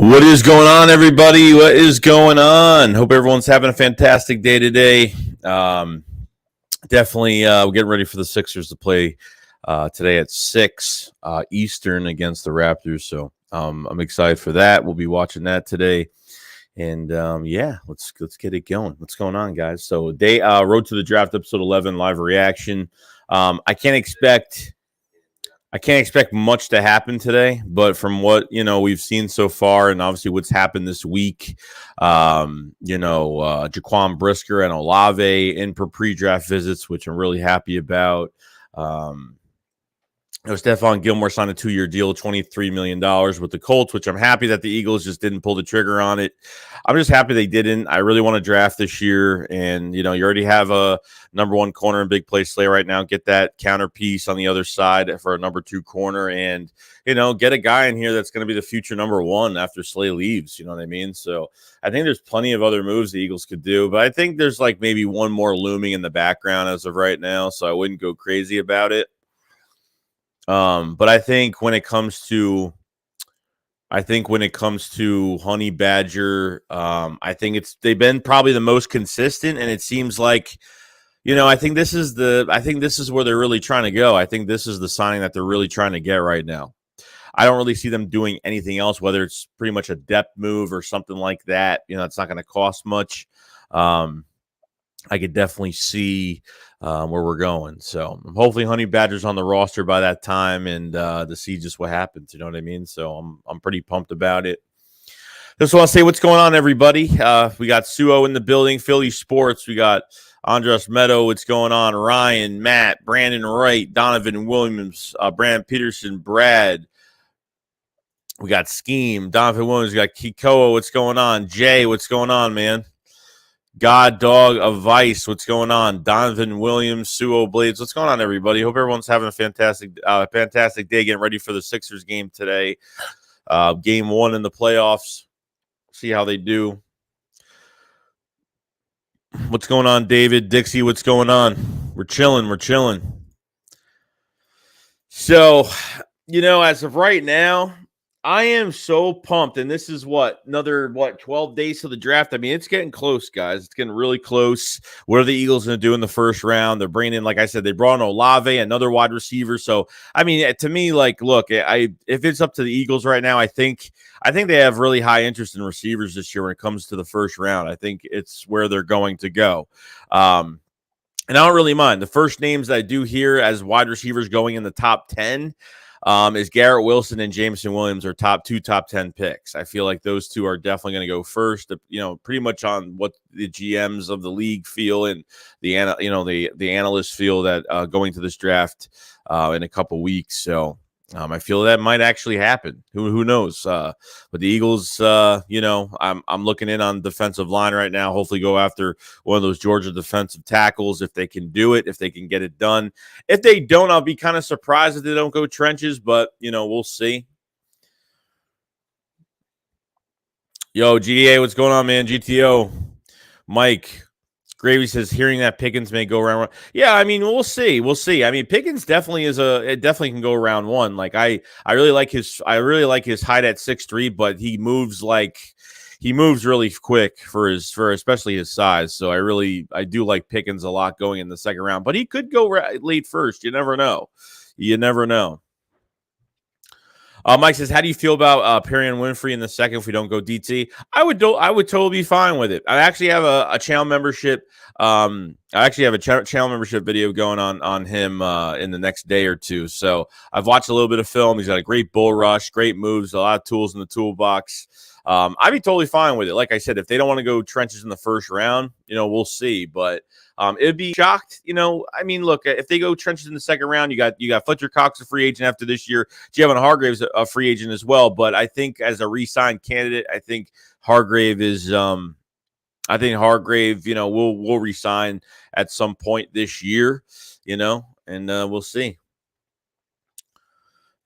What is going on, everybody? What is going on? Hope everyone's having a fantastic day today. Definitely we're getting ready for the Sixers to play today at 6 Eastern against the Raptors. So I'm excited for that. We'll be watching that today. And yeah, let's get it going. What's going on, guys? So Road to the Draft, episode 11, live reaction. I can't expect much to happen today, but from what we've seen so far, and obviously what's happened this week, Jaquan Brisker and Olave in for pre-draft visits, which I'm really happy about. Stephon Gilmore signed a 2-year deal, $23 million with the Colts, which I'm happy that the Eagles just didn't pull the trigger on it. I'm just happy they didn't. I really want to draft this year, and you already have a number 1 corner in big play Slay right now. Get that counter piece on the other side for a number 2 corner, and get a guy in here that's going to be the future number 1 after Slay leaves. You know what I mean? So I think there's plenty of other moves the Eagles could do, but I think there's like maybe one more looming in the background as of right now, so I wouldn't go crazy about it. But I think when it comes to Honey Badger, I think they've been probably the most consistent, and it seems like, I think this is where they're really trying to go. I think this is the signing that they're really trying to get right now. I don't really see them doing anything else, whether it's pretty much a depth move or something like that. It's not going to cost much. I could definitely see where we're going. So hopefully Honey Badger's on the roster by that time, and to see just what happens. You know what I mean? So I'm pretty pumped about it. Just want to say what's going on, everybody. We got Suo in the building, Philly Sports. We got Andres Meadow. What's going on? Ryan, Matt, Brandon Wright, Donovan Williams, Brandon Peterson, Brad. We got Scheme, Donovan Williams. We got Kikoa. What's going on? Jay, what's going on, man? God Dog of Vice, what's going on? Donovan Williams, Suo Blades, what's going on, everybody? Hope everyone's having a fantastic day, getting ready for the Sixers game today. Game 1 in the playoffs. See how they do. What's going on, David? Dixie, what's going on? We're chilling. So, as of right now, I am so pumped, and this is another 12 days to the draft. I mean, it's getting close, guys. It's getting really close. What are the Eagles going to do in the first round? They're bringing in, like I said, they brought in Olave, another wide receiver. So, I mean, to me, look, if it's up to the Eagles right now, I think they have really high interest in receivers this year when it comes to the first round. I think it's where they're going to go. And I don't really mind. The first names that I do hear as wide receivers going in the top 10 is Garrett Wilson and Jameson Williams are top 10 picks. I feel like those two are definitely going to go first, pretty much on what the GMs of the league feel and the analysts feel that going to this draft in a couple weeks. So I feel that might actually happen. Who knows? But the Eagles, I'm looking in on defensive line right now. Hopefully go after one of those Georgia defensive tackles if they can do it, if they can get it done. If they don't, I'll be kind of surprised if they don't go trenches, but, we'll see. Yo, GDA, what's going on, man? GTO. Mike. Gravy says hearing that Pickens may go round 1. Yeah, I mean, we'll see. I mean, Pickens definitely definitely can go round 1. Like I really like his height at 6'3", but he moves really quick for especially his size. So I do like Pickens a lot going in the second round, but he could go late first. You never know. Mike says, how do you feel about Perry and Winfrey in the second if we don't go DT? I would totally be fine with it. I actually have a channel membership. Channel membership video going on him in the next day or two. So I've watched a little bit of film. He's got a great bull rush, great moves, a lot of tools in the toolbox. I'd be totally fine with it. Like I said, if they don't want to go trenches in the first round, we'll see. But it'd be shocked. I mean, look, if they go trenches in the second round, you got Fletcher Cox, a free agent after this year. Javon Hargrave's a free agent as well. But I think as a re-signed candidate, I think Hargrave is will re-sign at some point this year, and we'll see.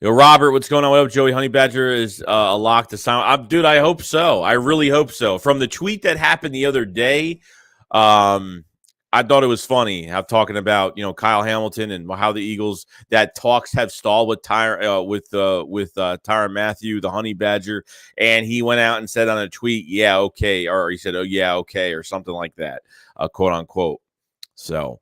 Yo, Robert, what's going on? What up, Joey? Honey Badger is a lock to sign. Dude, I hope so. I really hope so. From the tweet that happened the other day, I thought it was funny how talking about, Kyle Hamilton and how the Eagles, that talks have stalled with Tyron Matthew, the Honey Badger, and he went out and said on a tweet, "Yeah, okay," or he said, "Oh yeah, okay," or something like that, quote unquote. So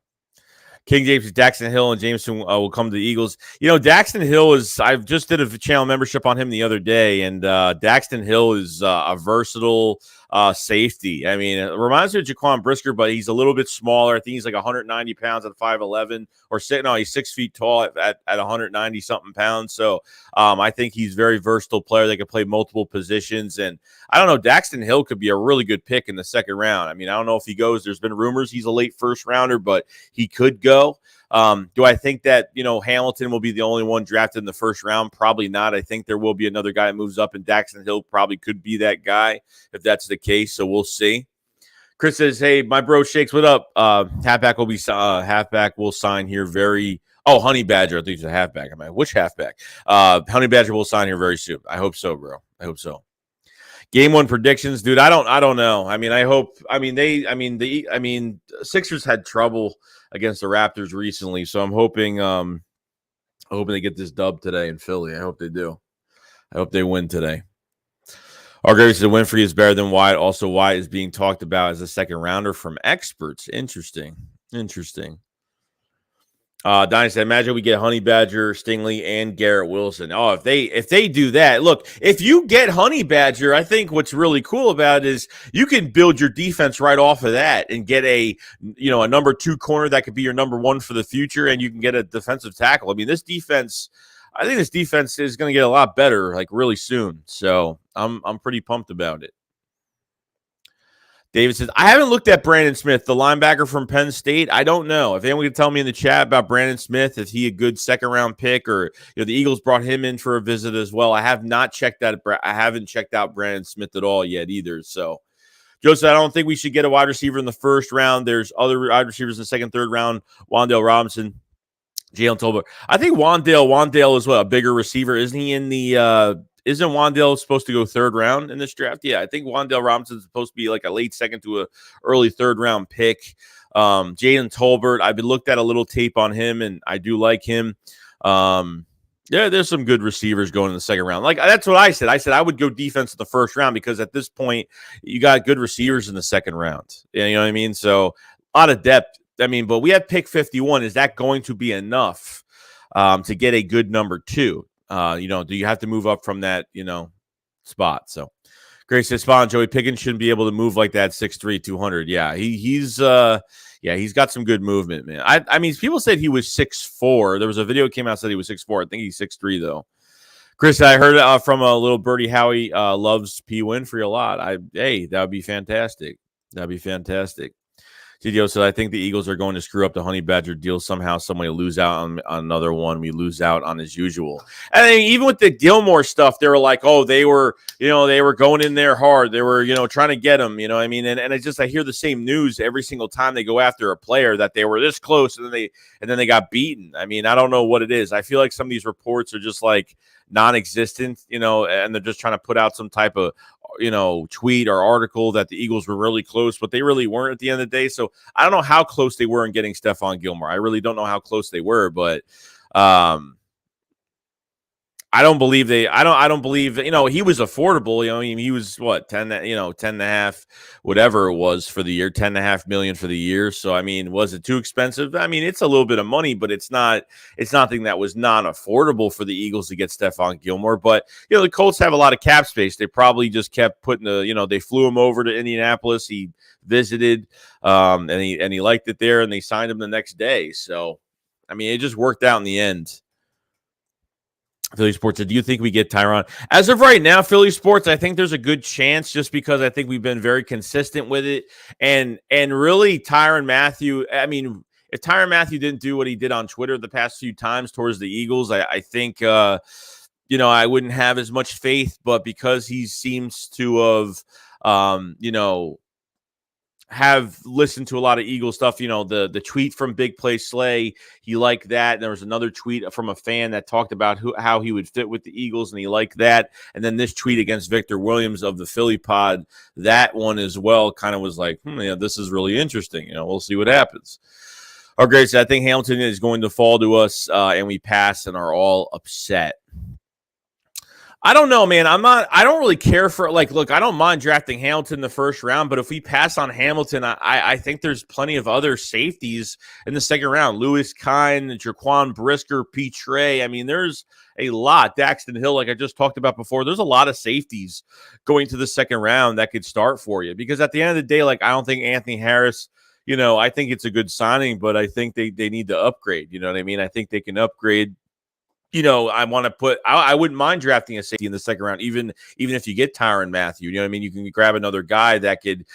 King James, Daxton Hill, and Jameson will come to the Eagles. Daxton Hill I just did a channel membership on him the other day, and Daxton Hill is a versatile safety. I mean, it reminds me of Jaquan Brisker, but he's a little bit smaller. I think he's like 190 pounds at 5'11", he's 6 feet tall at 190 something pounds. So I think he's a very versatile player that can play multiple positions. And I don't know, Daxton Hill could be a really good pick in the second round. I mean, I don't know if he goes. There's been rumors he's a late first rounder, but he could go. Do I think that, Hamilton will be the only one drafted in the first round? Probably not. I think there will be another guy that moves up, and Daxton Hill probably could be that guy if that's the case. So we'll see. Chris says, "Hey, my bro Shakes, what up? Halfback will sign here very." Oh, Honey Badger. I think he's a halfback. Which halfback? Honey Badger will sign here very soon. I hope so, bro. I hope so. Game 1 predictions, dude. I don't know. I mean, I hope. Sixers had trouble against the Raptors recently, so I'm hoping they get this dub today in Philly. I hope they do. I hope they win today. Our said Winfrey is better than Wyatt. Also, Wyatt is being talked about as a second rounder from experts. Interesting. Donnie said, imagine we get Honey Badger, Stingley, and Garrett Wilson. Oh, if they do that, look, if you get Honey Badger, I think what's really cool about it is you can build your defense right off of that and get a number 2 corner that could be your number 1 for the future, and you can get a defensive tackle. I mean, this defense is going to get a lot better like really soon. So I'm pretty pumped about it. David says, I haven't looked at Brandon Smith, the linebacker from Penn State. I don't know. If anyone can tell me in the chat about Brandon Smith, if he a good second-round pick, or the Eagles brought him in for a visit as well. I haven't checked out Brandon Smith at all yet either. So, Joseph, I don't think we should get a wide receiver in the first round. There's other wide receivers in the second, third round. Wan'Dale Robinson, Jalen Tolbert. I think Wan'Dale is a bigger receiver. Isn't he in the Isn't Wan'Dale supposed to go third round in this draft? Yeah, I think Wan'Dale Robinson is supposed to be like a late second to a early third round pick. Jalen Tolbert, I've been looked at a little tape on him, and I do like him. Yeah, there's some good receivers going in the second round. Like, that's what I said. I said I would go defense in the first round because at this point you got good receivers in the second round. You know what I mean? So a lot of depth. I mean, but we have pick 51. Is that going to be enough to get a good number 2? Do you have to move up from that, spot? So Grace says, spot on, Joey Pickens shouldn't be able to move like that 6'3", 200. Yeah, he's got some good movement, man. I mean, people said he was 6'4". There was a video that came out that said he was 6'4". I think he's 6'3", though. Chris, I heard from a little birdie Howie loves P. Winfrey a lot. That would be fantastic. That'd be fantastic. TDO said, I think the Eagles are going to screw up the Honey Badger deal somehow. Somebody will lose out on another one. We lose out on as usual. And then even with the Gilmore stuff, they were like, oh, they were going in there hard. They were, trying to get him, I mean? And it's just, I hear the same news every single time they go after a player that they were this close and then they got beaten. I mean, I don't know what it is. I feel like some of these reports are just like non-existent, and they're just trying to put out some type of, tweet or article that the Eagles were really close, but they really weren't at the end of the day. So I don't know how close they were in getting Stephon Gilmore. I really don't know how close they were, but I don't believe he was affordable. I mean, he was 10 and a half, whatever it was for the year, 10.5 million for the year. So, I mean, was it too expensive? I mean, it's a little bit of money, but it's nothing that was non-affordable for the Eagles to get Stephon Gilmore. But, the Colts have a lot of cap space. They probably just kept putting they flew him over to Indianapolis. He visited, and he liked it there, and they signed him the next day. So, I mean, it just worked out in the end. Philly Sports said, do you think we get Tyron? As of right now, Philly Sports, I think there's a good chance just because I think we've been very consistent with it. And really, Tyron Matthew, I mean, if Tyron Matthew didn't do what he did on Twitter the past few times towards the Eagles, I think, I wouldn't have as much faith. But because he seems to have, have listened to a lot of Eagle stuff. The tweet from Big Play Slay, he liked that. And there was another tweet from a fan that talked about how he would fit with the Eagles, and he liked that. And then this tweet against Victor Williams of the Philly Pod, that one as well kind of was like, this is really interesting. We'll see what happens. Our great, I think Hamilton is going to fall to us, and we pass and are all upset. I don't know, man. I don't really care for, look, I don't mind drafting Hamilton in the first round, but if we pass on Hamilton, I think there's plenty of other safeties in the second round. Lewis Kine, Jaquan Brisker, P. Trey. I mean, there's a lot. Daxton Hill, like I just talked about before, there's a lot of safeties going to the second round that could start for you. Because at the end of the day, I don't think Anthony Harris, I think it's a good signing, but I think they need to upgrade. You know what I mean? I think they can upgrade. I wouldn't mind drafting a safety in the second round, even if you get Tyron Matthew. You know what I mean? You can grab another guy that could,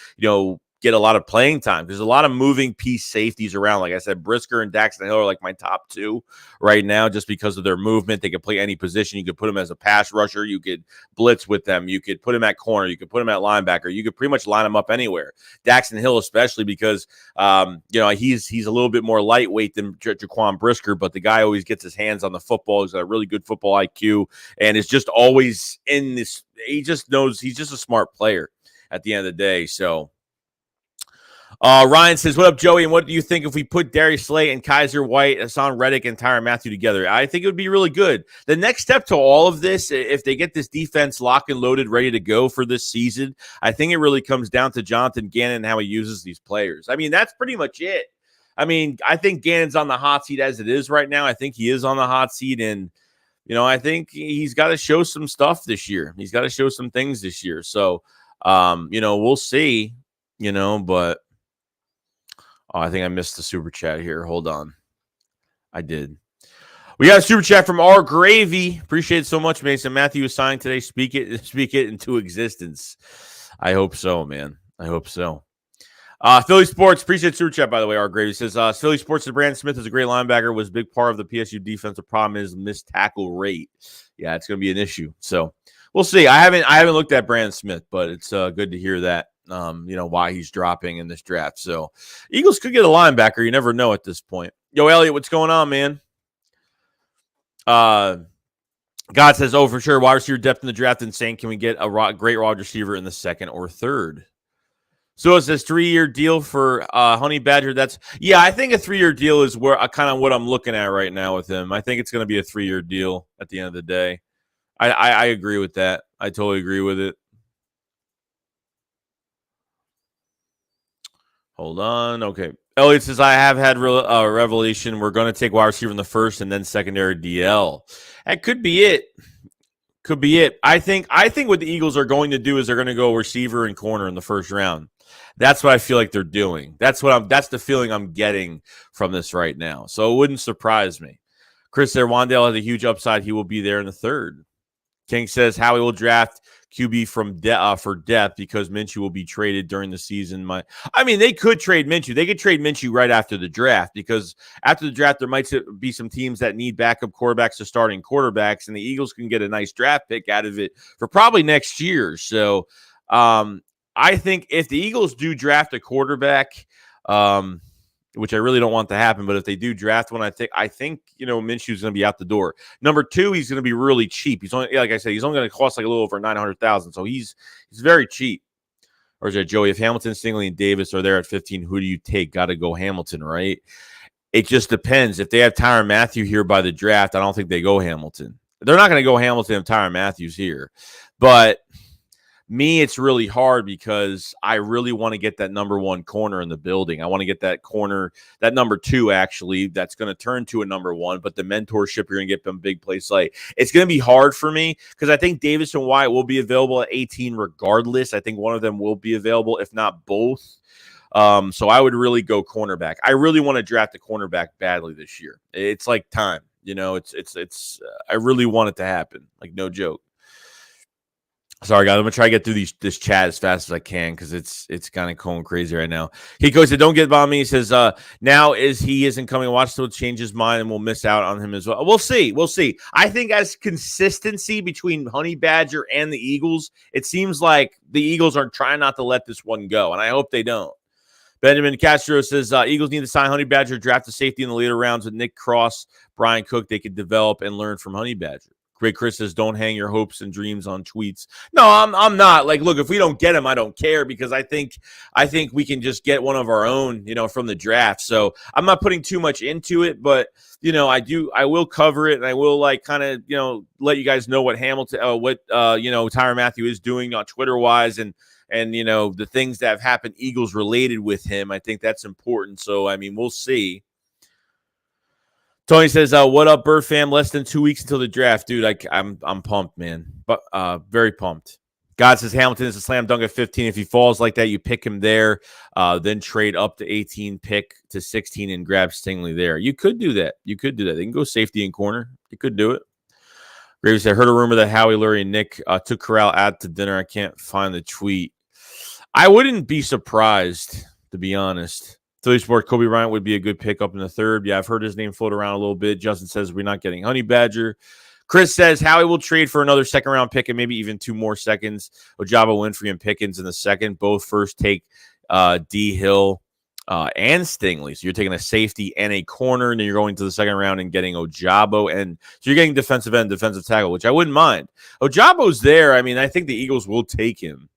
get a lot of playing time. There's a lot of moving piece safeties around. Like I said, Brisker and Daxton Hill are like my top two right now just because of their movement. They can play any position. You could put them as a pass rusher. You could blitz with them. You could put them at corner. You could put them at linebacker. You could pretty much line them up anywhere. Daxton Hill especially because, he's a little bit more lightweight than Jaquan Brisker, but the guy always gets his hands on the football. He's got a really good football IQ and is just always in this. He just knows he's just a smart player at the end of the day. So, Ryan says, what up, Joey? And what do you think if we put Darius Slay and Kaiser White, Hassan Reddick, and Tyron Matthew together? I think it would be really good. The next step to all of this, if they get this defense locked and loaded, ready to go for this season, I think it really comes down to Jonathan Gannon and how he uses these players. I mean, that's pretty much it. I mean, I think Gannon's on the hot seat as it is right now. I think he is on the hot seat, and I think he's got to show some stuff this year. He's got to show some things this year. So, we'll see, but I think I missed the super chat here. Hold on. I did. We got a super chat from R Gravy. Appreciate it so much, Mason. Matthew is signed today. Speak it into existence. I hope so, man. I hope so. Philly Sports. Appreciate super chat, by the way. R Gravy says, Philly Sports, Brandon Smith is a great linebacker, was a big part of the PSU defense. The problem is missed tackle rate. Yeah, it's going to be an issue. So we'll see. I haven't looked at Brandon Smith, but it's good to hear that. Why he's dropping in this draft. So Eagles could get a linebacker. You never know at this point. Yo, Elliot, what's going on, man? God says, for sure, wide receiver depth in the draft insane. Can we get a great wide receiver in the second or third? So it says 3-year deal for Honey Badger. I think a 3-year deal is where kind of what I'm looking at right now with him. I think it's going to be a 3-year deal at the end of the day. I agree with that. I totally agree with it. Hold on. Okay. Elliot says, I have had revelation. We're going to take wide receiver in the first and then secondary DL. That could be it. Could be it. I think what the Eagles are going to do is they're going to go receiver and corner in the first round. That's what I feel like they're doing. That's the feeling I'm getting from this right now. So it wouldn't surprise me. Chris there, Wandale has a huge upside. He will be there in the third. King says Howie will draft QB for depth because Minshew will be traded during the season. They could trade Minshew. They could trade Minshew right after the draft because after the draft, there might be some teams that need backup quarterbacks to starting quarterbacks, and the Eagles can get a nice draft pick out of it for probably next year. So I think if the Eagles do draft a quarterback, which I really don't want to happen, but if they do draft one, I think Minshew's going to be out the door. Number 2, he's going to be really cheap. He's only, like I said, he's only going to cost like a little over $900,000, so he's very cheap. Or is it Joey? If Hamilton, Stingley, and Davis are there at 15, who do you take? Got to go Hamilton, right? It just depends. If they have Tyron Matthew here by the draft, I don't think they go Hamilton. They're not going to go Hamilton if Tyron Matthew's here, but me, it's really hard because I really want to get that number 1 corner in the building. I want to get that corner, that number 2, actually, that's going to turn to a number 1, but the mentorship, you're going to get them big plays. It's going to be hard for me because I think Davis and Wyatt will be available at 18 regardless. I think one of them will be available, if not both. So I would really go cornerback. I really want to draft a cornerback badly this year. It's like time, I really want it to happen. Like, no joke. Sorry, guys. I'm gonna try to get through this chat as fast as I can because it's kind of going crazy right now. He goes, "Don't get by me." He says, "Now he isn't coming. Watch till change his mind, and we'll miss out on him as well." We'll see. I think as consistency between Honey Badger and the Eagles, it seems like the Eagles are trying not to let this one go, and I hope they don't. Benjamin Castro says Eagles need to sign Honey Badger, draft a safety in the later rounds with Nick Cross, Brian Cook. They could develop and learn from Honey Badger. Great Chris says, don't hang your hopes and dreams on tweets. No, I'm not. Like, look, if we don't get him, I don't care, because I think we can just get one of our own, from the draft. So I'm not putting too much into it, but I will cover it, and I will kind of let you guys know what Hamilton, Tyron Matthew is doing on Twitter wise, and the things that have happened Eagles related with him. I think that's important. So I mean, we'll see. Tony says, what up, Bird fam? Less than 2 weeks until the draft. Dude, I'm pumped, man. But very pumped. God says Hamilton is a slam dunk at 15. If he falls like that, you pick him there, then trade up to 18, pick to 16, and grab Stingley there. You could do that. They can go safety and corner. You could do it. Graves said, heard a rumor that Howie, Lurie, and Nick took Corral out to dinner. I can't find the tweet. I wouldn't be surprised, to be honest. Philly Sport, Kobe Bryant would be a good pickup in the third. Yeah, I've heard his name float around a little bit. Justin says we're not getting Honey Badger. Chris says Howie will trade for another second-round pick and maybe even 2 more seconds. Ojabo, Winfrey, and Pickens in the second. Both first take D. Hill and Stingley. So you're taking a safety and a corner, and then you're going to the second round and getting Ojabo. And so you're getting defensive end, defensive tackle, which I wouldn't mind. Ojabo's there. I mean, I think the Eagles will take him.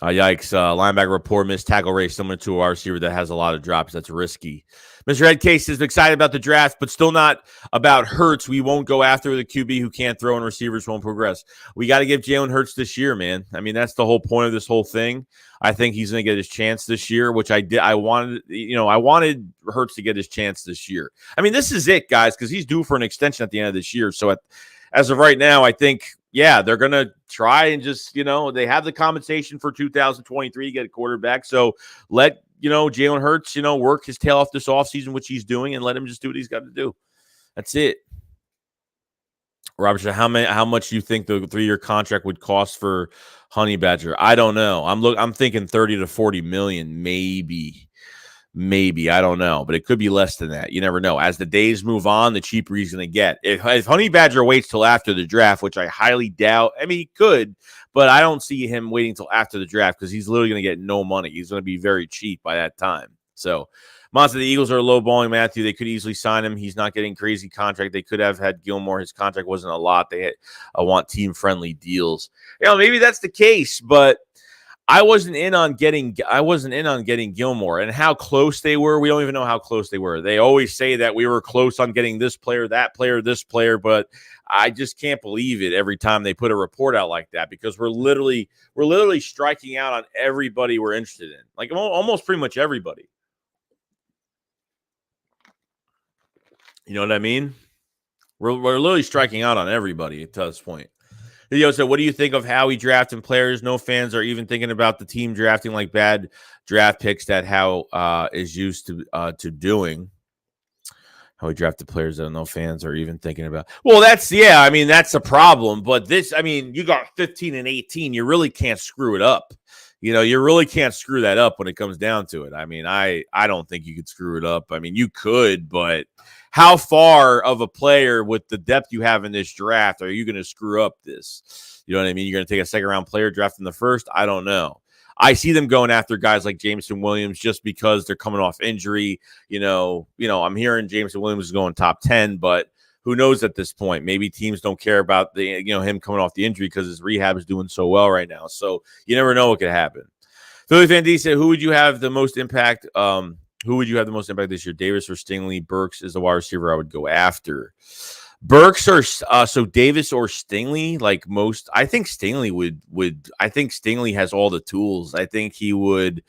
Yikes. Linebacker report, missed tackle race similar to our receiver that has a lot of drops. That's risky. Mr. Headcase is excited about the draft, but still not about Hurts. We won't go after the QB who can't throw and receivers won't progress. We got to give Jalen Hurts this year, man. I mean, that's the whole point of this whole thing. I think he's going to get his chance this year, which I did. I wanted Hurts to get his chance this year. I mean, this is it, guys, because he's due for an extension at the end of this year. So as of right now, I think, yeah, they're going to try and just, they have the compensation for 2023 to get a quarterback. So let, Jalen Hurts, work his tail off this offseason, which he's doing, and let him just do what he's got to do. That's it. Robert, how much do you think the 3-year contract would cost for Honey Badger? I don't know. I'm thinking 30 to 40 million, maybe. I don't know, but it could be less than that. You never know. As the days move on, the cheaper he's going to get. If Honey Badger waits till after the draft, which I highly doubt, I mean, he could, but I don't see him waiting till after the draft because he's literally going to get no money. He's going to be very cheap by that time. So, Monster, the Eagles are lowballing Matthew. They could easily sign him. He's not getting crazy contract. They could have had Gilmore. His contract wasn't a lot. They want team-friendly deals. Maybe that's the case, but I wasn't in on getting Gilmore, and how close they were. We don't even know how close they were. They always say that we were close on getting this player, that player, this player, but I just can't believe it every time they put a report out like that, because we're literally striking out on everybody we're interested in, like almost pretty much everybody. You know what I mean? We're literally striking out on everybody to this point. Video said, what do you think of how he drafting players? No fans are even thinking about the team drafting like bad draft picks that Howe is used to doing. How he drafted players that no fans are even thinking about. Well, that's a problem. But you got 15 and 18. You really can't screw it up. You really can't screw that up when it comes down to it. I mean, I don't think you could screw it up. I mean, you could, but how far of a player with the depth you have in this draft are you going to screw up this? You know what I mean? You're going to take a second-round player drafted in the first? I don't know. I see them going after guys like Jameson Williams just because they're coming off injury. I'm hearing Jameson Williams is going top 10, but who knows at this point? Maybe teams don't care about him coming off the injury because his rehab is doing so well right now. So you never know what could happen. Philly Fan D said, who would you have the most impact? Who would you have the most impact this year? Davis or Stingley? Burks is the wide receiver I would go after. Burks or so Davis or Stingley? Like most, I think Stingley would. I think Stingley has all the tools. I think he would.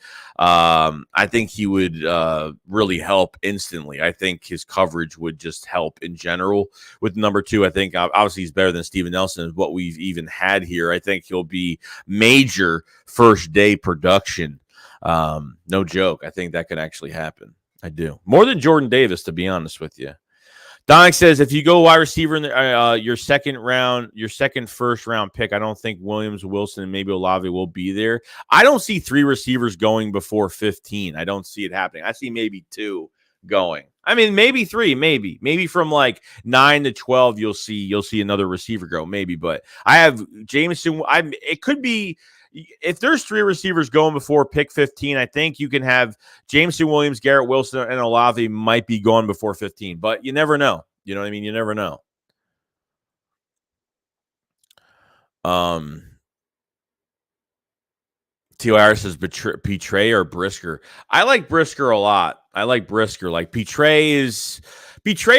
Really help instantly. I think his coverage would just help in general. With number 2, I think obviously he's better than Steven Nelson is what we've even had here. I think he'll be major first day production. No joke. I think that could actually happen. I do. More than Jordan Davis, to be honest with you. Dominic says, if you go wide receiver in your second first round pick, I don't think Williams, Wilson, and maybe Olave will be there. I don't see 3 receivers going before 15. I don't see it happening. I see maybe 2 going. I mean, maybe 3, maybe from like 9 to 12, you'll see another receiver go, maybe. But I have Jameson. It could be if there's 3 receivers going before pick 15, I think you can have Jameson Williams, Garrett Wilson, and Olave might be gone before 15, but you never know. You know what I mean? You never know. TYR says Petray or Brisker. I like Brisker a lot. I like Brisker. Like Petray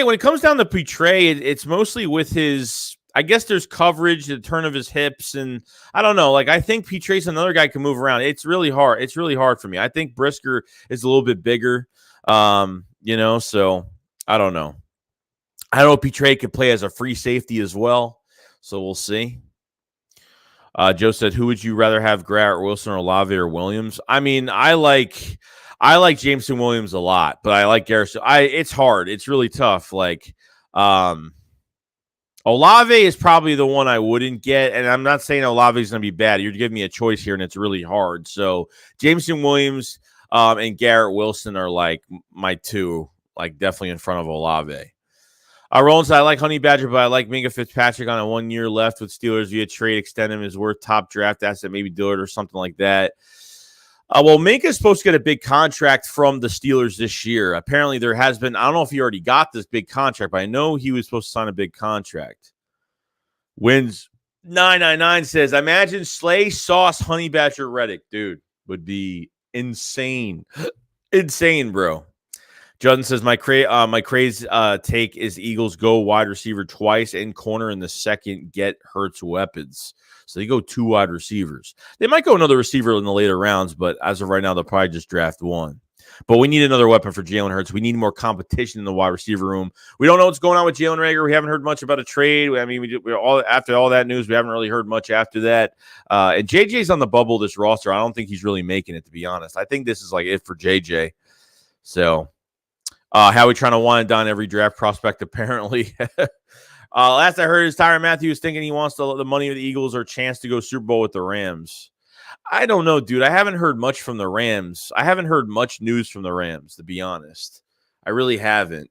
when it comes down to Petray, it's mostly with his, I guess there's coverage, the turn of his hips, and I don't know. Like I think Petray's another guy can move around. It's really hard. It's really hard for me. I think Brisker is a little bit bigger. So I don't know. I don't know if Petray could play as a free safety as well. So we'll see. Joe said, who would you rather have, Garrett Wilson or Olave or Williams? I mean, I like Jameson Williams a lot, but I like Garrett. It's hard. It's really tough. Like, Olave is probably the one I wouldn't get, and I'm not saying Olave is going to be bad. You're giving me a choice here, and it's really hard. So Jameson Williams and Garrett Wilson are like my 2, like definitely in front of Olave. Rollins, I like Honey Badger, but I like Minka Fitzpatrick on a 1 year left with Steelers via trade. Extend him is worth top draft asset, maybe Dillard or something like that. Well, Minka is supposed to get a big contract from the Steelers this year. Apparently, there has been, I don't know if he already got this big contract, but I know he was supposed to sign a big contract. Wins 999 says, imagine Slay, Sauce, Honey Badger, Reddick. Dude, would be insane. Insane, bro. Judden says, my craze take is Eagles go wide receiver twice and corner in the second, get Hurts weapons. So they go 2 wide receivers. They might go another receiver in the later rounds, but as of right now, they'll probably just draft 1. But we need another weapon for Jalen Hurts. We need more competition in the wide receiver room. We don't know what's going on with Jalen Reagor. We haven't heard much about a trade. I mean, after all that news, we haven't really heard much after that. And JJ's on the bubble this roster. I don't think he's really making it, to be honest. I think this is like it for JJ. So how we trying to wind down every draft prospect, apparently. Last I heard is Tyron Matthews thinking he wants the money of the Eagles or a chance to go Super Bowl with the Rams. I don't know, dude. I haven't heard much from the Rams. I haven't heard much news from the Rams, to be honest. I really haven't.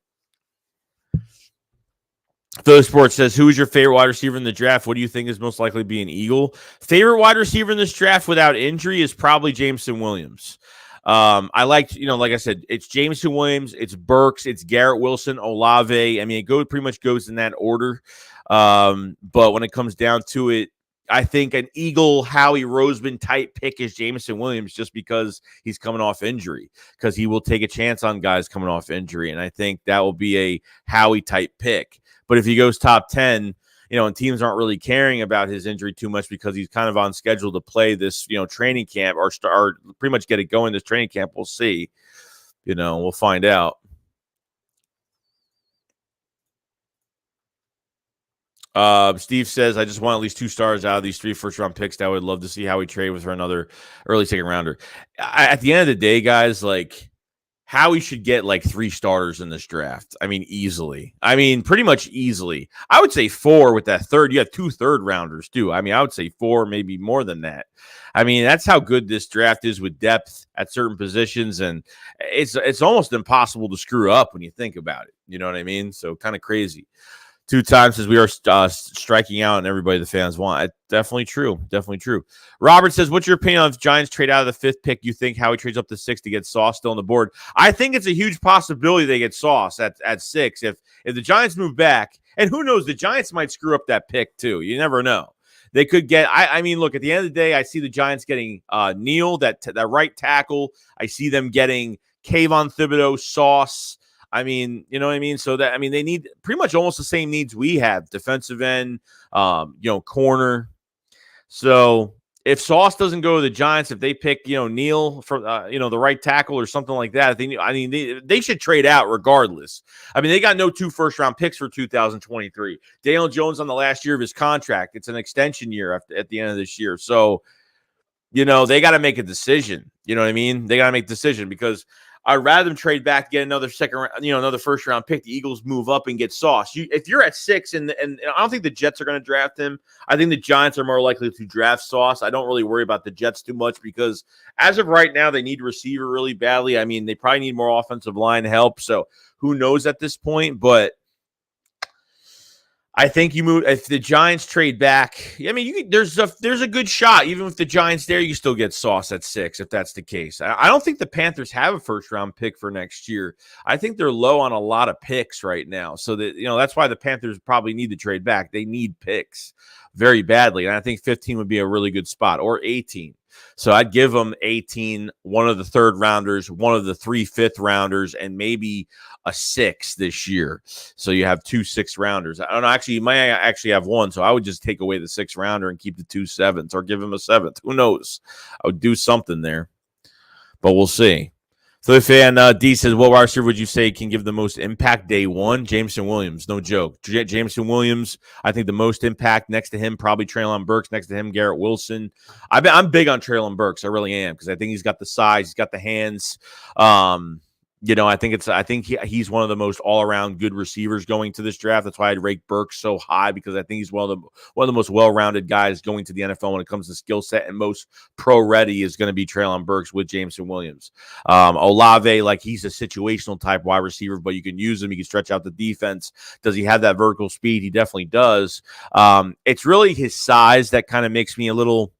Philly Sports says, who is your favorite wide receiver in the draft? What do you think is most likely to be an Eagle? Favorite wide receiver in this draft without injury is probably Jameson Williams. I liked, like I said, it's Jameson Williams, it's Burks, it's Garrett Wilson, Olave. I mean, it pretty much goes in that order. But when it comes down to it, I think an Eagle Howie Roseman type pick is Jameson Williams just because he's coming off injury, because he will take a chance on guys coming off injury. And I think that will be a Howie type pick. But if he goes top 10, and teams aren't really caring about his injury too much because he's kind of on schedule to play this, training camp or pretty much get it going this training camp. We'll see. We'll find out. Steve says, I just want at least 2 stars out of these 3 first-round picks. I would love to see how we trade with for another early second rounder. At the end of the day, guys, like, Howie should get like 3 starters in this draft. I mean, easily. I mean, pretty much easily. I would say 4 with that third. You have 2 third-rounders, too. I mean, I would say 4, maybe more than that. I mean, that's how good this draft is with depth at certain positions, and it's almost impossible to screw up when you think about it. You know what I mean? So kind of crazy. 2 times as we are striking out and everybody the fans want. Definitely true. Definitely true. Robert says, what's your opinion on if Giants trade out of the 5th pick? You think Howie trades up to 6 to get Sauce still on the board? I think it's a huge possibility they get Sauce at 6. If the Giants move back, and who knows, the Giants might screw up that pick too. You never know. They could get, I mean, look, at the end of the day, I see the Giants getting Neal, that right tackle. I see them getting Kayvon Thibodeaux, Sauce. I mean, you know what I mean? So that, I mean, they need pretty much almost the same needs we have. Defensive end, corner. So if Sauce doesn't go to the Giants, if they pick, Neal for, the right tackle or something like that, they should trade out regardless. I mean, they got no 2 first-round picks for 2023. Daniel Jones on the last year of his contract. It's an extension year at the end of this year. So, they got to make a decision. You know what I mean? They got to make a decision because I'd rather them trade back, get another another first-round pick. The Eagles move up and get Sauce. If you're at 6, and I don't think the Jets are going to draft him. I think the Giants are more likely to draft Sauce. I don't really worry about the Jets too much because as of right now, they need receiver really badly. I mean, they probably need more offensive line help. So who knows at this point? But I think you move if the Giants trade back. I mean, there's a good shot. Even with the Giants there, you can still get Sauce at 6 if that's the case. I don't think the Panthers have a first round pick for next year. I think they're low on a lot of picks right now. So that that's why the Panthers probably need to trade back. They need picks very badly, and I think 15 would be a really good spot, or 18. So I'd give them 18, one of the third rounders, one of the 3 fifth rounders, and maybe a 6 this year. So you have 2 6 rounders. I don't know. Actually, you might actually have one. So I would just take away the 6 rounder and keep the 2 7s, or give him a 7th. Who knows? I would do something there, but we'll see. So the fan D says, what wide receiver would you say can give the most impact day one? Jameson Williams, no joke. Jameson Williams, I think the most impact. Next to him, probably Treylon Burks. Next to him, Garrett Wilson. I'm big on Treylon Burks. I really am, because I think he's got the size, he's got the hands. I think he's one of the most all-around good receivers going to this draft. That's why I'd rate Burks so high, because I think he's one of the most well-rounded guys going to the NFL when it comes to skill set, and most pro-ready is going to be Treylon Burks with Jameson Williams. Olave, like, he's a situational type wide receiver, but you can use him. You can stretch out the defense. Does he have that vertical speed? He definitely does. It's really his size that kind of makes me a little.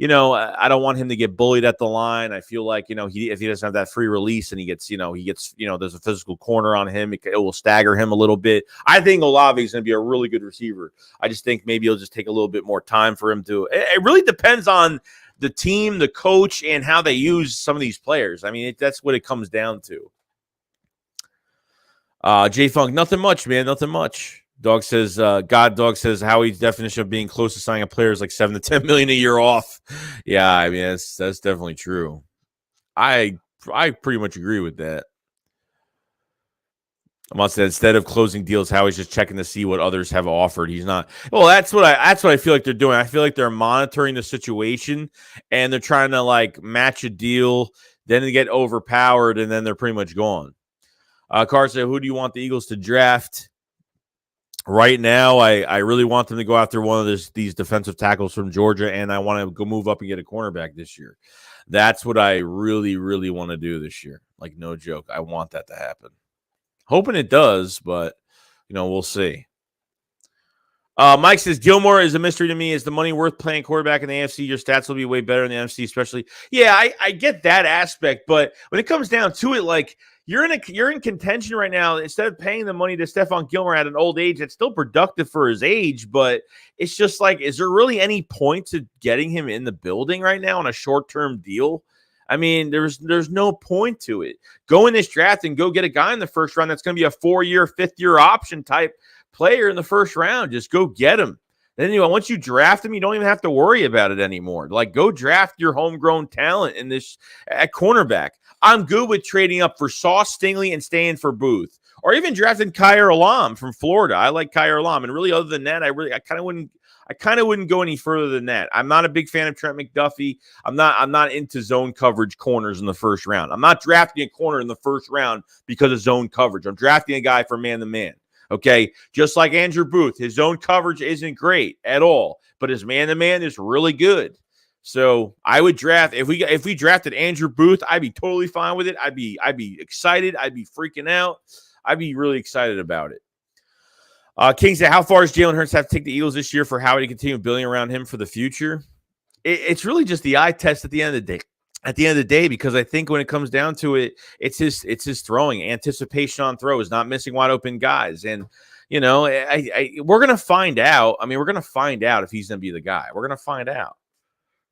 I don't want him to get bullied at the line. I feel like, if he doesn't have that free release and he gets, there's a physical corner on him, it will stagger him a little bit. I think Olave is going to be a really good receiver. I just think maybe it'll just take a little bit more time for him to. It really depends on the team, the coach, and how they use some of these players. I mean, that's what it comes down to. J Funk, nothing much, man. Nothing much. Dog says, Dog says, Howie's definition of being close to signing a player is like $7 to $10 million a year off. Yeah, I mean, that's definitely true. I pretty much agree with that. I'm also, instead of closing deals, Howie's just checking to see what others have offered. He's not. Well, that's what I feel like they're doing. I feel like they're monitoring the situation, and they're trying to, like, match a deal. Then they get overpowered, and then they're pretty much gone. Carr said, who do you want the Eagles to draft? Right now, I really want them to go after one of these defensive tackles from Georgia, and I want to go move up and get a cornerback this year. That's what I really, really want to do this year. Like, no joke. I want that to happen. Hoping it does, but, we'll see. Mike says, Gilmore is a mystery to me. Is the money worth playing quarterback in the AFC? Your stats will be way better in the NFC, especially. Yeah, I get that aspect, but when it comes down to it, like, you're in contention right now. Instead of paying the money to Stephon Gilmore at an old age, it's still productive for his age, but it's just like, is there really any point to getting him in the building right now on a short-term deal? I mean, there's no point to it. Go in this draft and go get a guy in the first round that's going to be a 4-year, 5th-year option type player in the first round. Just go get him. Then once you draft him, you don't even have to worry about it anymore. Like, go draft your homegrown talent in this at cornerback. I'm good with trading up for Sauce Stingley and staying for Booth, or even drafting Kyer Alam from Florida. I like Kyer Alam, and really, other than that, I kind of wouldn't go any further than that. I'm not a big fan of Trent McDuffie. I'm not into zone coverage corners in the first round. I'm not drafting a corner in the first round because of zone coverage. I'm drafting a guy for man-to-man. Okay, just like Andrew Booth, his zone coverage isn't great at all, but his man-to-man is really good. So I would draft if we drafted Andrew Booth, I'd be totally fine with it. I'd be excited. I'd be freaking out. I'd be really excited about it. King said, how far does Jalen Hurts have to take the Eagles this year for Howie to continue building around him for the future? It's really just the eye test at the end of the day. At the end of the day, because I think when it comes down to it, it's his throwing, anticipation on throws, not missing wide open guys. And, we're going to find out. I mean, we're going to find out if he's going to be the guy. We're going to find out.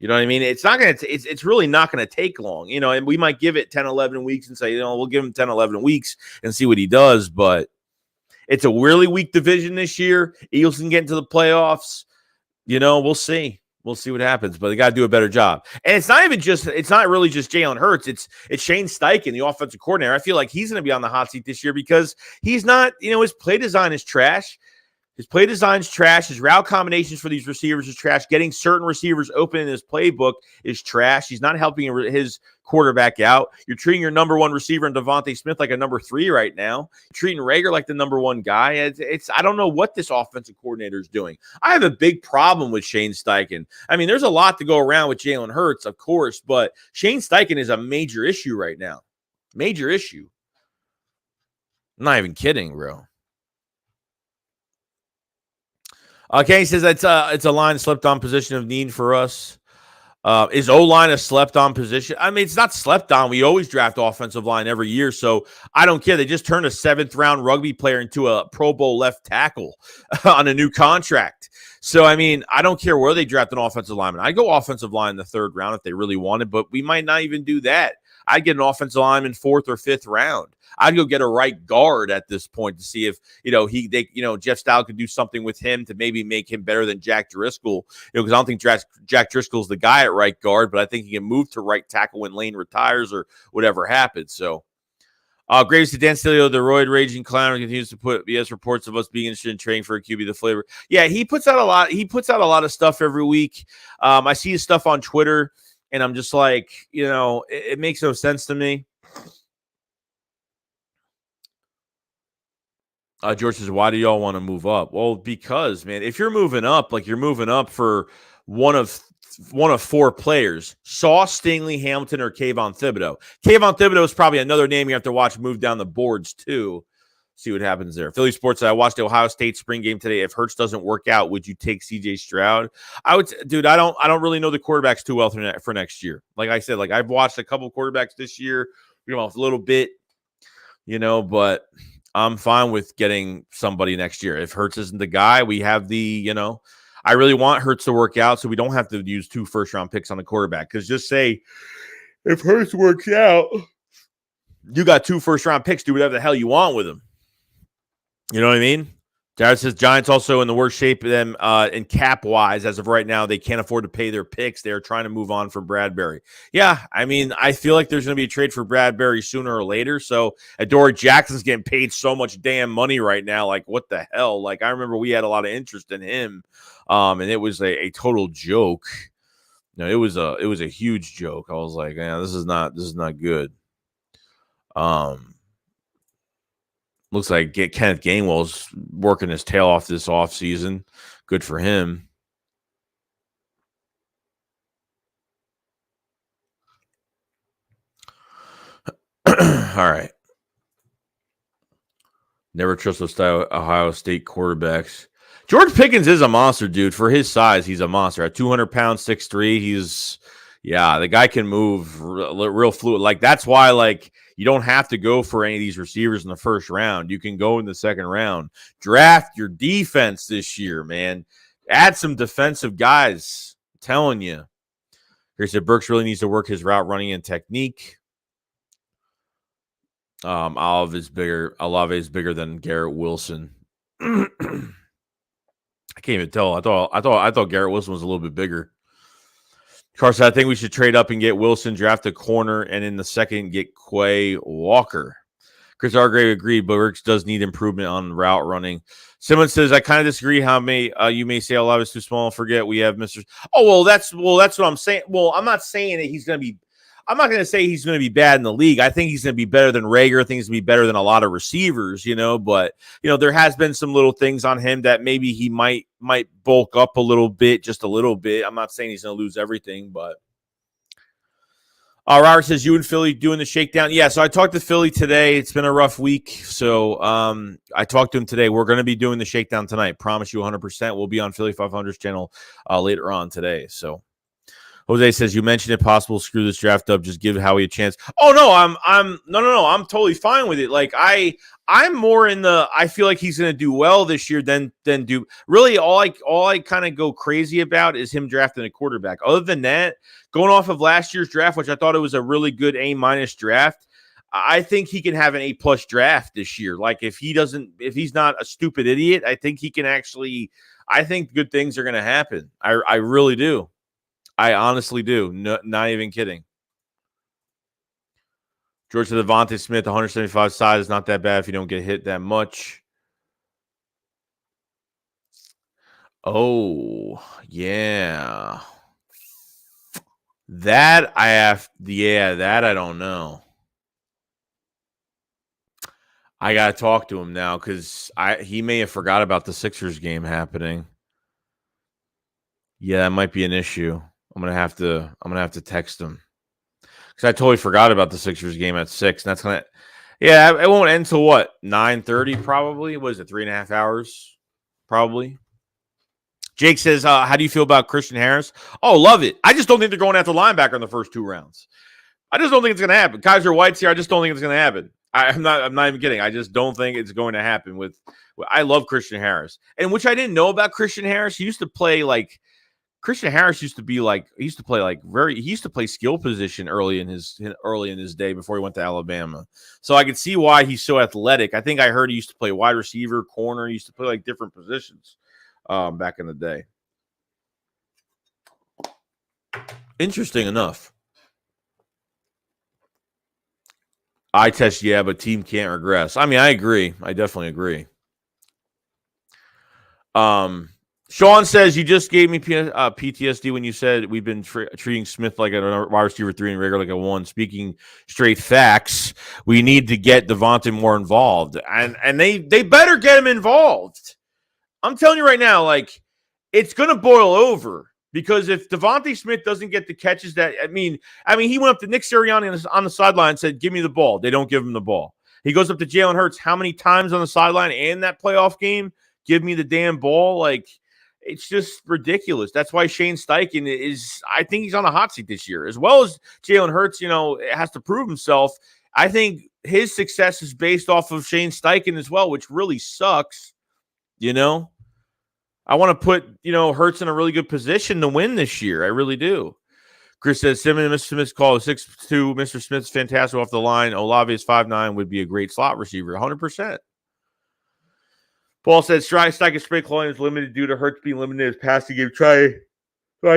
You know what I mean? It's not going to, it's really not going to take long, and we might give it 10, 11 weeks and say, we'll give him 10, 11 weeks and see what he does. But it's a really weak division this year. Eagles can get into the playoffs. We'll see. We'll see what happens, but they got to do a better job. And it's not really just Jalen Hurts. It's Shane Steichen, the offensive coordinator. I feel like he's going to be on the hot seat this year because he's not, his play design is trash. His play design's trash. His route combinations for these receivers is trash. Getting certain receivers open in his playbook is trash. He's not helping his quarterback out. You're treating your number one receiver in Devontae Smith like a number 3 right now. You're treating Rager like the number 1 guy. It's I don't know what this offensive coordinator is doing. I have a big problem with Shane Steichen. I mean, there's a lot to go around with Jalen Hurts, of course, but Shane Steichen is a major issue right now. Major issue. I'm not even kidding, bro. Kenny says it's a line slept on position of need for us. Is O-line a slept-on position? I mean, it's not slept on. We always draft offensive line every year, so I don't care. They just turned a 7th-round rugby player into a Pro Bowl left tackle on a new contract. So, I mean, I don't care where they draft an offensive lineman. I go offensive line in the 3rd round if they really wanted, but we might not even do that. I'd get an offensive lineman 4th or 5th round. I'd go get a right guard at this point to see if Jeff Style could do something with him to maybe make him better than Jack Driscoll. Because I don't think Jack Driscoll's the guy at right guard, but I think he can move to right tackle when Lane retires or whatever happens. So, Graves to Dan Stilio, the roid raging clown, continues to put BS reports of us being interested in trading for a QB. The flavor, yeah, he puts out a lot. He puts out a lot of stuff every week. I see his stuff on Twitter, and I'm just like, it makes no sense to me. George says, why do y'all want to move up? Well, because, man, if you're moving up, like you're moving up for one of 4 players, Sauce, Stingley, Hamilton, or Kayvon Thibodeaux. Kayvon Thibodeaux is probably another name you have to watch move down the boards, too. See what happens there. Philly Sports, I watched the Ohio State spring game today. If Hurts doesn't work out, would you take CJ Stroud? I would, dude. I don't really know the quarterbacks too well for next year. Like I said, like I've watched a couple quarterbacks this year, a little bit, but I'm fine with getting somebody next year. If Hurts isn't the guy, we have I really want Hurts to work out so we don't have to use 2 first-round picks on the quarterback. Because just say, if Hurts works out, you got 2 first-round picks. Do whatever the hell you want with him. You know what I mean? Jared says Giants also in the worst shape of them in cap-wise. As of right now, they can't afford to pay their picks. They're trying to move on from Bradbury. Yeah, I mean, I feel like there's going to be a trade for Bradbury sooner or later. So Adoree Jackson's getting paid so much damn money right now. Like, what the hell? Like, I remember we had a lot of interest in him, and it was a total joke. It was a huge joke. I was like, yeah, this is not good. Looks like Kenneth Gainwell's working his tail off this offseason. Good for him. All right. Never trust those Ohio State quarterbacks. George Pickens is a monster, dude. For his size, he's a monster. At 200 pounds, 6'3", the guy can move real fluid. Like, that's why, like, you don't have to go for any of these receivers in the first round. You can go in the second round. Draft your defense this year, man. Add some defensive guys. I'm telling you. Here said Burks really needs to work his route running and technique. Olave is bigger than Garrett Wilson. I can't even tell. I thought Garrett Wilson was a little bit bigger. Carson, I think we should trade up and get Wilson, draft a corner, and in the second get Quay Walker. Chris Argrave agreed, but Burks does need improvement on route running. Simmons says, I kind of disagree how you may say a lot is too small. Forget we have Mr. That's what I'm saying. Well, I'm not saying that he's going to be – I'm not going to say he's going to be bad in the league. I think he's going to be better than Rager. I think he's going to be better than a lot of receivers, but, there has been some little things on him that maybe he might bulk up a little bit, just a little bit. I'm not saying he's going to lose everything, but. Robert says, you and Philly doing the shakedown? Yeah, so I talked to Philly today. It's been a rough week, so I talked to him today. We're going to be doing the shakedown tonight. Promise you 100%. We'll be on Philly 500's channel later on today, so. Jose says, you mentioned it possible. Screw this draft up. Just give Howie a chance. Oh no, I'm totally fine with it. Like I'm more in the, I feel like he's going to do well this year than do really all I kind of go crazy about is him drafting a quarterback. Other than that, going off of last year's draft, which I thought it was a really good A- draft, I think he can have an A+ draft this year. Like if he's not a stupid idiot, I think he can actually, I think good things are going to happen. I really do. I honestly do. No, not even kidding. George Devontae Smith, 175 size is not that bad if you don't get hit that much. Oh, yeah. That I don't know. I got to talk to him now because he may have forgot about the Sixers game happening. Yeah, that might be an issue. I'm gonna have to text him because I totally forgot about the Sixers game at 6. And that's gonna, it won't end till what 9:30 probably. What is it, 3.5 hours? Probably. Jake says, how do you feel about Christian Harris? Oh, love it. I just don't think they're going after linebacker in the first 2 rounds. I just don't think it's going to happen. Kaiser White's here. I just don't think it's going to happen. I'm not even kidding. I just don't think it's going to happen with I love Christian Harris. And which I didn't know about Christian Harris. He used to play like Christian Harris used to play skill position early in his day before he went to Alabama. So I could see why he's so athletic. I think I heard he used to play wide receiver, corner. He used to play like different positions back in the day. Interesting enough. Eye test, yeah, but team can't regress. I mean, I agree. I definitely agree. Sean says, you just gave me PTSD when you said we've been treating Smith like a wide receiver 3 and Rager like a 1. Speaking straight facts, we need to get Devontae more involved. And they better get him involved. I'm telling you right now, like, it's going to boil over. Because if Devontae Smith doesn't get the catches that, I mean, he went up to Nick Sirianni on the sideline and said, give me the ball. They don't give him the ball. He goes up to Jalen Hurts how many times on the sideline and that playoff game? Give me the damn ball. Like, it's just ridiculous. That's why Shane Steichen I think he's on the hot seat this year. As well as Jalen Hurts, has to prove himself. I think his success is based off of Shane Steichen as well, which really sucks, I want to put, Hurts in a really good position to win this year. I really do. Chris says, Simmons, Mr. Smith's call 6'2". Mr. Smith's fantastic off the line. Olave is 5'9", would be a great slot receiver, 100%. Paul says, Steichen's spray calling is limited due to Hurts being limited as passing game. Try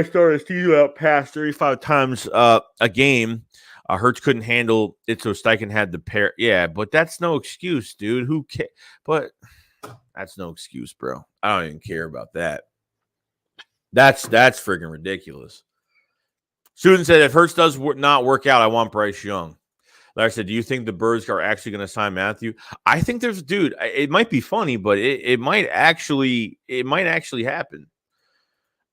started his team out pass 35 times a game. Hurts couldn't handle it, so Steichen had the pair. Yeah, but that's no excuse, dude. Who cares? But that's no excuse, bro. I don't even care about that. That's freaking ridiculous. Student said, if Hurts does not work out, I want Bryce Young. Larry said, do you think the Birds are actually going to sign Matthew? I think it might be funny, but it might actually happen.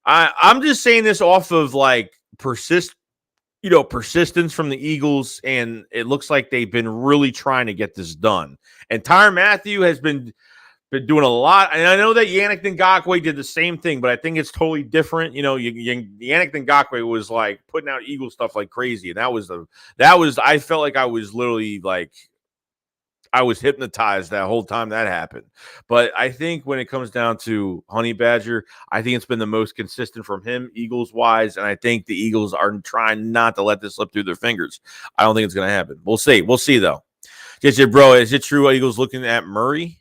I'm just saying this off of like persistence from the Eagles, and it looks like they've been really trying to get this done. And Tyron Matthew has been doing a lot. And I know that Yannick Ngakoue did the same thing, but I think it's totally different. Yannick Ngakoue was like putting out Eagle stuff like crazy. And I felt like I was literally like, I was hypnotized that whole time that happened. But I think when it comes down to Honey Badger, I think it's been the most consistent from him, Eagles wise. And I think the Eagles are trying not to let this slip through their fingers. I don't think it's going to happen. We'll see. We'll see though. JJ, bro, is it true Eagles looking at Murray?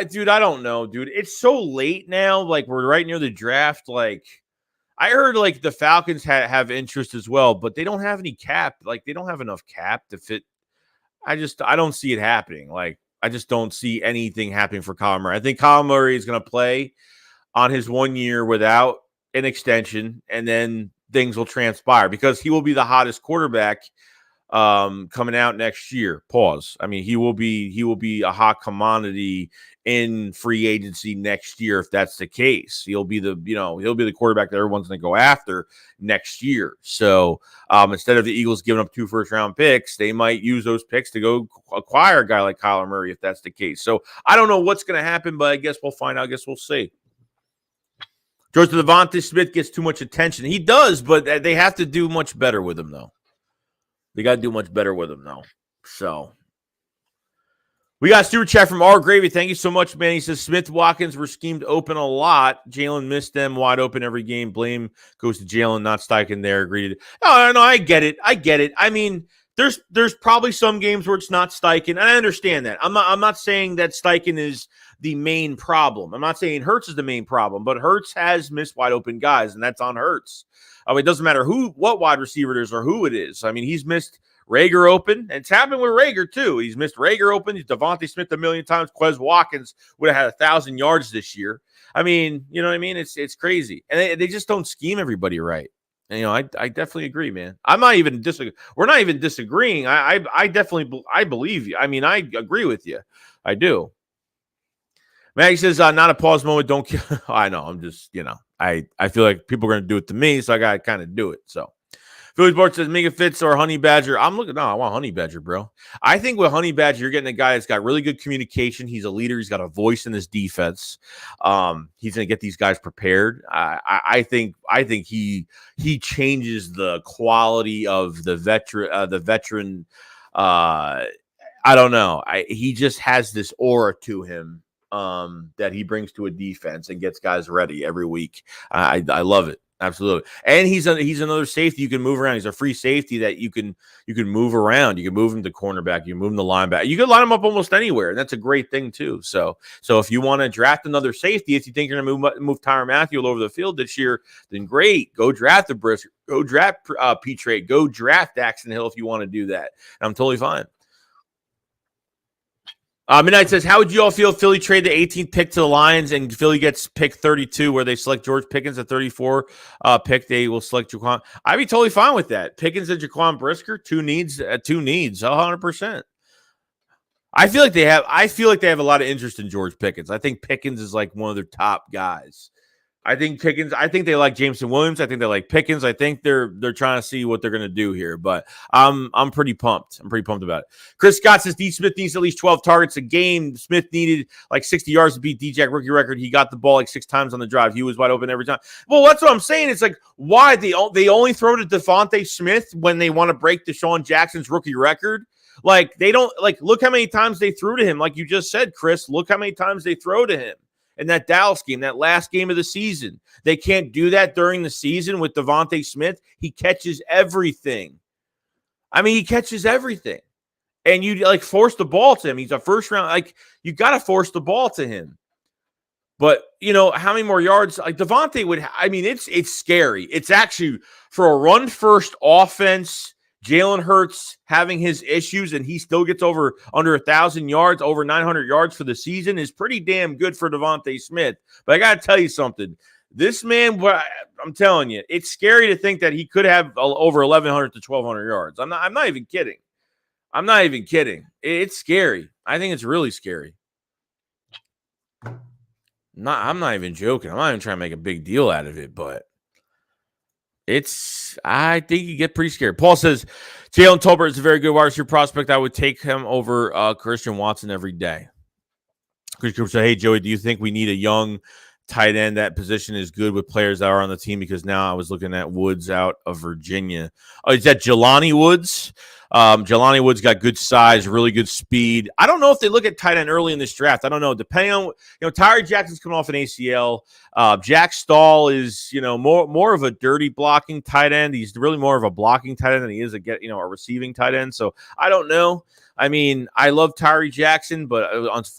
Dude, I don't know, dude. It's so late now. Like, we're right near the draft. Like, I heard, like, the Falcons have interest as well, but they don't have any cap. Like, they don't have enough cap to fit. I don't see it happening. Like, I just don't see anything happening for Kyler Murray. I think Kyler Murray is going to play on his 1 year without an extension, and then things will transpire because he will be the hottest quarterback coming out next year. Pause. I mean, he will be a hot commodity in free agency next year if that's the case. He'll be the quarterback that everyone's going to go after next year. So instead of the Eagles giving up 2 first-round picks, they might use those picks to go acquire a guy like Kyler Murray if that's the case. So I don't know what's going to happen, but I guess we'll find out. I guess we'll see. George Devontae Smith gets too much attention. He does, but they have to do much better with him, though. They got to do much better with him, though. So, we got Stuart chat from R. Gravy. Thank you so much, man. He says, Smith Watkins were schemed open a lot. Jalen missed them wide open every game. Blame goes to Jalen, not Steichen there. Agreed. No, I get it. I mean, there's probably some games where it's not Steichen, and I understand that. I'm not saying that Steichen is the main problem. I'm not saying Hurts is the main problem, but Hurts has missed wide open guys, and that's on Hurts. It doesn't matter what wide receiver it is or who it is. I mean, he's missed Rager open, and it's happened with Rager too. He's missed Rager open. He's Devontae Smith a million times. Quez Watkins would have had 1,000 yards this year. I mean, you know what I mean? It's crazy, and they just don't scheme everybody right. And, I definitely agree, man. I'm not even We're not even disagreeing. I definitely believe you. I mean, I agree with you. I do. Maggie says, not a pause moment. Don't kill. I know. I'm just, I feel like people are going to do it to me, so I got to kind of do it. So, Philly Bart says Mega Fitz or Honey Badger. I want Honey Badger, bro. I think with Honey Badger, you're getting a guy that's got really good communication. He's a leader. He's got a voice in his defense. He's going to get these guys prepared. I think he changes the quality of the veteran. I don't know. He just has this aura to him that he brings to a defense and gets guys ready every week. I love it. Absolutely. And he's another safety you can move around. He's a free safety that you can move around. You can move him to cornerback. You can move him to linebacker. You can line him up almost anywhere. And that's a great thing too. So if you want to draft another safety, if you think you're going to move Tyron Matthew all over the field this year, then great. Go draft the Brisker. Go draft P-Trade. Go draft Daxton Hill if you want to do that. And I'm totally fine. Midnight says, how would you all feel if Philly trade the 18th pick to the Lions and Philly gets pick 32 where they select George Pickens at 34 pick? They will select Jaquan. I'd be totally fine with that. Pickens and Jaquan Brisker, two needs, 100%. I feel like they have a lot of interest in George Pickens. I think Pickens is like one of their top guys. I think they like Jameson Williams. I think they like Pickens. I think they're trying to see what they're going to do here, but I'm pretty pumped. I'm pretty pumped about it. Chris Scott says D. Smith needs at least 12 targets a game. Smith needed like 60 yards to beat D-Jack rookie record. He got the ball like 6 times on the drive. He was wide open every time. Well, that's what I'm saying. It's like, why they only throw to Devontae Smith when they want to break Deshaun Jackson's rookie record? Like, they don't, like, look how many times they threw to him. Like you just said, Chris, look how many times they throw to him. In that Dallas game, that last game of the season. They can't do that during the season with Devontae Smith. He catches everything. I mean, he catches everything. And you, like, force the ball to him. He's a first round. Like, you got to force the ball to him. But, you know, how many more yards? Like, Devontae would, I mean, it's scary. It's actually, for a run-first offense, Jalen Hurts having his issues and he still gets under 1,000 yards, over 900 yards for the season is pretty damn good for Devontae Smith. But I got to tell you something. This man, I'm telling you, it's scary to think that he could have over 1,100 to 1,200 yards. I'm not even kidding. I'm not even kidding. It's scary. I think it's really scary. I'm not even joking. I'm not even trying to make a big deal out of it, but I think you get pretty scared. Paul says, Jalen Tolbert is a very good wide receiver prospect. I would take him over Christian Watson every day. Christian said, hey, Joey, do you think we need a young tight end? That position is good with players that are on the team, because now I was looking at Woods out of Virginia. Oh, is that Jelani Woods? Jelani Woods got good size, really good speed. I don't know if they look at tight end early in this draft. I don't know. Depending on, Tyree Jackson's coming off an ACL. Jack Stahl is, more of a dirty blocking tight end. He's really more of a blocking tight end than he is a receiving tight end. So I don't know. I mean, I love Tyree Jackson, but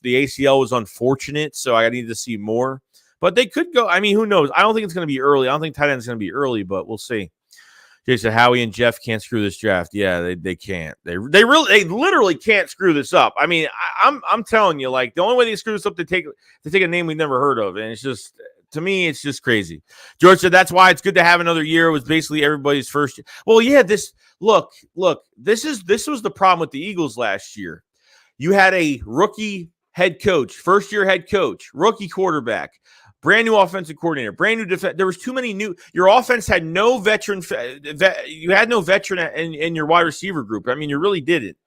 the ACL was unfortunate, so I need to see more. But they could go. I mean, who knows? I don't think it's going to be early. I don't think tight end is going to be early, but we'll see. Jason, Howie and Jeff can't screw this draft. Yeah, they can't. They literally can't screw this up. I mean, I'm telling you, like, the only way they screw this up, they take a name we've never heard of, and it's just, to me, it's just crazy. George said that's why it's good to have another year. It was basically everybody's first year. Well, yeah, this was the problem with the Eagles last year. You had a rookie head coach, first year head coach, rookie quarterback, brand new offensive coordinator, brand new defense. There was too many new. Your offense had no veteran. You had no veteran in your wide receiver group. I mean, you really didn't.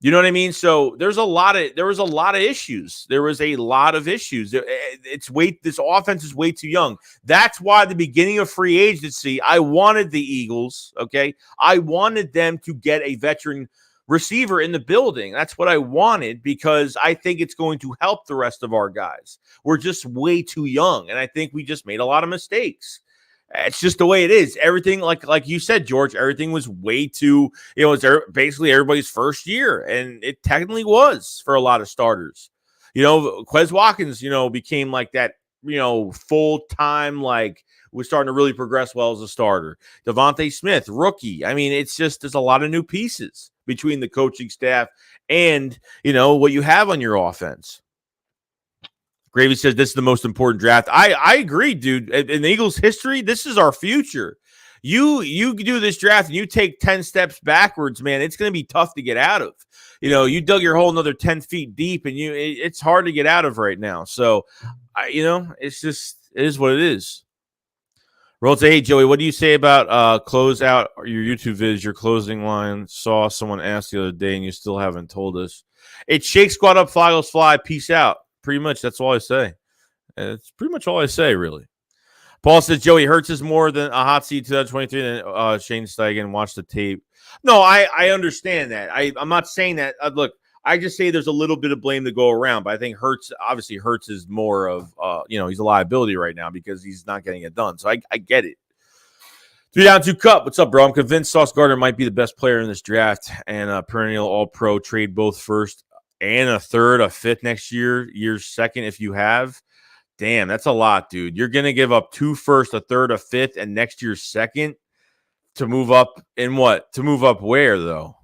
You know what I mean? So there was a lot of issues. There was a lot of issues. This offense is way too young. That's why at the beginning of free agency, I wanted the Eagles. Okay, I wanted them to get a veteran receiver in the building. That's what I wanted, because I think it's going to help the rest of our guys. We're just way too young, and I think we just made a lot of mistakes. It's just the way it is. Everything, like you said, George, everything was way too, it's basically everybody's first year, and it technically was for a lot of starters. Quez Watkins, became like that, full-time, like, was starting to really progress well as a starter. Devontae Smith, rookie. I mean, there's a lot of new pieces between the coaching staff and, what you have on your offense. Gravy says this is the most important draft. I agree, dude. In the Eagles' history, this is our future. You do this draft and you take 10 steps backwards, man, it's going to be tough to get out of. You dug your hole another 10 feet deep, and it's hard to get out of right now. So, it is what it is. Roll to, hey, Joey, what do you say about close out your YouTube vids, your closing line? Saw someone ask the other day, and you still haven't told us. It's Shake Squad up, Fly Eagles Fly. Peace out. Pretty much, that's all I say. It's pretty much all I say, really. Paul says, Joey, Hurts is more than a hot seat 2023 than Shane Steichen. Watch the tape. No, I understand that. I'm not saying that. Look, I just say there's a little bit of blame to go around, but I think Hurts is more of, he's a liability right now because he's not getting it done. So I get it. 3 down, 2 cup. What's up, bro? I'm convinced Sauce Gardner might be the best player in this draft and a perennial all-pro. Trade both first and a third, a fifth next year, year's second if you have. Damn, that's a lot, dude. You're going to give up 2 first, a third, a fifth, and next year's second to move up in what? To move up where, though?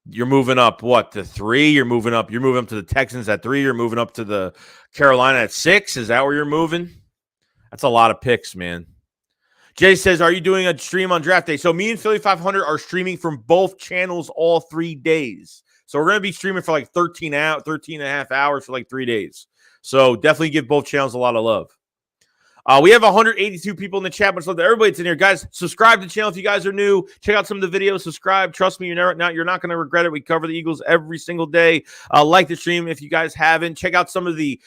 You're moving up, what, to 3? You're moving up to the Texans at 3. You're moving up to the Carolina at 6. Is that where you're moving? That's a lot of picks, man. Jay says, are you doing a stream on draft day? So me and Philly 500 are streaming from both channels all 3 days. So we're going to be streaming for like 13 and a half hours for like 3 days. So definitely give both channels a lot of love. We have 182 people in the chat. Much love to everybody that's in here. Guys, subscribe to the channel if you guys are new. Check out some of the videos. Subscribe. Trust me, you're not going to regret it. We cover the Eagles every single day. Like the stream if you guys haven't. Check out some of the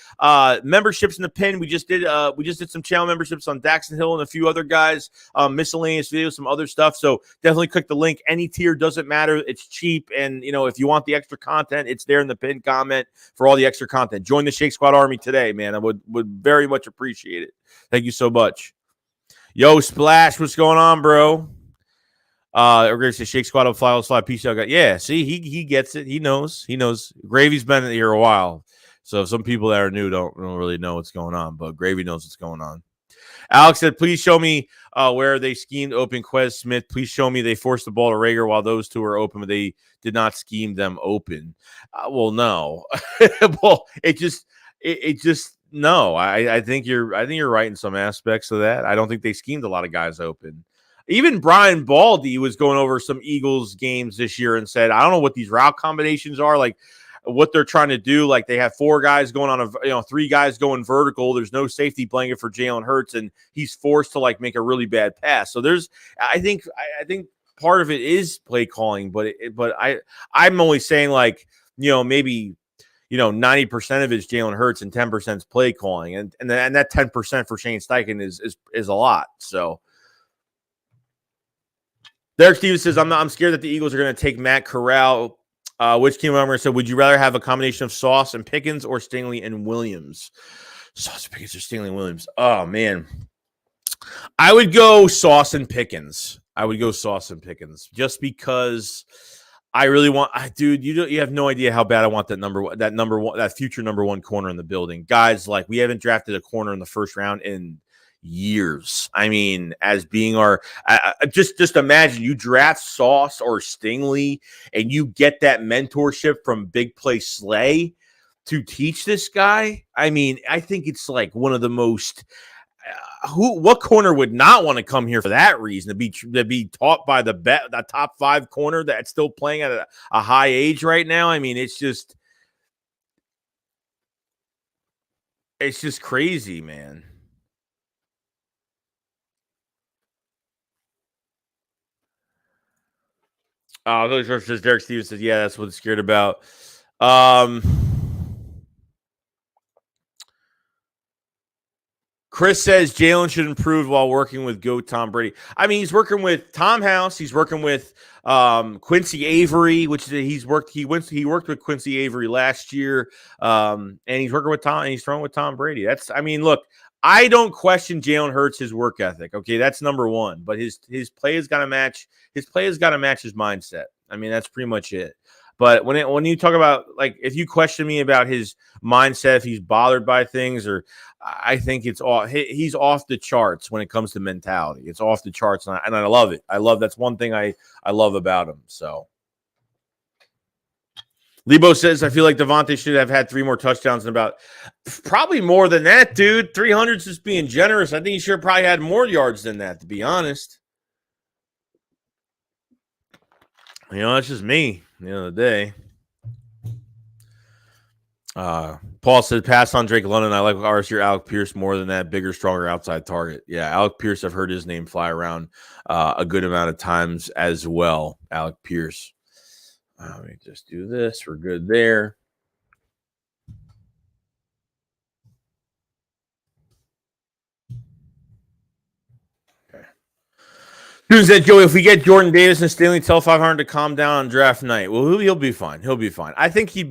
memberships in the pin. We just did some channel memberships on Daxton Hill and a few other guys. Miscellaneous videos, some other stuff. So definitely click the link. Any tier doesn't matter. It's cheap. And, if you want the extra content, it's there in the pin comment for all the extra content. Join the Shake Squad Army today, man. I would very much appreciate it. Thank you so much. Yo, Splash, what's going on, bro? We're going to say Shake Squad up, Fly, Fly, peace out, guy. Yeah, see, he gets it. He knows. Gravy's been here a while, so some people that are new don't really know what's going on, but Gravy knows what's going on. Alex said, please show me where they schemed open Quez Smith. Please show me they forced the ball to Rager while those two were open, but they did not scheme them open. Well, no. Well, it just no. I think you're right in some aspects of that. I don't think they schemed a lot of guys open. Even Brian Baldy was going over some Eagles games this year and said, I don't know what these route combinations are, like what they're trying to do. Like they have 4 guys going on 3 guys going vertical. There's no safety blanket for Jalen Hurts, and he's forced to like make a really bad pass. So I think part of it is play calling, but I'm only saying like, maybe 90% of it is Jalen Hurts and 10% is play calling, and that 10% for Shane Steichen is a lot. So Derek Stevens says, I'm scared that the Eagles are going to take Matt Corral. Which team member said, would you rather have a combination of Sauce and Pickens or Stingley and Williams? Sauce, Pickens, or Stingley and Williams? Oh man, I would go Sauce and Pickens. Just because I really want, dude. You have no idea how bad I want that future number 1 corner in the building. Guys, like we haven't drafted a corner in the first round in years. I mean, as being our just imagine you draft Sauce or Stingley and you get that mentorship from Big Play Slay to teach this guy. I mean, I think it's like one of the most. What corner would not want to come here for that reason, to be taught by the top 5 corner that's still playing at a high age right now? I mean, it's just crazy, man. Derek Stevens says, yeah, that's what it's scared about. Chris says Jalen should improve while working with GOAT Tom Brady. I mean, he's working with Tom House. He's working with Quincy Avery, which he worked with Quincy Avery last year. And he's working with Tom, and he's throwing with Tom Brady. Look, I don't question Jalen Hurts' his work ethic. Okay, that's number 1. But his play has got to match. His play has got to match his mindset. I mean, that's pretty much it. But when you talk about, like, if you question me about his mindset, if he's bothered by things, or I think he's off the charts when it comes to mentality. It's off the charts, and I love it. That's one thing I love about him. So Lebo says, I feel like Devontae should have had 3 more touchdowns and probably more than that, dude. 300's just being generous. I think he should have probably had more yards than that, to be honest. That's just me at the end of the day. Paul said, pass on Drake London. I like RSU Alec Pierce more than that bigger, stronger outside target. Yeah, Alec Pierce, I've heard his name fly around a good amount of times as well. Alec Pierce. Let me just do this. We're good there. Dude said, Joey, if we get Jordan Davis and Stanley, tell 500 to calm down on draft night. Well, he'll be fine. He'll be fine. I think he'd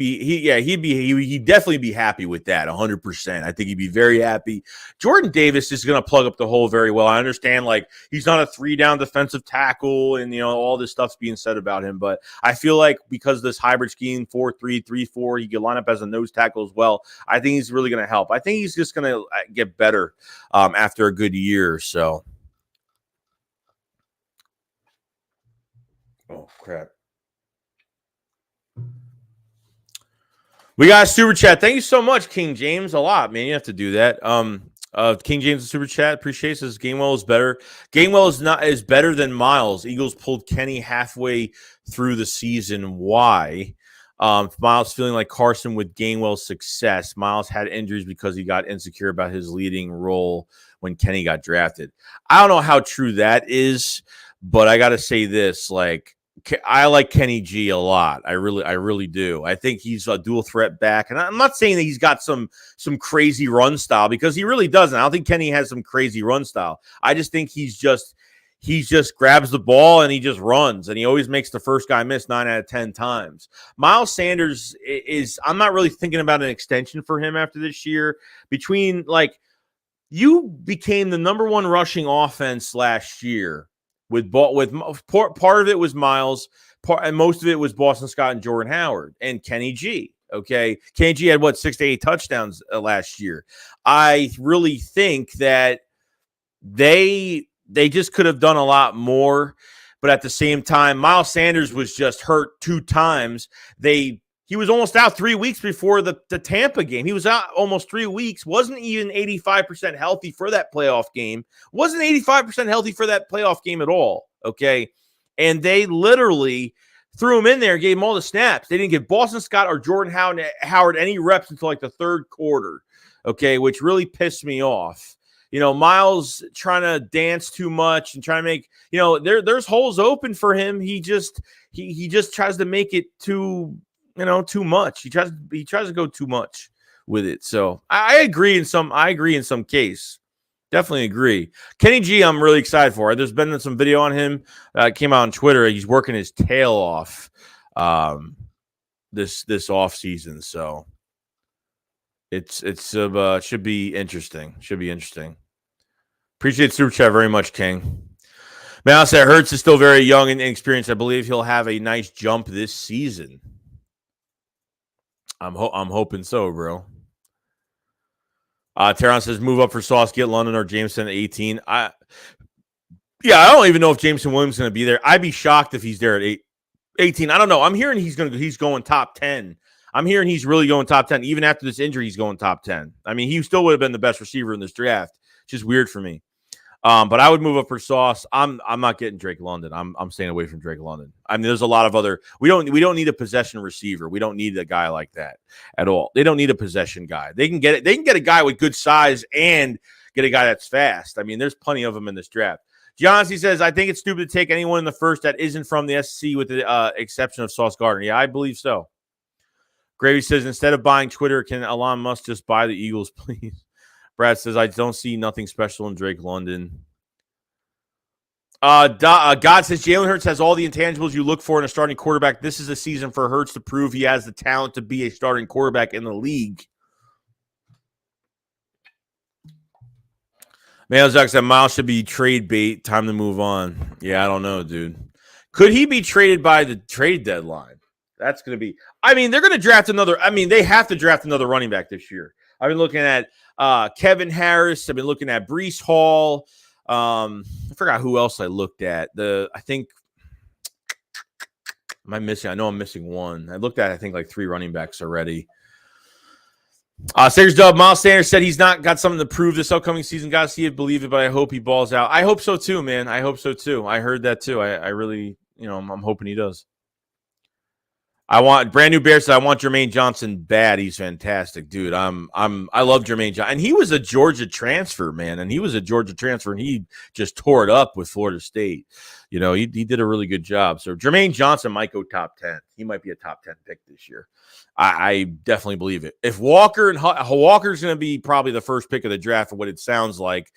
definitely be happy with that 100%. I think he'd be very happy. Jordan Davis is going to plug up the hole very well. I understand, like, he's not a 3-down defensive tackle and, all this stuff's being said about him. But I feel like because of this hybrid scheme, 4-3, 3-4, he could line up as a nose tackle as well. I think he's really going to help. I think he's just going to get better after a good year. So. Oh, crap. We got a super chat. Thank you so much, King James. A lot, man. You have to do that. King James super chat. Appreciate this. Gainwell is better. Gainwell is better than Miles. Eagles pulled Kenny halfway through the season. Why? Miles feeling like Carson with Gainwell's success. Miles had injuries because he got insecure about his leading role when Kenny got drafted. I don't know how true that is, but I got to say this, like, I like Kenny G a lot. I really do. I think he's a dual threat back. And I'm not saying that he's got some crazy run style, because he really doesn't. I don't think Kenny has some crazy run style. I just think he just grabs the ball and he just runs, and he always makes the first guy miss 9 out of 10 times. Miles Sanders I'm not really thinking about an extension for him after this year. Between, like, you became the number 1 rushing offense last year. With part of it was Miles, and most of it was Boston Scott and Jordan Howard and Kenny G. Okay, Kenny G had 6 to 8 touchdowns last year. I really think that they just could have done a lot more, but at the same time, Miles Sanders was just hurt 2 times. He was almost out 3 weeks before the Tampa game. He was out almost 3 weeks. Wasn't even 85% healthy for that playoff game. Wasn't 85% healthy for that playoff game at all, okay? And they literally threw him in there, gave him all the snaps. They didn't give Boston Scott or Jordan Howard any reps until like the third quarter, okay, which really pissed me off. Miles trying to dance too much and trying to make, there's holes open for him. He just tries to make it too much. He tries to go too much with it. So I agree in some case. Definitely agree. Kenny G, I'm really excited for. There's been some video on him. Came out on Twitter. He's working his tail off this off season. So it's should be interesting. Appreciate super chat very much, King. Man, I'll say Hurts is still very young and inexperienced. I believe he'll have a nice jump this season. I'm hoping so, bro. Tyron says, move up for Sauce, get London or Jameson at 18. I don't even know if Jameson Williams is going to be there. I'd be shocked if he's there at 18. I don't know. I'm hearing he's going top 10. I'm hearing he's really going top 10. Even after this injury, he's going top 10. I mean, he still would have been the best receiver in this draft. It's just weird for me. But I would move up for Sauce. I'm not getting Drake London. I'm staying away from Drake London. I mean, there's a lot of other. We don't need a possession receiver. We don't need a guy like that at all. They don't need a possession guy. They can get it. They can get a guy with good size and get a guy that's fast. I mean, there's plenty of them in this draft. Giannis says, I think it's stupid to take anyone in the first that isn't from the SEC with the exception of Sauce Gardner. Yeah, I believe so. Gravy says, instead of buying Twitter, can Elon Musk just buy the Eagles, please? Brad says, I don't see nothing special in Drake London. God says, Jalen Hurts has all the intangibles you look for in a starting quarterback. This is a season for Hurts to prove he has the talent to be a starting quarterback in the league. Man, Zach said, Miles should be trade bait. Time to move on. Yeah, I don't know, dude. Could he be traded by the trade deadline? That's going to be – I mean, they're going to draft another – I mean, they have to draft another running back this year. I've been looking at Kevin Harris. I've been looking at Breece Hall. I forgot who else I looked at. I think – am I missing? I know I'm missing one. I looked at, I think, like 3 running backs already. Sanders Dub, Miles Sanders said he's not got something to prove this upcoming season. Got to see it, believe it, but I hope he balls out. I hope so too, man. I hope so too. I heard that too. I really, I'm hoping he does. I want brand new Bears. I want Jermaine Johnson bad. He's fantastic, dude. I love Jermaine Johnson, and he was a Georgia transfer, man. And he just tore it up with Florida State. You know, he did a really good job. So Jermaine Johnson might go top 10. He might be a top 10 pick this year. I definitely believe it. If Walker's going to be probably the first pick of the draft, for what it sounds like.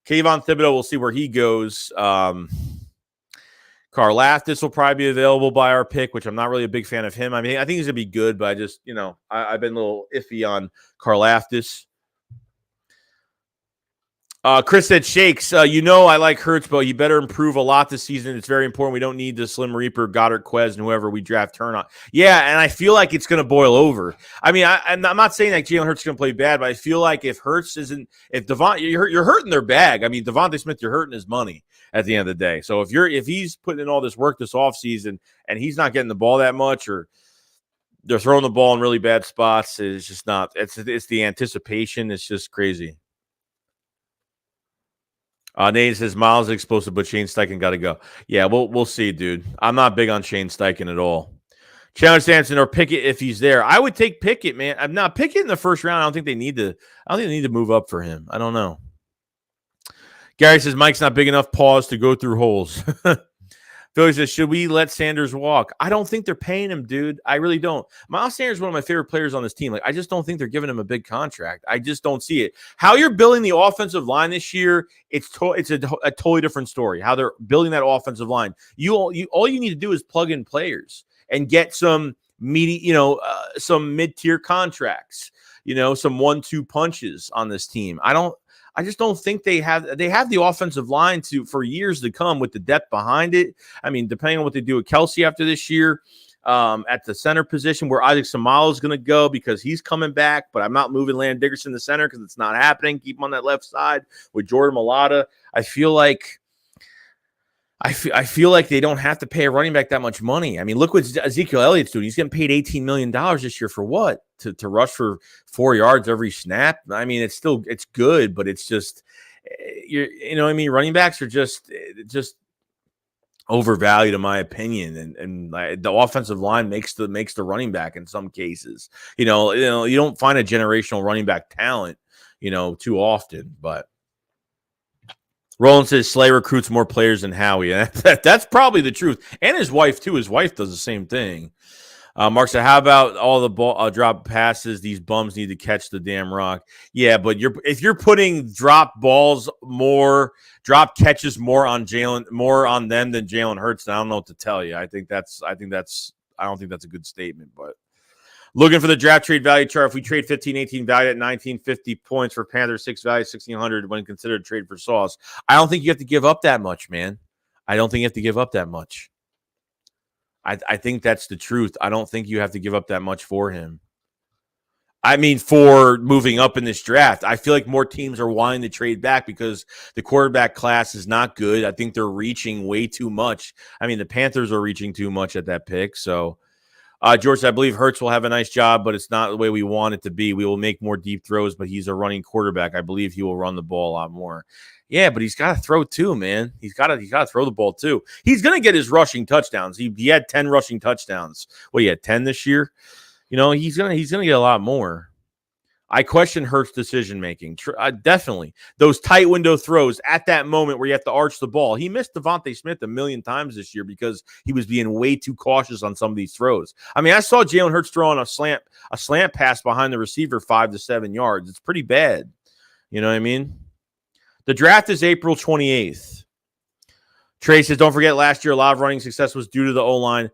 Kayvon Thibodeaux, we'll see where he goes. Karlaftis will probably be available by our pick, which I'm not really a big fan of him. I mean, I think he's going to be good, but I just, I've been a little iffy on Karlaftis. Chris said, Shakes, I like Hurts, but you better improve a lot this season. It's very important. We don't need the Slim Reaper, Goddard, Quez, and whoever we draft turn on. Yeah, and I feel like it's going to boil over. I mean, I'm not saying that Jalen Hurts is going to play bad, but I feel like if Hurts isn't – if you're hurting their bag. I mean, Devontae Smith, you're hurting his money at the end of the day. So if he's putting in all this work this offseason and he's not getting the ball that much, or they're throwing the ball in really bad spots, it's just not – it's the anticipation. It's just crazy. Nate says Miles is explosive, but Shane Steichen got to go. Yeah, we'll see, dude. I'm not big on Shane Steichen at all. Chandler Stanton or Pickett if he's there. I would take Pickett, man. I'm not Pickett in the first round. I don't think they need to move up for him. I don't know. Gary says Mike's not big enough. Pause to go through holes. Philly says, should we let Sanders walk? I don't think they're paying him, dude. I really don't. Miles Sanders is one of my favorite players on this team. Like, I just don't think they're giving him a big contract. I just don't see it. How you're building the offensive line this year, it's a totally different story. How they're building that offensive line. All you need to do is plug in players and get some some mid-tier contracts. Some 1-2 punches on this team. I just don't think they have the offensive line for years to come with the depth behind it. I mean, depending on what they do with Kelsey after this year, at the center position where Isaac Samalo is going to go because he's coming back, but I'm not moving Landon Dickerson to center because it's not happening. Keep him on that left side with Jordan Mailata. I feel like they don't have to pay a running back that much money. I mean, look what Ezekiel Elliott's doing. He's getting paid $18 million this year for what? To rush for 4 yards every snap. I mean, it's good, but it's just, running backs are just overvalued in my opinion. And the offensive line makes the running back in some cases. You don't find a generational running back talent, too often, but. Roland says Slay recruits more players than Howie. That's probably the truth. And his wife, too. His wife does the same thing. Mark said, how about all the ball drop passes? These bums need to catch the damn rock. Yeah, but if you're putting drop catches more on them than Jalen Hurts, then I don't know what to tell you. I don't think that's a good statement, but. Looking for the draft trade value chart. If we trade 15-18 value at 1950 points for Panthers, 6 value, 1,600 when considered a trade for Sauce. I don't think you have to give up that much, man. I don't think you have to give up that much. I think that's the truth. I don't think you have to give up that much for him. I mean, for moving up in this draft, I feel like more teams are wanting to trade back because the quarterback class is not good. I think they're reaching way too much. I mean, the Panthers are reaching too much at that pick, so... George, I believe Hurts will have a nice job, but it's not the way we want it to be. We will make more deep throws, but he's a running quarterback. I believe he will run the ball a lot more. Yeah, but he's got to throw too, man. He's got to throw the ball too. He's going to get his rushing touchdowns. He had 10 rushing touchdowns. Well, he had 10 this year. He's going to get a lot more. I question Hurts' decision-making. Definitely. Those tight window throws at that moment where you have to arch the ball. He missed Devontae Smith a million times this year because he was being way too cautious on some of these throws. I mean, I saw Jalen Hurts throwing a slant pass behind the receiver 5 to 7 yards. It's pretty bad. You know what I mean? The draft is April 28th. Trey says, don't forget last year a lot of running success was due to the O-line.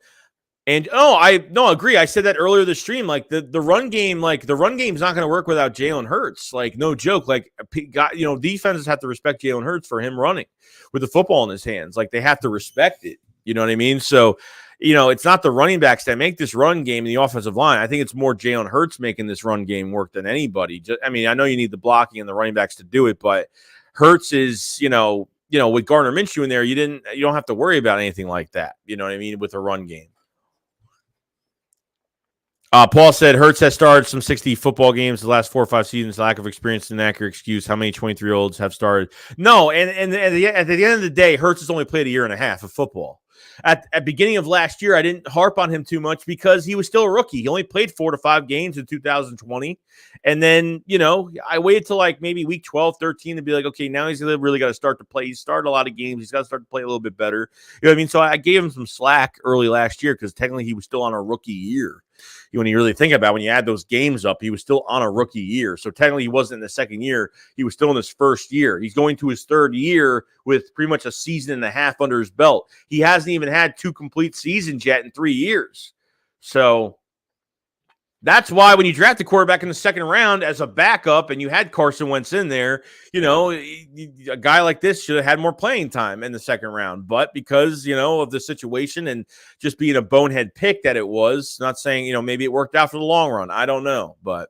And I agree. I said that earlier this stream. Like the run game, is not going to work without Jalen Hurts. Like no joke. Like defenses have to respect Jalen Hurts for him running with the football in his hands. Like they have to respect it. You know what I mean? So, it's not the running backs that make this run game in the offensive line. I think it's more Jalen Hurts making this run game work than anybody. I know you need the blocking and the running backs to do it, but Hurts is, with Gardner Minshew in there, you don't have to worry about anything like that. You know what I mean? With a run game. Paul said Hurts has started some 60 football games the last 4 or 5 seasons. Lack of experience is an accurate excuse. How many 23-year-olds have started? No, and at the end of the day, Hurts has only played a year and a half of football. at beginning of last year, I didn't harp on him too much because he was still a rookie. He only played 4 to 5 games in 2020. And then, I waited till like maybe week 12, 13 to be like, okay, now he's really got to start to play. He's started a lot of games. He's got to start to play a little bit better. You know what I mean? So I gave him some slack early last year because technically he was still on a rookie year. When you really think about it, when you add those games up, he was still on a rookie year. So technically he wasn't in the second year. He was still in his first year. He's going to his third year with pretty much a season and a half under his belt. He hasn't even had 2 complete seasons yet in 3 years. So that's why when you draft a quarterback in the second round as a backup and you had Carson Wentz in there, a guy like this should have had more playing time in the second round. But because, of the situation and just being a bonehead pick that it was, not saying, maybe it worked out for the long run. I don't know. But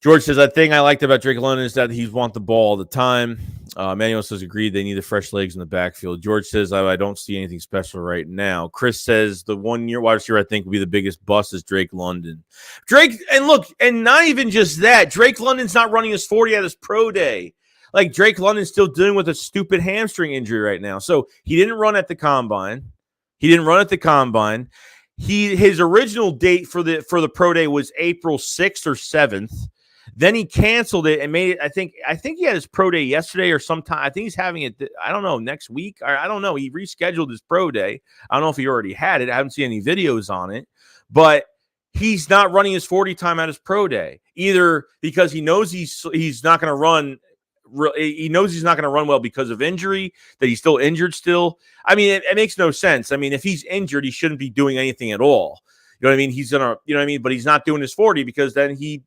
George says, the thing I liked about Drake London is that he wants the ball all the time. Manuel says, agreed, they need the fresh legs in the backfield. George says, I don't see anything special right now. Chris says, the 1-year wide receiver I think will be the biggest bust is Drake London. And look, and not even just that, Drake London's not running his 40 at his pro day. Like, Drake London's still dealing with a stupid hamstring injury right now. So he didn't run at the combine. His original date for the pro day was April 6th or 7th. Then he canceled it and made it. I think he had his pro day yesterday or sometime. I think he's having it. I don't know, next week. Or I don't know. He rescheduled his pro day. I don't know if he already had it. I haven't seen any videos on it. But he's not running his 40 time at his pro day, either because he knows he's not going to run. He knows he's not going to run well because of injury, that he's still injured still. I mean, it makes no sense. I mean, if he's injured, he shouldn't be doing anything at all. You know what I mean? He's gonna, but he's not doing his 40 because then he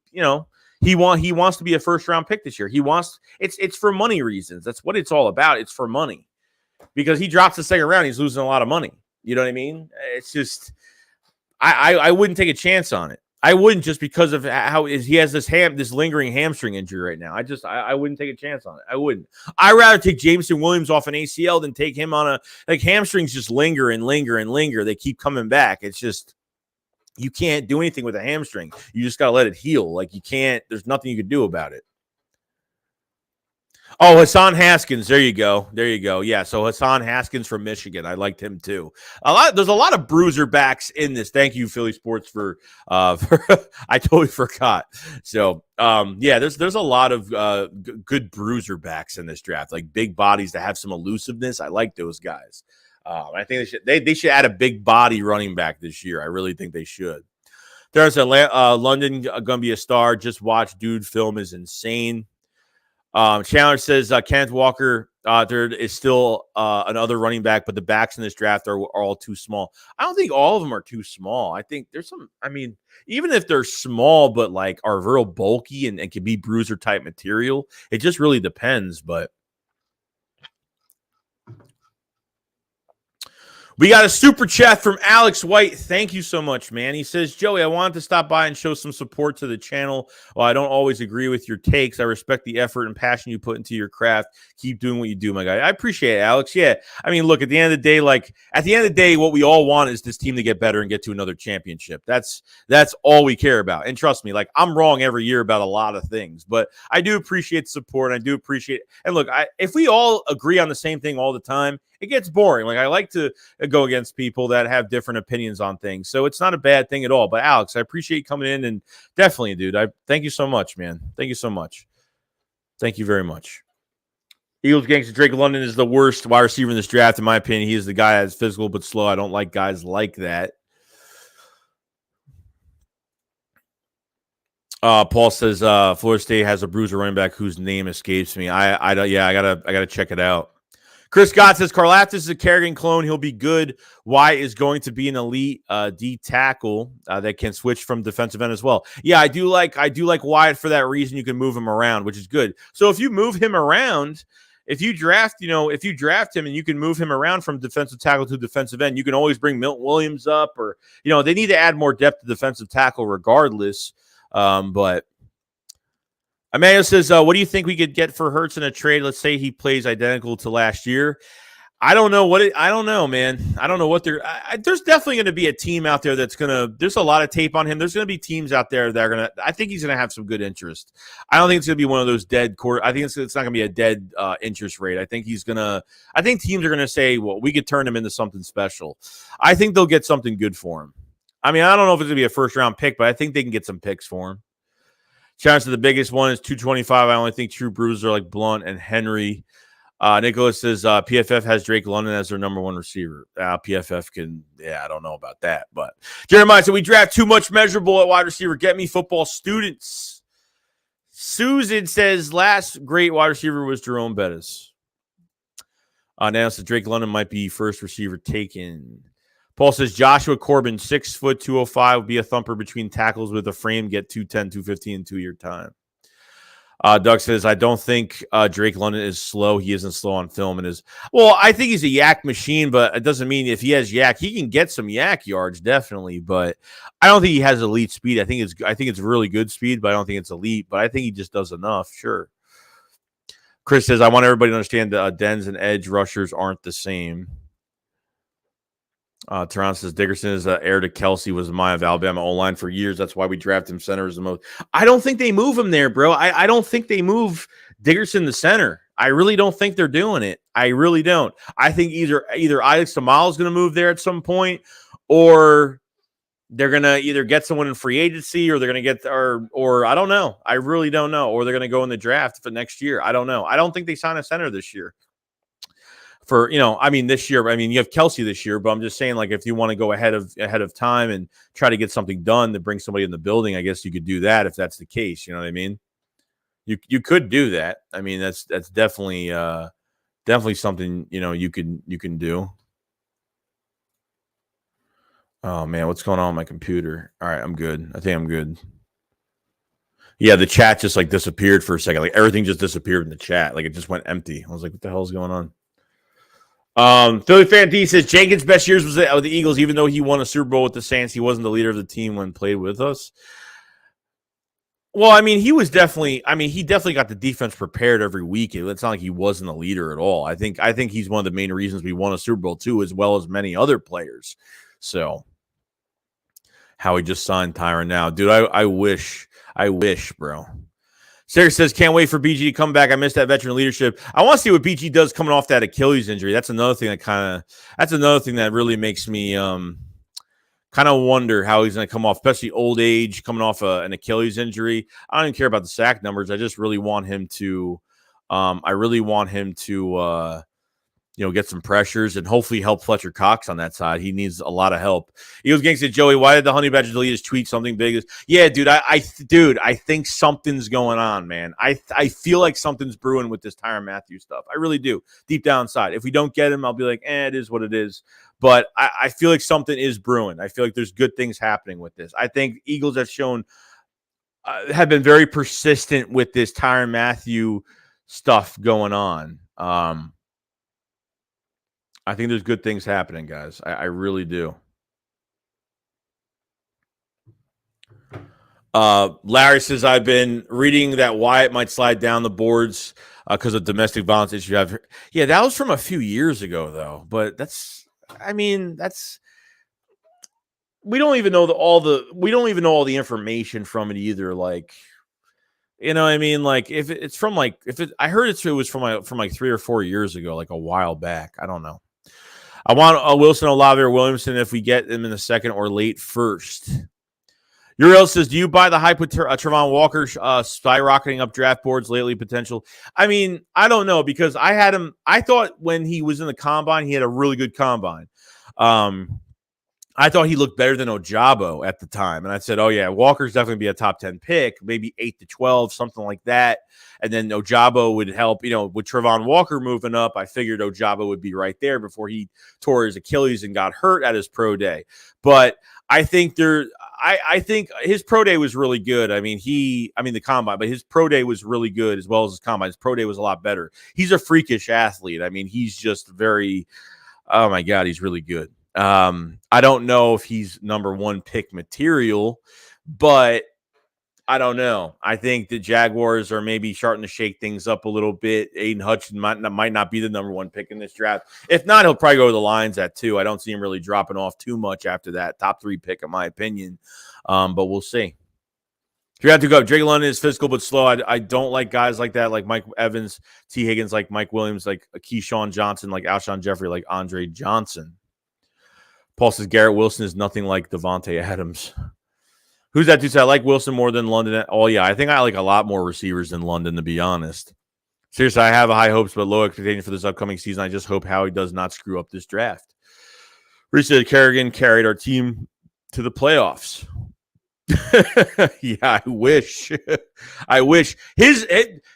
wants to be a first round pick this year. It's for money reasons. That's what it's all about. It's for money, because he drops the second round, he's losing a lot of money. You know what I mean? It's just, I wouldn't take a chance on it. I wouldn't, just because of how he has this lingering hamstring injury right now. I wouldn't take a chance on it. I wouldn't. I'd rather take Jameson Williams off an ACL than take him on hamstrings just linger and linger and linger. They keep coming back. It's just, you can't do anything with a hamstring. You just got to let it heal. Like, you can't, there's nothing you can do about it. Oh, Hassan Haskins. There you go. Yeah. So Hassan Haskins from Michigan. I liked him too. There's a lot of bruiser backs in this. Thank you, Philly Sports, for I totally forgot. So, there's a lot of good bruiser backs in this draft, like big bodies that have some elusiveness. I like those guys. I think they should add a big body running back this year. I really think they should. There's London going to be a star. Just watch dude film is insane. Chandler says Kenneth Walker there is still another running back, but the backs in this draft are all too small. I don't think all of them are too small. I think there's some. I mean, even if they're small, but like are real bulky and can be bruiser type material, it just really depends. But we got a super chat from Alex White. Thank you so much, man. He says, Joey, I wanted to stop by and show some support to the channel. While I don't always agree with your takes, I respect the effort and passion you put into your craft. Keep doing what you do, my guy. I appreciate it, Alex. Yeah. I mean, look, at the end of the day, what we all want is this team to get better and get to another championship. That's all we care about. And trust me, like, I'm wrong every year about a lot of things, but I do appreciate the support. And I do appreciate it. And look, if we all agree on the same thing all the time, it gets boring. Like, I like to go against people that have different opinions on things. So it's not a bad thing at all. But Alex, I appreciate you coming in, and definitely, dude, I thank you so much, man. Thank you so much. Thank you very much. Eagles gangster Drake London is the worst wide receiver in this draft, in my opinion. He is the guy that's physical but slow. I don't like guys like that. Paul says Florida State has a bruiser running back whose name escapes me. I gotta check it out. Chris Scott says Karlaftis is a Kerrigan clone. He'll be good. Wyatt is going to be an elite D tackle that can switch from defensive end as well. Yeah, I do like Wyatt for that reason. You can move him around, which is good. So if you move him around, if you draft him and you can move him around from defensive tackle to defensive end, you can always bring Milton Williams up, or they need to add more depth to defensive tackle regardless. But Emmanuel says, what do you think we could get for Hurts in a trade? Let's say he plays identical to last year. I don't know I don't know, man. I don't know what there's definitely going to be a team out there there's a lot of tape on him. There's going to be teams out there that are going to, I think he's going to have some good interest. I don't think it's going to be one of those dead court. I think it's not going to be a dead interest rate. I think teams are going to say, well, we could turn him into something special. I think they'll get something good for him. I mean, I don't know if it's going to be a first round pick, but I think they can get some picks for him. Chance to the biggest one is 225. I only think true bruisers are like Blunt and Henry. Nicholas says PFF has Drake London as their number one receiver. PFF can, I don't know about that. But Jeremiah said we draft too much measurable at wide receiver. Get me football students. Susan says last great wide receiver was Jerome Bettis. Now says Drake London might be first receiver taken. Paul says Joshua Corbin, 6 foot 205, would be a thumper between tackles with a frame, get 210, 215 in 2-year time. Doug says, I don't think Drake London is slow. He isn't slow on film. I think he's a yak machine, but it doesn't mean if he has yak, he can get some yak yards, definitely. But I don't think he has elite speed. I think it's really good speed, but I don't think it's elite. But I think he just does enough, sure. Chris says, I want everybody to understand that Dens and edge rushers aren't the same. Tyron says Dickerson is heir to Kelsey, was the Maya of Alabama O-line for years. That's why we draft him center as the most. I don't think they move him there, bro. I don't think they move Dickerson to center. I really don't think they're doing it. I really don't. I think either Alex Tamal is going to move there at some point, or they're going to either get someone in free agency, or they're going to get or I don't know. I really don't know. Or they're going to go in the draft for next year. I don't know. I don't think they sign a center this year. This year, you have Kelsey this year, but I'm just saying, like, if you want to go ahead of time and try to get something done to bring somebody in the building, I guess you could do that if that's the case. You know what I mean? You could do that. I mean, that's definitely something, you can do. Oh man, what's going on with my computer? All right, I'm good. I think I'm good. Yeah, the chat just like disappeared for a second. Like everything just disappeared in the chat. Like it just went empty. I was like, what the hell is going on? Philly Fan D says Jenkins' best years was with the Eagles, even though he won a Super Bowl with the Saints. He wasn't the leader of the team when played with us. Well, he definitely got the defense prepared every week. It's not like he wasn't a leader at all. I think he's one of the main reasons we won a Super Bowl too, as well as many other players. So, how he just signed Tyron now, dude. I wish, bro. Sarah says, can't wait for BG to come back. I missed that veteran leadership. I want to see what BG does coming off that Achilles injury. That's another thing that really makes me kind of wonder how he's going to come off, especially old age, coming off an Achilles injury. I don't even care about the sack numbers. I just really want him to get some pressures and hopefully help Fletcher Cox on that side. He needs a lot of help. Eagles Gang said, Joey, why did the Honey Badger delete his tweet? Something big? Yeah, dude, I think something's going on, man. I feel like something's brewing with this Tyron Matthew stuff. I really do. Deep down inside. If we don't get him, I'll be like, it is what it is. But I feel like something is brewing. I feel like there's good things happening with this. I think Eagles have been very persistent with this Tyron Matthew stuff going on. I think there's good things happening, guys. I really do. Larry says, I've been reading that Wyatt might slide down the boards because of domestic violence issue. Yeah, that was from a few years ago, though. But we don't even know all the information from it either. Like, you know what I mean? Like, I heard it was from like 3 or 4 years ago, like a while back. I don't know. I want a Wilson, Olave, or Williamson if we get them in the second or late first. Uriel says, do you buy the hype with Travon Walker skyrocketing up draft boards lately potential? I don't know, because I had him. I thought when he was in the combine, he had a really good combine. I thought he looked better than Ojabo at the time. And I said, oh, yeah, Walker's definitely be a top 10 pick, maybe 8 to 12, something like that. And then Ojabo would help, with Travon Walker moving up. I figured Ojabo would be right there before he tore his Achilles and got hurt at his pro day. But I think I think his pro day was really good. The combine, but his pro day was really good as well as his combine. His pro day was a lot better. He's a freakish athlete. He's just oh my God, he's really good. I don't know if he's number one pick material, but I don't know. I think the Jaguars are maybe starting to shake things up a little bit. Aiden Hutchinson might not be the number one pick in this draft. If not, he'll probably go to the Lions at 2. I don't see him really dropping off too much after that top 3 pick, in my opinion. But we'll see. You have to go. Drake London is physical but slow. I don't like guys like that, like Mike Evans, T. Higgins, like Mike Williams, like Keyshawn Johnson, like Alshon Jeffrey, like Andre Johnson. Paul says Garrett Wilson is nothing like Devontae Adams. Who's that dude? I like Wilson more than London. Oh, yeah. I think I like a lot more receivers than London, to be honest. Seriously, I have high hopes but low expectations for this upcoming season. I just hope Howie does not screw up this draft. Recently, Kerrigan carried our team to the playoffs. Yeah, I wish. I wish.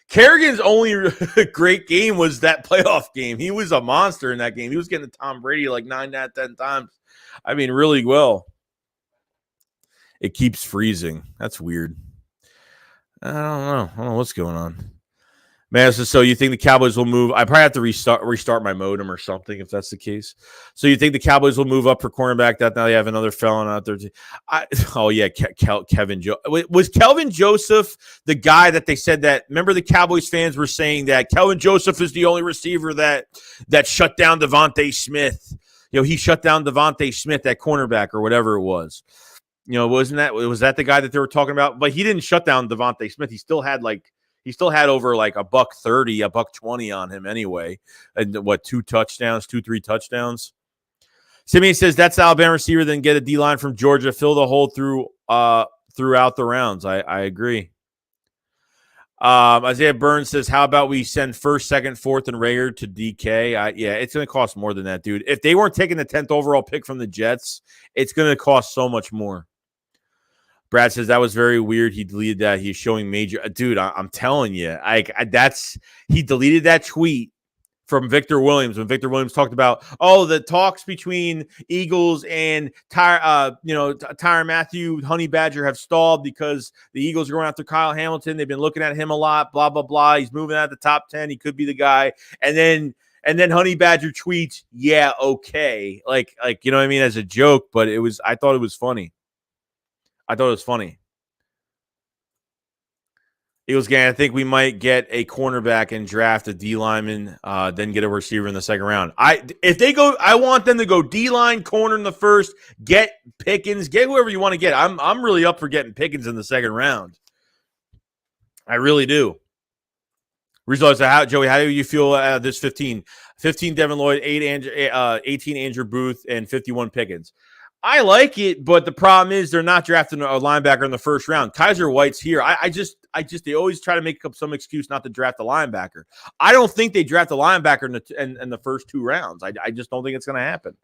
Kerrigan's only great game was that playoff game. He was a monster in that game. He was getting to Tom Brady like 9 out of 10 times. I mean, really well. It keeps freezing. That's weird. I don't know what's going on. Man, so you think the Cowboys will move? I probably have to restart my modem or something if that's the case. So you think the Cowboys will move up for cornerback? That now they have another felon out there. Kevin was Kelvin Joseph the guy that they said that? Remember the Cowboys fans were saying that Kelvin Joseph is the only receiver that shut down Devontae Smith. He shut down Devontae Smith, that cornerback or whatever it was. Was that the guy that they were talking about? But he didn't shut down Devontae Smith. He still had over like $130, $120 on him anyway. And 3 touchdowns. Simeon says that's the Alabama receiver, then get a D-line from Georgia, fill the hole throughout the rounds. I agree. Isaiah Burns says, how about we send 1st, 2nd, 4th, and Rager to DK? Yeah, it's going to cost more than that, dude. If they weren't taking the 10th overall pick from the Jets, it's going to cost so much more. Brad says that was very weird. He deleted that. He's showing major. Dude, I'm telling you, he deleted that tweet from Victor Williams when Victor Williams talked about the talks between Eagles and Tyron Matthew, Honey Badger have stalled because the Eagles are going after Kyle Hamilton. They've been looking at him a lot. Blah blah blah. He's moving out of the top 10. He could be the guy. And then Honey Badger tweets, yeah, okay, like you know what I mean, as a joke, but I thought it was funny. Eagles gang, I think we might get a cornerback and draft a D lineman, then get a receiver in the 2nd round. I want them to go D line, corner in the 1st, get Pickens, get whoever you want to get. I'm really up for getting Pickens in the 2nd round. I really do. Results of Joey, how do you feel this 15? 15 Devin Lloyd, 18 Andrew Booth, and 51 Pickens. I like it, but the problem is they're not drafting a linebacker in the 1st round. Kaiser White's here. They always try to make up some excuse not to draft a linebacker. I don't think they draft a linebacker in the first 2 rounds. I just don't think it's going to happen.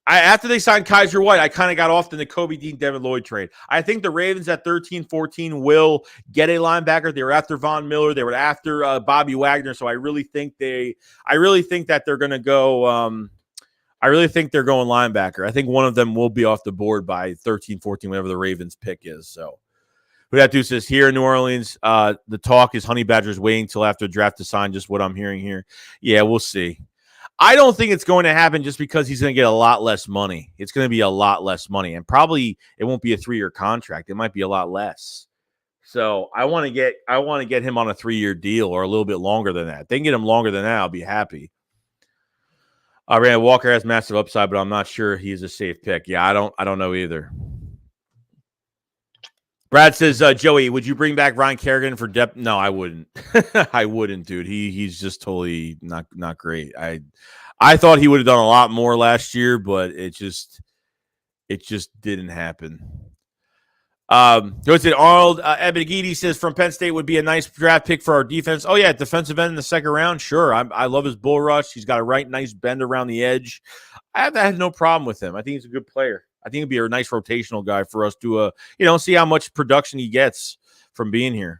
After they signed Kaiser White, I kind of got off the Kobe Dean, Devin Lloyd trade. I think the Ravens at 13-14 will get a linebacker. They were after Von Miller. They were after Bobby Wagner. So I really think that they're going to go. I really think they're going linebacker. I think one of them will be off the board by 13-14, whatever the Ravens pick is. So who that dude says here in New Orleans, the talk is Honey Badgers waiting until after the draft to sign, just what I'm hearing here. Yeah, we'll see. I don't think it's going to happen just because he's going to get a lot less money. It's going to be a lot less money, and probably it won't be a 3-year contract. It might be a lot less. So I want to get him on a 3-year deal or a little bit longer than that. If they can get him longer than that, I'll be happy. Randall Walker has massive upside, but I'm not sure he's a safe pick. Yeah, I don't know either. Brad says, Joey, would you bring back Ryan Kerrigan for depth? No, I wouldn't. I wouldn't, dude. He's just totally not great. I thought he would have done a lot more last year, but it just didn't happen. What's it? Arnold Ebigidi says from Penn State would be a nice draft pick for our defense. Oh yeah, defensive end in the 2nd round. Sure, I love his bull rush. He's got a nice bend around the edge. I have no problem with him. I think he's a good player. I think he'd be a nice rotational guy for us to see how much production he gets from being here.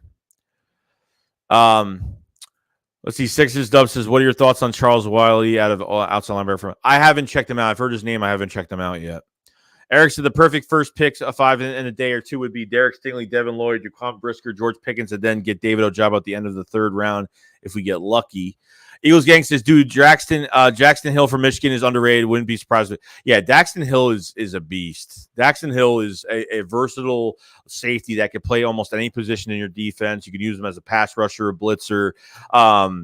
Let's see. Sixers Dub says, what are your thoughts on Charles Wiley out of outside linebacker? I haven't checked him out. I've heard his name. I haven't checked him out yet. Eric said the perfect first picks of 5 in a day or 2 would be Derek Stingley, Devin Lloyd, Jaquan Brisker, George Pickens, and then get David Ojabo at the end of the 3rd round if we get lucky. Eagles Gang says, dude, Jackson Hill from Michigan is underrated. Wouldn't be surprised. Yeah, Daxton Hill is a beast. Daxton Hill is a versatile safety that can play almost any position in your defense. You can use him as a pass rusher, a blitzer.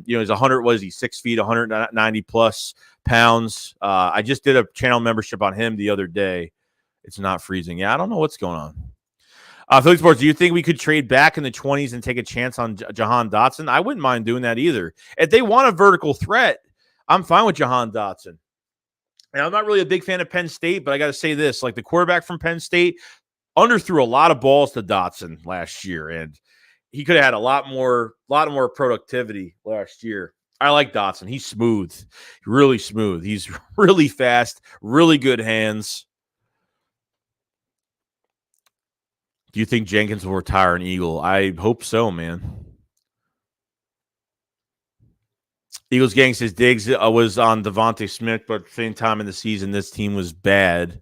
He's 100. What is he? 6 feet, 190 plus pounds. I just did a channel membership on him the other day. It's not freezing. Yeah, I don't know what's going on. Philly Sports, do you think we could trade back in the 20s and take a chance on Jahan Dotson? I wouldn't mind doing that either. If they want a vertical threat, I'm fine with Jahan Dotson. And I'm not really a big fan of Penn State, but I got to say this. Like, the quarterback from Penn State underthrew a lot of balls to Dotson last year, and he could have had a lot more productivity last year. I like Dotson. He's smooth. Really smooth. He's really fast, really good hands. Do you think Jenkins will retire an Eagle? I hope so, man. Eagles Gang says Diggs was on Devontae Smith, but at the same time in the season, this team was bad.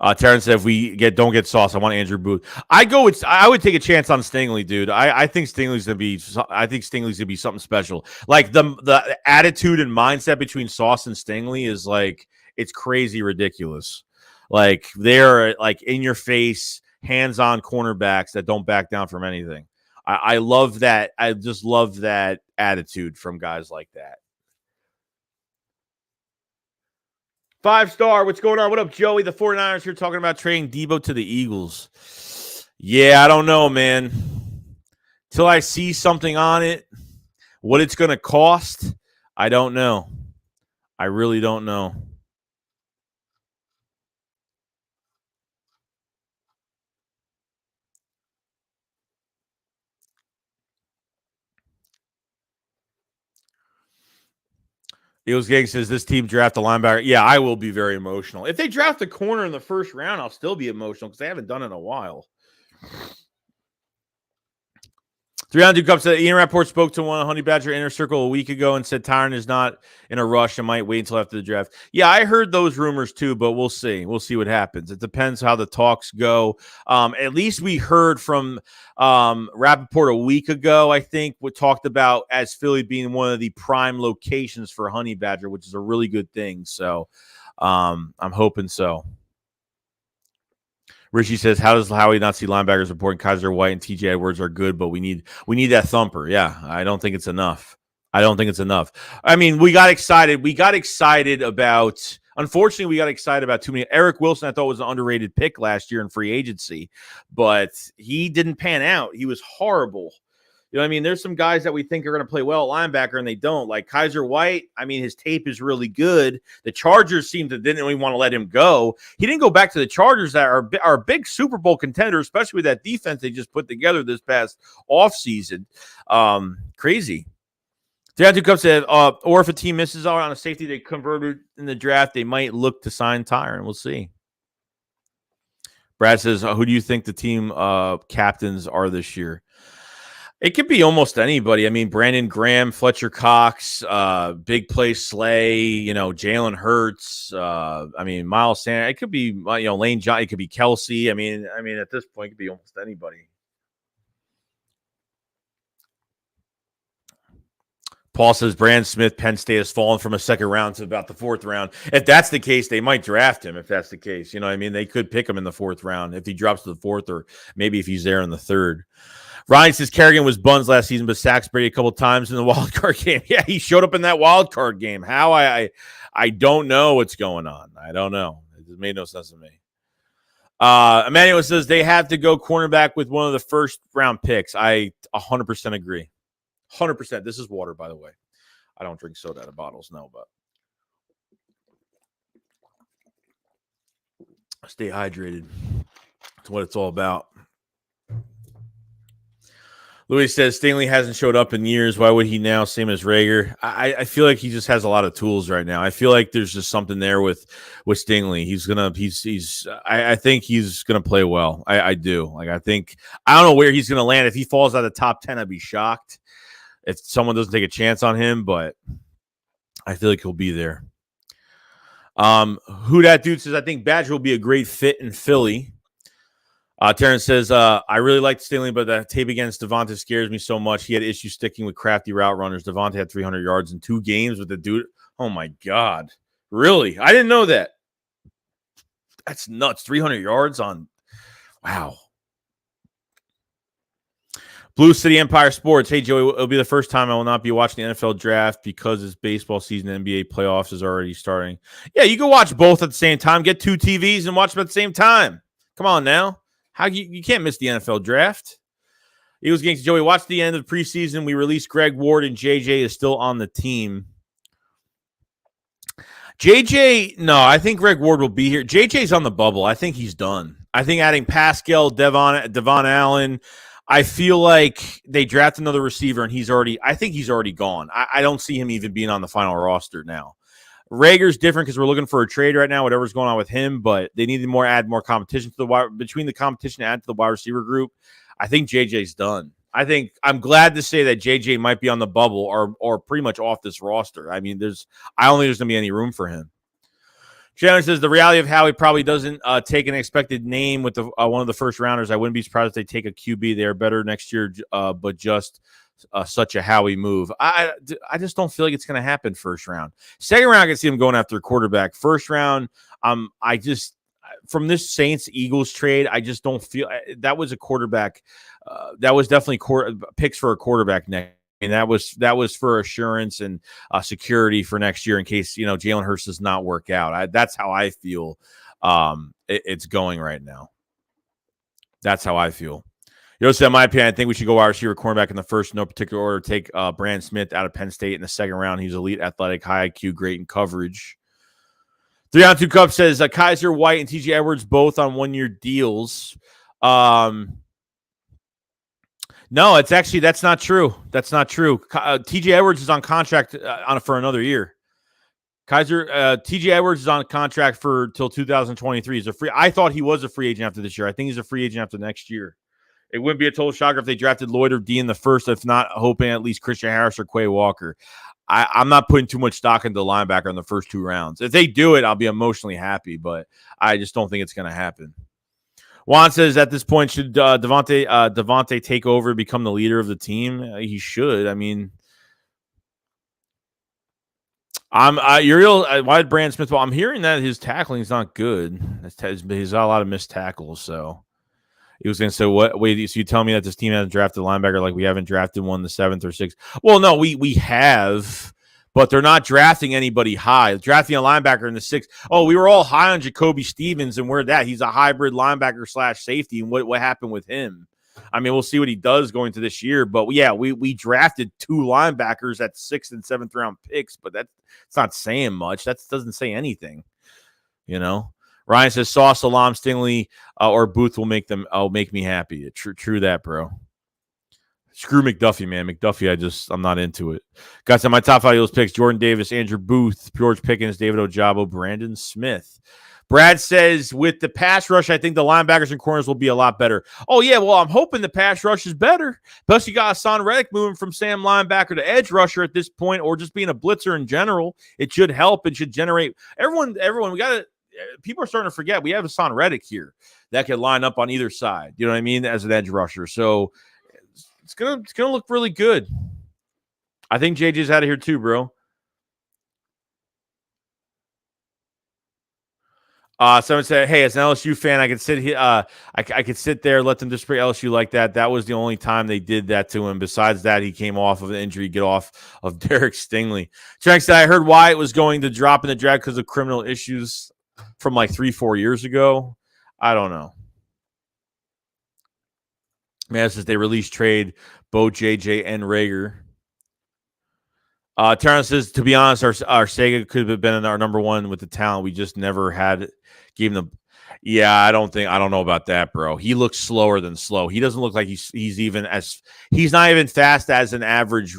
Tyron said, if we don't get Sauce, I want Andrew Booth. I would take a chance on Stingley, dude. I think Stingley's gonna be something special. Like the attitude and mindset between Sauce and Stingley is like, it's crazy ridiculous. Like, they're like in your face, hands-on cornerbacks that don't back down from anything. I love that. I just love that attitude from guys like that. 5-star, what's going on? What up, Joey? The 49ers here talking about trading Debo to the Eagles. Yeah, I don't know, man. Till I see something on it, what it's going to cost, I don't know. I really don't know. Eagles Gang says this team draft a linebacker. Yeah, I will be very emotional. If they draft a corner in the first round, I'll still be emotional because they haven't done it in a while. 302 Cup said Ian Rapport spoke to one Honey Badger Inner Circle a week ago and said Tyron is not in a rush and might wait until after the draft. Yeah, I heard those rumors too, but we'll see. We'll see what happens. It depends how the talks go. At least we heard from Rappaport a week ago, I think, we talked about as Philly being one of the prime locations for Honey Badger, which is a really good thing. So I'm hoping so. Richie says, how does Howie not see linebackers reporting Kaiser White and TJ Edwards are good, but we need that thumper. Yeah, I don't think it's enough. I mean, we got excited. Unfortunately, we got excited about too many. Eric Wilson, I thought, was an underrated pick last year in free agency, but he didn't pan out. He was horrible. You know what I mean? There's some guys that we think are going to play well at linebacker, and they don't. Like Kaiser White, I mean, his tape is really good. The Chargers didn't even want to let him go. He didn't go back to the Chargers that are big Super Bowl contenders, especially with that defense they just put together this past offseason. Crazy. 302 Cup said, or if a team misses out on a safety they converted in the draft, they might look to sign Tyron. We'll see. Brad says, who do you think the team captains are this year? It could be almost anybody. I mean, Brandon Graham, Fletcher Cox, big play Slay, Jalen Hurts. I mean, Miles Sanders. It could be, Lane John. It could be Kelsey. I mean, at this point, it could be almost anybody. Paul says Brandon Smith, Penn State has fallen from a second round to about the fourth round. If that's the case, they might draft him. If that's the case, you know what I mean? They could pick him in the fourth round if he drops to the fourth, or maybe if he's there in the third. Ryan says Kerrigan was buns last season, but sacks Brady a couple times in the wild card game. Yeah, he showed up in that wild card game. How? I don't know what's going on. I don't know. It just made no sense to me. Emmanuel says they have to go cornerback with one of the first round picks. I 100% agree. 100%. This is water, by the way. I don't drink soda out of bottles, no, but stay hydrated. That's what it's all about. Louis says Stingley hasn't showed up in years. Why would he now? Same as Rager. I feel like he just has a lot of tools right now. I feel like there's just something there with Stingley. I think he's gonna play well. I do. Like, I don't know where he's gonna land. If he falls out of the top 10, I'd be shocked if someone doesn't take a chance on him, but I feel like he'll be there. Who that dude says, I think Badger will be a great fit in Philly. Terrence says, I really liked Stingley, but the tape against Devontae scares me so much. He had issues sticking with crafty route runners. Devontae had 300 yards in 2 games with the dude. Oh, my God. Really? I didn't know that. That's nuts. 300 yards on. Wow. Blue City Empire Sports. Hey, Joey, it'll be the first time I will not be watching the NFL draft because it's baseball season. NBA playoffs is already starting. Yeah, you can watch both at the same time. Get 2 TVs and watch them at the same time. Come on now. How you can't miss the NFL draft. Eagles Yankees. Joey, watch the end of the preseason. We released Greg Ward and JJ is still on the team. JJ, no, I think Greg Ward will be here. JJ's on the bubble. I think he's done. I think adding Pascal, Devon Allen, I feel like they draft another receiver and I think he's already gone. I don't see him even being on the final roster now. Rager's different because we're looking for a trade right now, whatever's going on with him, but they need to add more competition to between the competition and to the wide receiver group. I think JJ's done. I'm glad to say that JJ might be on the bubble or pretty much off this roster. I mean, I don't think there's going to be any room for him. Shannon says the reality of how he probably doesn't take an expected name with one of the first rounders. I wouldn't be surprised if they take a QB. They are better next year, but just such a Howie move. I just don't feel like it's going to happen first round. Second round, I can see him going after a quarterback. First round, from this Saints-Eagles trade, I just don't feel that was a quarterback. That was definitely picks for a quarterback next. I mean, that was for assurance and security for next year in case, Jalen Hurts does not work out. That's how I feel it's going right now. That's how I feel. Said, in my opinion, I think we should go wide receiver cornerback in the first, no particular order. Take Brandon Smith out of Penn State in the second round. He's elite, athletic, high IQ, great in coverage. 3-on-2 Cup says Kaiser White and TJ Edwards both on 1-year deals. No, that's not true. That's not true. TJ Edwards is on contract for another year. TJ Edwards is on contract till 2023. I thought he was a free agent after this year. I think he's a free agent after next year. It wouldn't be a total shocker if they drafted Lloyd or D in the first, if not hoping at least Christian Harris or Quay Walker. I'm not putting too much stock into the linebacker in the first 2 rounds. If they do it, I'll be emotionally happy, but I just don't think it's going to happen. Juan says at this point, should Devontae take over and become the leader of the team? He should. I mean, why did Brandon Smith? Well, I'm hearing that his tackling is not good. He's got a lot of missed tackles, so. He was going to say, "What? Wait, so you tell me that this team hasn't drafted a linebacker like we haven't drafted one in the 7th or 6th?" Well, no, we have, but they're not drafting anybody high. Drafting a linebacker in the 6th. Oh, we were all high on Jacoby Stevens, and we're that. He's a hybrid linebacker / safety, and what happened with him? I mean, we'll see what he does going to this year, but yeah, we drafted 2 linebackers at 6th and 7th round picks, but that's not saying much. That doesn't say anything, Ryan says Sauce, Salam, Stingley, or Booth will make me happy. True that, bro. Screw McDuffie, man. McDuffie, I'm not into it. Got some of my top 5 Eagles picks: Jordan Davis, Andrew Booth, George Pickens, David Ojabo, Brandon Smith. Brad says with the pass rush, I think the linebackers and corners will be a lot better. Oh, yeah, well, I'm hoping the pass rush is better. Plus, you got Hassan Reddick moving from Sam linebacker to edge rusher at this point, or just being a blitzer in general. It should help and should generate everyone, we got to. People are starting to forget we have Hassan Reddick here that can line up on either side. You know what I mean? As an edge rusher. So it's gonna look really good. I think JJ's out of here too, bro. Someone said, "Hey, as an LSU fan, I could sit here. I could sit there, let them display LSU like that. That was the only time they did that to him. Besides that, he came off of an injury, get off of Derek Stingley." Trank said, "I heard Wyatt was going to drop in the draft because of criminal issues from like 3-4 years ago. I don't know." Man, since they released trade Bo, JJ, and Rager. Tyron says, to be honest, our Sega could have been our number 1 with the talent. We just never gave them. Yeah, I don't know about that, bro. He looks slower than slow. He doesn't look like he's not even fast as an average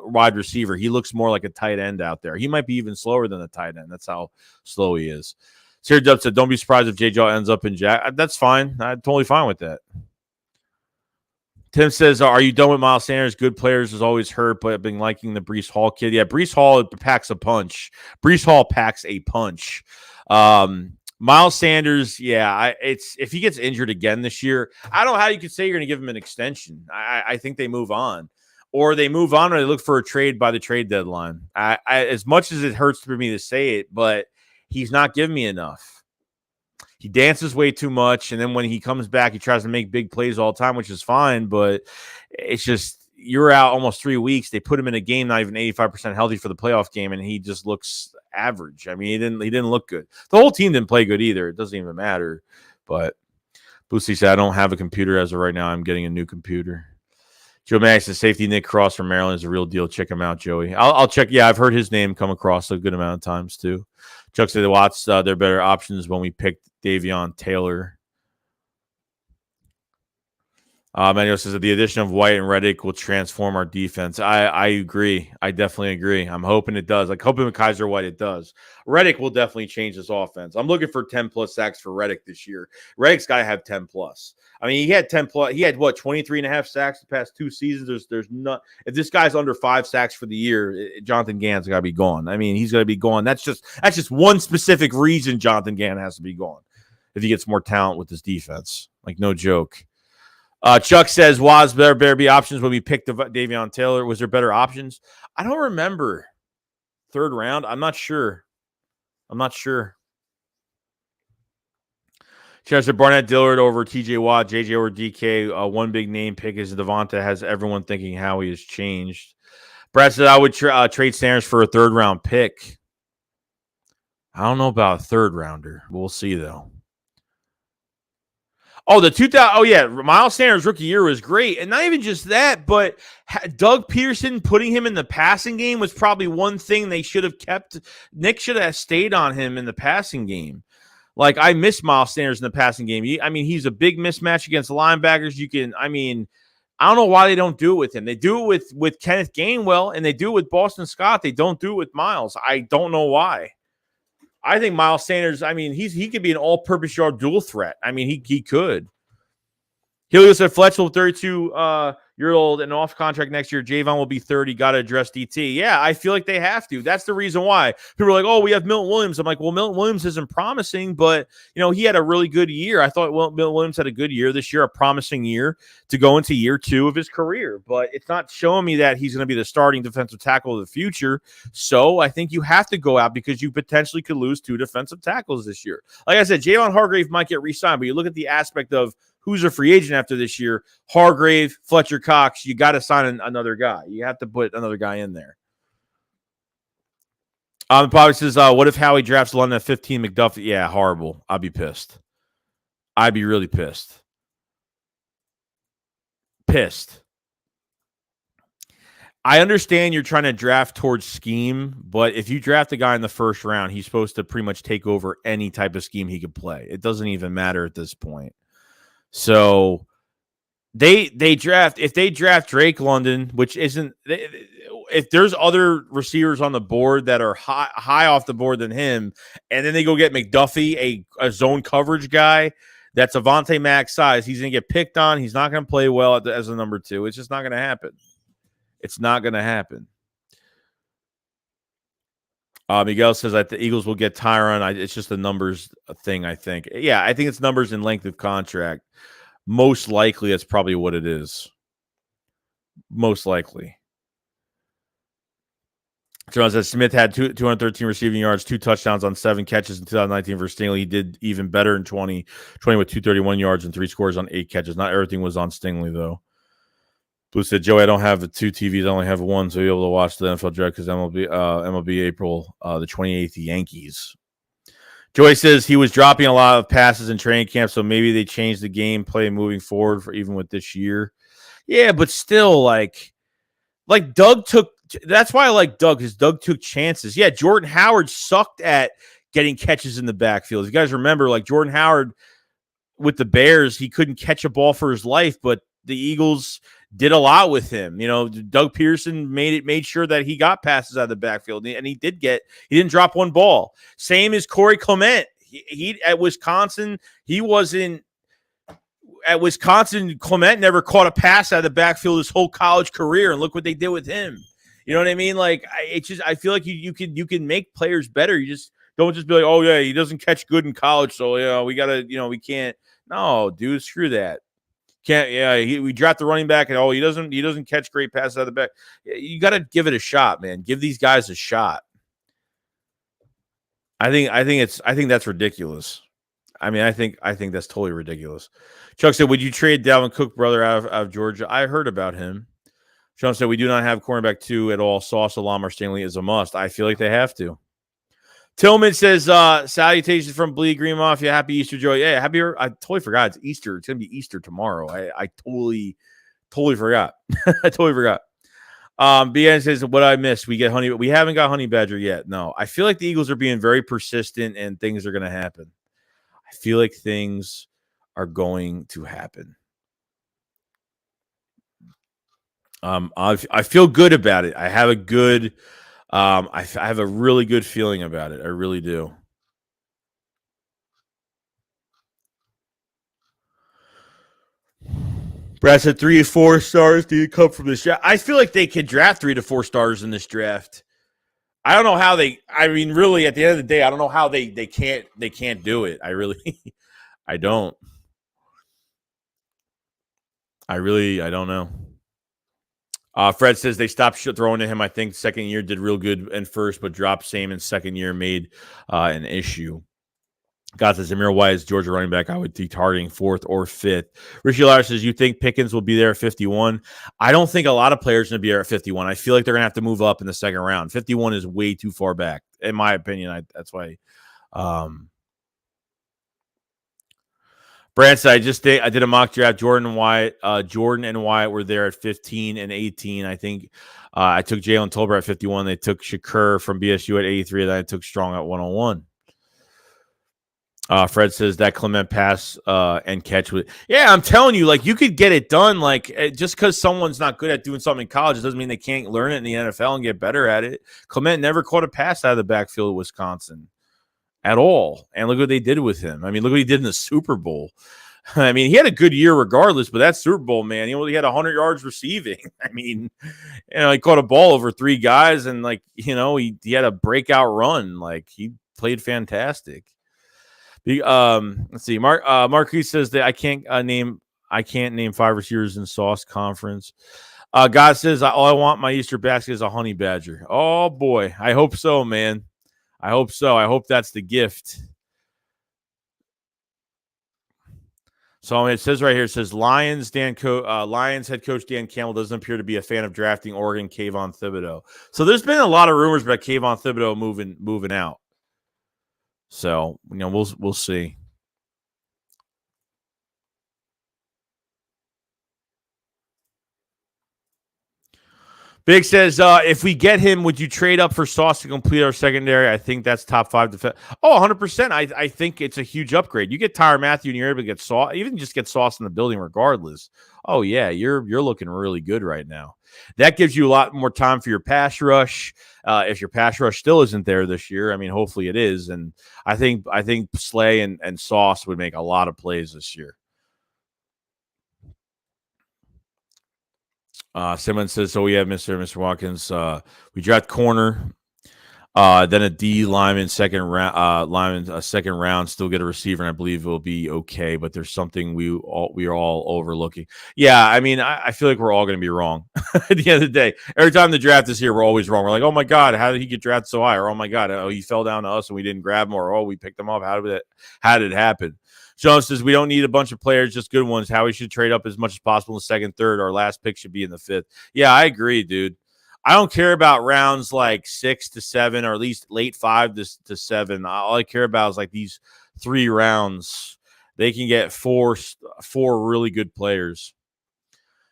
wide receiver. He looks more like a tight end out there. He might be even slower than a tight end. That's how slow he is. Sarah Dub said, "Don't be surprised if J-Jaw ends up in Jack." That's fine. I'm totally fine with that. Tim says, "Are you done with Miles Sanders? Good players is always hurt, but I've been liking the Breece Hall kid." Yeah, Breece Hall packs a punch. Breece Hall packs a punch. Miles Sanders, yeah, it's if he gets injured again this year, I don't know how you could say you're going to give him an extension. I think they move on, or they move on, or they look for a trade by the trade deadline. As much as it hurts for me to say it, but he's not giving me enough. He dances way too much, and then when he comes back, he tries to make big plays all the time, which is fine, but it's just you're out almost 3 weeks. They put him in a game not even 85% healthy for the playoff game, and he just looks average. I mean, he didn't look good. The whole team didn't play good either. It doesn't even matter. But Boosie said, I don't have a computer as of right now. I'm getting a new computer. Joe Max, the safety Nick Cross from Maryland is a real deal. Check him out, Joey. I'll check. Yeah, I've heard his name come across a good amount of times too. Chuck said the Watts, they're better options when we picked Davion Taylor. Manuel says that the addition of White and Reddick will transform our defense. I agree. I definitely agree. I'm hoping it does. Like hoping with Kaiser White it does. Reddick will definitely change this offense. I'm looking for 10+ sacks for Reddick this year. Reddick's got to have 10+. I mean, he had 10+. He had what 23.5 sacks the past 2 seasons. There's not. If this guy's under 5 sacks for the year, Jonathan Gann's got to be gone. I mean, he's going to be gone. That's just one specific reason Jonathan Gann has to be gone. If he gets more talent with this defense, like no joke. Chuck says, was there better be options when we picked Davion Taylor? Was there better options? I don't remember. 3rd round? I'm not sure. Chester Barnett Dillard over TJ Watt, JJ over DK. One big name pick is Devonta has everyone thinking how he has changed. Brad said, I would trade Sanders for a 3rd round pick. I don't know about a 3rd rounder. We'll see, though. Oh, Miles Sanders rookie year was great. And not even just that, but Doug Peterson putting him in the passing game was probably one thing they should have kept. Nick should have stayed on him in the passing game. Like, I miss Miles Sanders in the passing game. He's a big mismatch against linebackers. I don't know why they don't do it with him. They do it with Kenneth Gainwell, and they do it with Boston Scott. They don't do it with Miles. I don't know why. I think Miles Sanders, he could be an all-purpose yard dual threat. He could. Helio said Fletcher, 32-year-old and off contract next year. Javon will be 30. Got to address DT. Yeah, I feel like they have to. That's the reason why. People are like, oh, we have Milton Williams. I'm like, well, Milton Williams isn't promising, but, he had a really good year. I thought Milton Williams had a good year this year, a promising year to go into year 2 of his career. But it's not showing me that he's going to be the starting defensive tackle of the future. So I think you have to go out because you potentially could lose 2 defensive tackles this year. Like I said, Javon Hargrave might get re-signed, but you look at the aspect of who's a free agent after this year? Hargrave, Fletcher Cox. You got to sign another guy. You have to put another guy in there. Bobby says, what if Howie drafts London at 15 McDuffie? Yeah, horrible. I'd be pissed. I'd be really pissed. I understand you're trying to draft towards scheme, but if you draft a guy in the 1st round, he's supposed to pretty much take over any type of scheme he could play. It doesn't even matter at this point. So they draft Drake London, which isn't if there's other receivers on the board that are high off the board than him, and then they go get McDuffie, a zone coverage guy that's Avonte Max size, he's gonna get picked on. He's not gonna play well as a number 2. It's just not gonna happen. It's not gonna happen. Miguel says that the Eagles will get Tyron. It's just a numbers thing, I think. Yeah, I think it's numbers and length of contract. Most likely, that's probably what it is. Most likely. Jerome says Smith had 213 receiving yards, 2 touchdowns on 7 catches in 2019 for Stingley. He did even better in 2020 with 231 yards and 3 scores on 8 catches. Not everything was on Stingley, though. Blue said, Joey, I don't have 2 TVs. I only have 1, so you'll be able to watch the NFL draft because MLB April the 28th, Yankees. Joey says he was dropping a lot of passes in training camp, so maybe they changed the gameplay moving forward for even with this year. Yeah, but still, like Doug took – that's why I like Doug, because Doug took chances. Yeah, Jordan Howard sucked at getting catches in the backfield. If you guys remember, like Jordan Howard with the Bears, he couldn't catch a ball for his life, but the Eagles – did a lot with him. Doug Pearson made sure that he got passes out of the backfield, and he didn't drop one ball. Same as Corey Clement. He at Wisconsin, Clement never caught a pass out of the backfield his whole college career, and look what they did with him. You know what I mean? Like I feel like you can make players better. You Don't just be like, oh yeah, he doesn't catch good in college, so we gotta, we can't. No, dude, screw that. Can't. Yeah, we draft the running back, and he doesn't catch great passes out of the back. You got to give it a shot, man. Give these guys a shot. I think that's ridiculous. I mean, I think that's totally ridiculous. Chuck said, would you trade Dalvin Cook brother out of Georgia? I heard about him. Sean said, we do not have cornerback 2 at all. Sauce, Lamar, Stanley is a must. I feel like they have to. Tillman says, salutations from Bleed Green Mafia. Happy Easter, Joey. Yeah, happy. I totally forgot. It's Easter. It's going to be Easter tomorrow. I totally forgot. I totally forgot. BN says, what I missed? We haven't got Honey Badger yet. No, I feel like the Eagles are being very persistent and things are going to happen. I feel like things are going to happen. I feel good about it. I have a good, I have a really good feeling about it. I really do. Brad said 3 to 4 stars. Do you come from this draft? I feel like they could draft 3 to 4 stars in this draft. I don't know how really, at the end of the day, I don't know how they can't do it. I really, I don't. I don't know. Fred says they stopped throwing to him. I think second year did real good in first, but dropped same in second year, made an issue. God says Amir White is Georgia running back. I would be targeting 4th or 5th. Richie Lyer says, you think Pickens will be there at 51? I don't think a lot of players are going to be there at 51. I feel like they're going to have to move up in the second round. 51 is way too far back, in my opinion. That's why. Brand said, I did a mock draft. Jordan and Wyatt were there at 15 and 18. I think I took Jalen Tolbert at 51. They took Shakur from BSU at 83. Then I took Strong at 101. Fred says that Clement pass and catch with. Yeah, I'm telling you, like, you could get it done. Like, just because someone's not good at doing something in college doesn't mean they can't learn it in the NFL and get better at it. Clement never caught a pass out of the backfield of Wisconsin at all. And look what they did with him. I mean, look what he did in the Super Bowl. I mean, he had a good year regardless, but that Super Bowl, man, he only had 100 yards receiving. I mean, he caught a ball over 3 guys and, like, he had a breakout run. Like, he played fantastic. Let's see. Marquise says that I can't name 5 receivers in Sauce Conference. God says all I want my Easter basket is a honey badger. Oh boy, I hope so, man. I hope so. I hope that's the gift. So it says right here, it says Lions head coach Dan Campbell doesn't appear to be a fan of drafting Oregon Kayvon Thibodeaux. So there's been a lot of rumors about Kayvon Thibodeaux moving out. So, we'll see. Big says, if we get him, would you trade up for Sauce to complete our secondary? I think that's top 5 defense. Oh, 100%. I think it's a huge upgrade. You get Tyron Matthew and you're able to get Sauce, even just get Sauce in the building regardless. Oh, yeah, you're looking really good right now. That gives you a lot more time for your pass rush. If your pass rush still isn't there this year, I mean, hopefully it is. And I think Slay and Sauce would make a lot of plays this year. Simmons says, so we have Mr. Watkins. We draft corner, then a D lineman second round, still get a receiver, and I believe it will be okay. But there's something we are all overlooking. Yeah, I mean, I feel like we're all going to be wrong at the end of the day. Every time the draft is here, we're always wrong. We're like, oh my God, how did he get drafted so high? Or oh my God, he fell down to us and we didn't grab him. Or oh, we picked him up. How did it happen? Sean says, we don't need a bunch of players, just good ones. How we should trade up as much as possible in the second, third. Our last pick should be in the 5th. Yeah, I agree, dude. I don't care about rounds like 6 to 7 or at least late 5 to 7. All I care about is like these 3 rounds. They can get four really good players.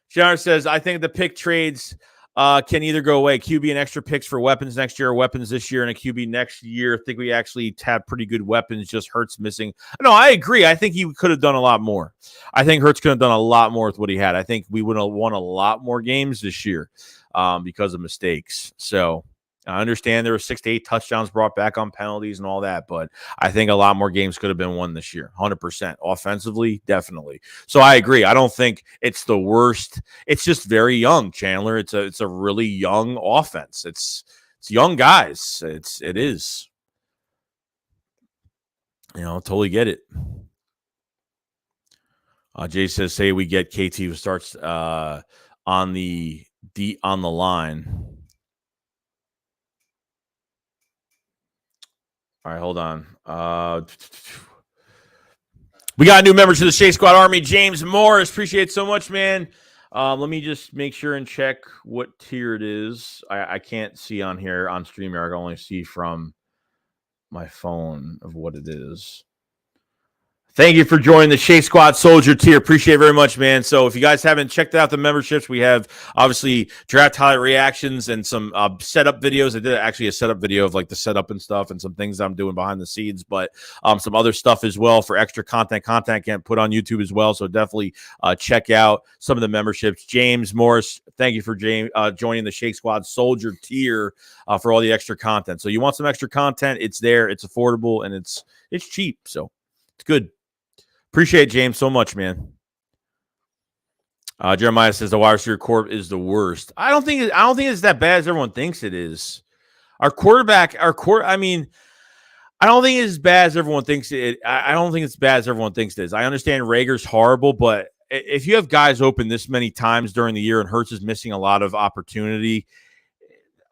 Sharon says, I think the pick trades can either go away. QB and extra picks for weapons next year, or weapons this year, and a QB next year. I think we actually have pretty good weapons. Just Hurts missing. No, I agree. I think he could have done a lot more. I think Hurts could have done a lot more with what he had. I think we would have won a lot more games this year because of mistakes. So I understand there were 6 to 8 touchdowns brought back on penalties and all that, but I think a lot more games could have been won this year. 100%. Offensively, definitely. So I agree. I don't think it's the worst. It's just very young, Chandler. It's a really young offense. It's young guys. It is. Totally get it. Jay says, say we get KT who starts on the line. All right, hold on. We got a new member to the Shake Squad Army, James Morris. Appreciate it so much, man. Let me just make sure and check what tier it is. I can't see on here on StreamYard. I can only see from my phone of what it is. Thank you for joining the Shake Squad Soldier tier. Appreciate it very much, man. So if you guys haven't checked out the memberships, we have obviously draft highlight reactions and some setup videos. I did actually a setup video of like the setup and stuff and some things I'm doing behind the scenes, but some other stuff as well for extra content can't put on YouTube as well. So definitely check out some of the memberships. James Morris, thank you for joining the Shake Squad Soldier tier for all the extra content. So you want some extra content? It's there. It's affordable and it's cheap. So it's good. Appreciate it, James, so much, man. Jeremiah says the wide receiver corp is the worst. I don't think it's that bad as everyone thinks it is. I mean, I don't think it's as bad as everyone thinks it. I don't think it's bad as everyone thinks it is. I understand Rager's horrible, but if you have guys open this many times during the year and Hurts is missing a lot of opportunity,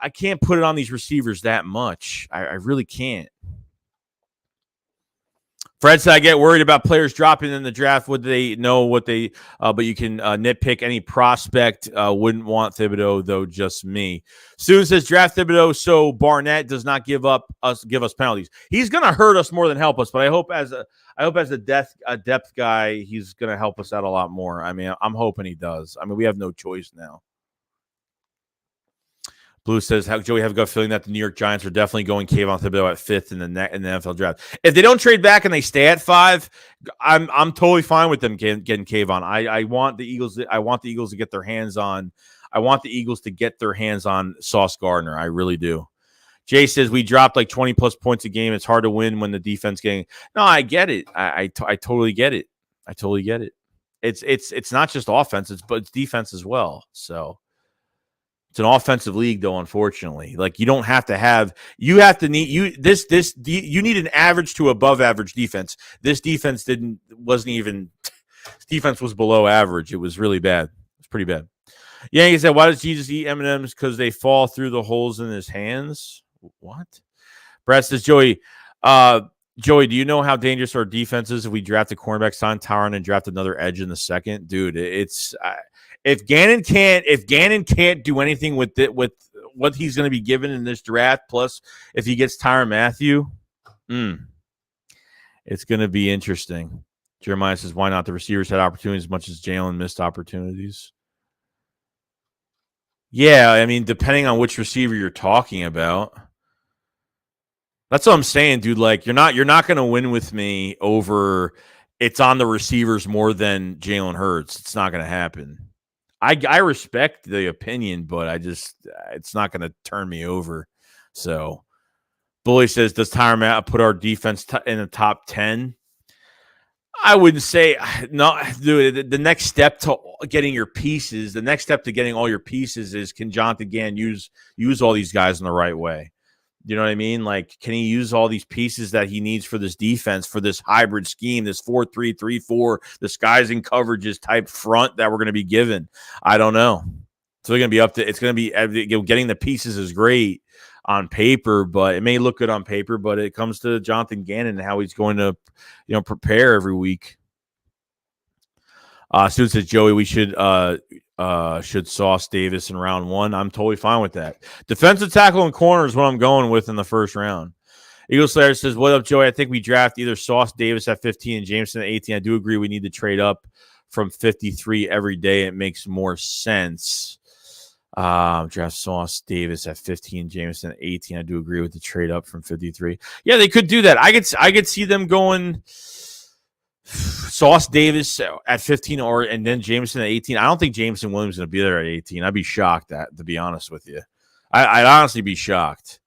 I can't put it on these receivers that much. I really can't. Fred said, I get worried about players dropping in the draft. Would they know what they but you can nitpick any prospect. Wouldn't want Thibodeaux, though, just me. Student says, draft Thibodeaux so Barnett does not give us penalties. He's going to hurt us more than help us, but I hope as a depth guy, he's going to help us out a lot more. I mean, I'm hoping he does. I mean, we have no choice now. Blue says, Joey, have a gut feeling that the New York Giants are definitely going Kayvon Thibodeaux at 5th in the NFL draft. If they don't trade back and they stay at 5, I'm totally fine with them getting Kayvon. I want the Eagles. I want the Eagles to get their hands on. I want the Eagles to get their hands on Sauce Gardner. I really do. Jay says we dropped like 20 plus points a game. It's hard to win when the defense getting. No, I get it. I totally get it. I totally get it. It's not just offense. But it's defense as well. So. It's an offensive league, though, unfortunately. Like, you don't have to have – you need an average to above average defense. This defense defense was below average. It was really bad. It's pretty bad. Yankee said, why does Jesus eat M&Ms? Because they fall through the holes in his hands? What? Brad says, Joey, do you know how dangerous our defense is if we draft a cornerback, sign Tyron, and draft another edge in the second? Dude, it's if Gannon can't do anything with what he's going to be given in this draft, plus if he gets Tyron Matthew, it's going to be interesting. Jeremiah says, why not? The receivers had opportunities as much as Jalen missed opportunities. Yeah, I mean, depending on which receiver you're talking about. That's what I'm saying, dude. Like, you're not going to win with me over it's on the receivers more than Jalen Hurts. It's not going to happen. I respect the opinion, but it's not going to turn me over. So, Bully says, does Tyron Matt put our defense in the top 10? I wouldn't say no, dude. The next step to getting your pieces, the next step to getting all your pieces is, can Jonathan Gann use all these guys in the right way? You know what I mean? Like, can he use all these pieces that he needs for this defense, for this hybrid scheme, this 4-3-3-4, disguising coverages type front that we're going to be given? I don't know. So it's going to be getting the pieces is great on paper, but it may look good on paper, but it comes to Jonathan Gannon and how he's going to, prepare every week. Student says, Joey, we should Sauce Davis in round 1. I'm totally fine with that. Defensive tackle and corner is what I'm going with in the first round. Eagle Slayer says, what up, Joey? I think we draft either Sauce Davis at 15 and Jameson at 18. I do agree we need to trade up from 53 every day. It makes more sense. Draft Sauce Davis at 15, Jameson at 18. I do agree with the trade up from 53. Yeah, they could do that. I could see them going Sauce Davis at 15 and then Jameson at 18. I don't think Jameson Williams is going to be there at 18. I'd be shocked, to be honest with you. I'd honestly be shocked.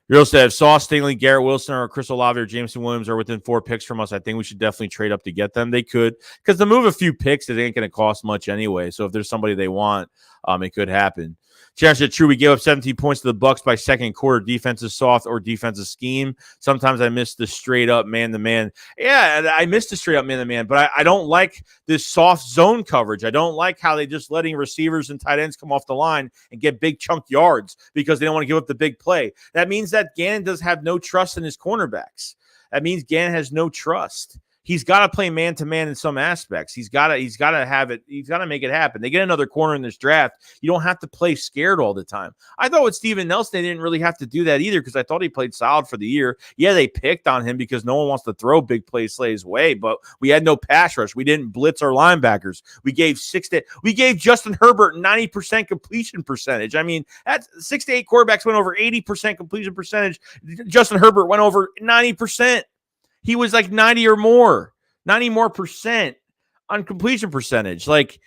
You also have Sauce, Stingley, Garrett Wilson, or Chris Olave or Jameson Williams are within 4 picks from us. I think we should definitely trade up to get them. They could, because to move a few picks, it ain't going to cost much anyway. So if there's somebody they want, it could happen. Chance said, true, we gave up 17 points to the Bucks by second quarter. Defense is soft or defensive scheme. Sometimes I miss the straight up man-to-man. Yeah, I missed the straight up man-to-man, but I don't like this soft zone coverage. I don't like how they just letting receivers and tight ends come off the line and get big chunk yards because they don't want to give up the big play. That means that Gannon does have no trust in his cornerbacks. That means Gannon has no trust. He's got to play man-to-man in some aspects. He's got to have it. He's got to make it happen. They get another corner in this draft. You don't have to play scared all the time. I thought with Steven Nelson, they didn't really have to do that either because I thought he played solid for the year. Yeah, they picked on him because no one wants to throw big play slays away, but we had no pass rush. We didn't blitz our linebackers. We gave Justin Herbert 90% completion percentage. I mean, that's 6 to 8 quarterbacks went over 80% completion percentage. Justin Herbert went over 90%. He was like 90 more percent on completion percentage. Like,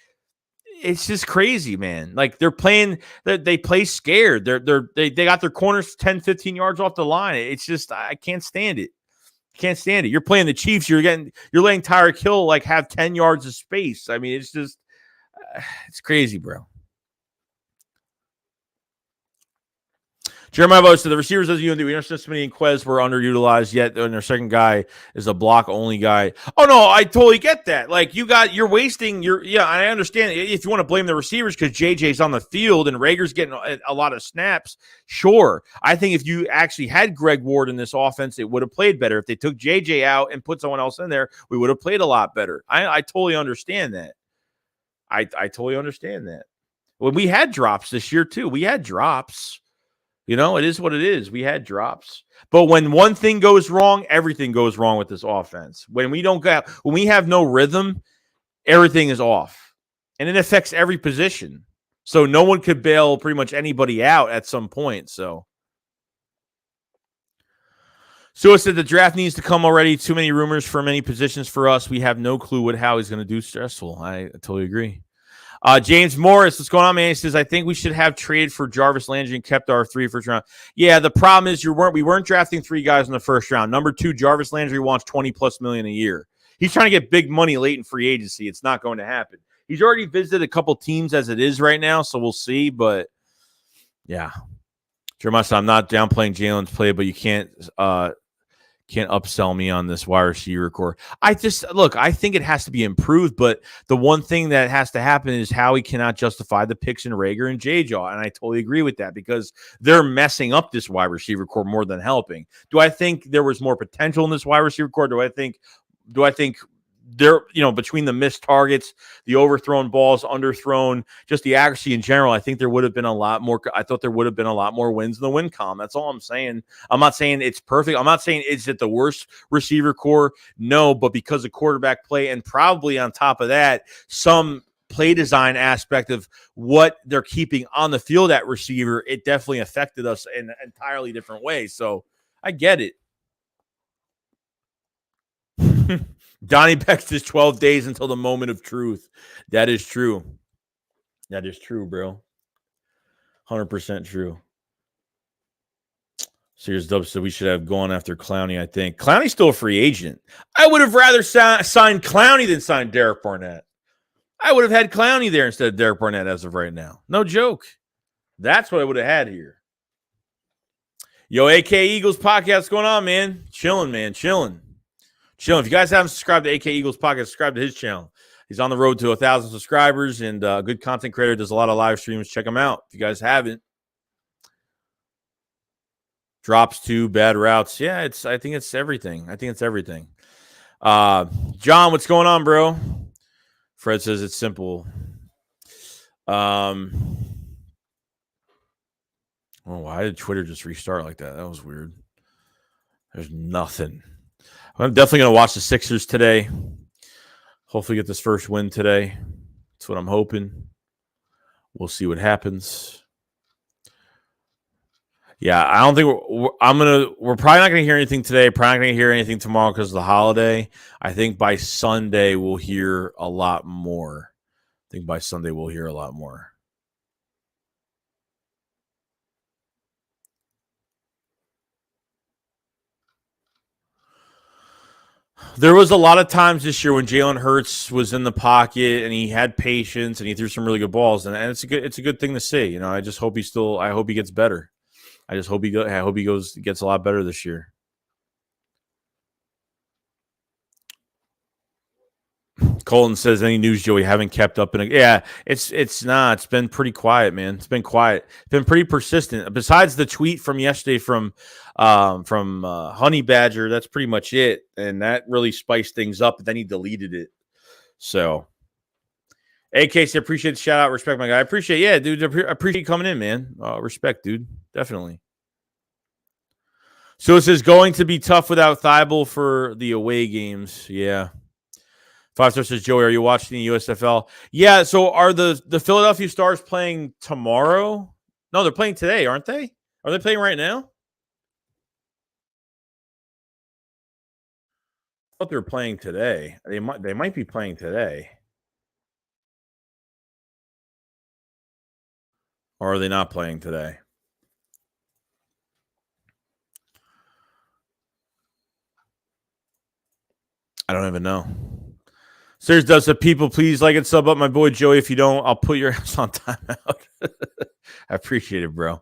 it's just crazy, man. Like, they play scared. They got their corners 10, 15 yards off the line. It's just, I can't stand it. You're playing the Chiefs. You're letting Tyreek Hill like have 10 yards of space. I mean, it's just, it's crazy, bro. Jeremiah Bowe said the receivers as you and we understand Smitty and Quez were underutilized yet, and their second guy is a block only guy. Oh no, I totally get that. Like you're wasting I understand if you want to blame the receivers because JJ's on the field and Rager's getting a lot of snaps. Sure. I think if you actually had Greg Ward in this offense, it would have played better. If they took JJ out and put someone else in there, we would have played a lot better. I totally understand that. I totally understand that. Well, we had drops this year too. We had drops. You know, it is what it is. We had drops. But when one thing goes wrong, everything goes wrong with this offense. When we have no rhythm, everything is off. And it affects every position. So no one could bail pretty much anybody out at some point. So it said the draft needs to come already. Too many rumors for many positions for us. We have no clue how he's going to do. Stressful. I totally agree. James Morris, what's going on, man? He says, I think we should have traded for Jarvis Landry and kept our 3 first round. Yeah, the problem is we weren't drafting 3 guys in the first round. Number 2, Jarvis Landry wants $20+ million a year. He's trying to get big money late in free agency. It's not going to happen. He's already visited a couple teams as it is right now, so we'll see. But yeah, Jeremiah said, I'm not downplaying Jalen's play, but you can't upsell me on this wide receiver core. I think it has to be improved, but the one thing that has to happen is Howie cannot justify the picks in Rager and J-Jaw, and I totally agree with that because they're messing up this wide receiver core more than helping. Do I think there was more potential in this wide receiver core? Do I think there, between the missed targets, the overthrown balls, underthrown, just the accuracy in general, I think there would have been a lot more. I thought there would have been a lot more wins in the win column. That's all I'm saying. I'm not saying it's perfect. I'm not saying is it the worst receiver core? No, but because of quarterback play and probably on top of that, some play design aspect of what they're keeping on the field at receiver, it definitely affected us in an entirely different way. So I get it. Donnie Beck's is 12 days until the moment of truth. That is true. That is true, bro. 100% true. Serious Dub said we should have gone after Clowney, I think. Clowney's still a free agent. I would have rather signed Clowney than signed Derek Barnett. I would have had Clowney there instead of Derek Barnett as of right now. No joke. That's what I would have had here. Yo, AK Eagles podcast, what's going on, man? Chilling, man. Chilling. If you guys haven't subscribed to AK Eagles podcast, subscribe to his channel. He's on the road to 1,000 subscribers and good content creator. Does a lot of live streams. Check him out if you guys haven't. Drops 2, bad routes. Yeah, I think it's everything. John, what's going on, bro? Fred says it's simple. Well, why did Twitter just restart like that? That was weird. There's nothing. I'm definitely going to watch the Sixers today. Hopefully get this first win today. That's what I'm hoping. We'll see what happens. Yeah, I don't think we're probably not going to hear anything today. Probably not going to hear anything tomorrow because of the holiday. I think by Sunday we'll hear a lot more. There was a lot of times this year when Jalen Hurts was in the pocket and he had patience and he threw some really good balls, and it's a good thing to see. You know, I just hope I hope he gets better. I hope he gets a lot better this year. Colton says, any news, Joey? Haven't kept up yeah, it's not. It's been pretty quiet, man. It's been quiet. It's been pretty persistent. Besides the tweet from yesterday from Honey Badger, that's pretty much it. And that really spiced things up. But then he deleted it. So, AKC, appreciate the shout out. Respect, my guy. I appreciate, yeah, dude. I appreciate you coming in, man. Respect, dude. Definitely. So it says going to be tough without Thibault for the away games. Yeah. 5-star says, Joey, are you watching the USFL? Yeah, so are the Philadelphia Stars playing tomorrow? No, they're playing today, aren't they? Are they playing right now? I thought they were playing today. They might be playing today. Or are they not playing today? I don't even know. Sirs does the people please like and sub up my boy Joey. If you don't, I'll put your ass on timeout. I appreciate it, bro.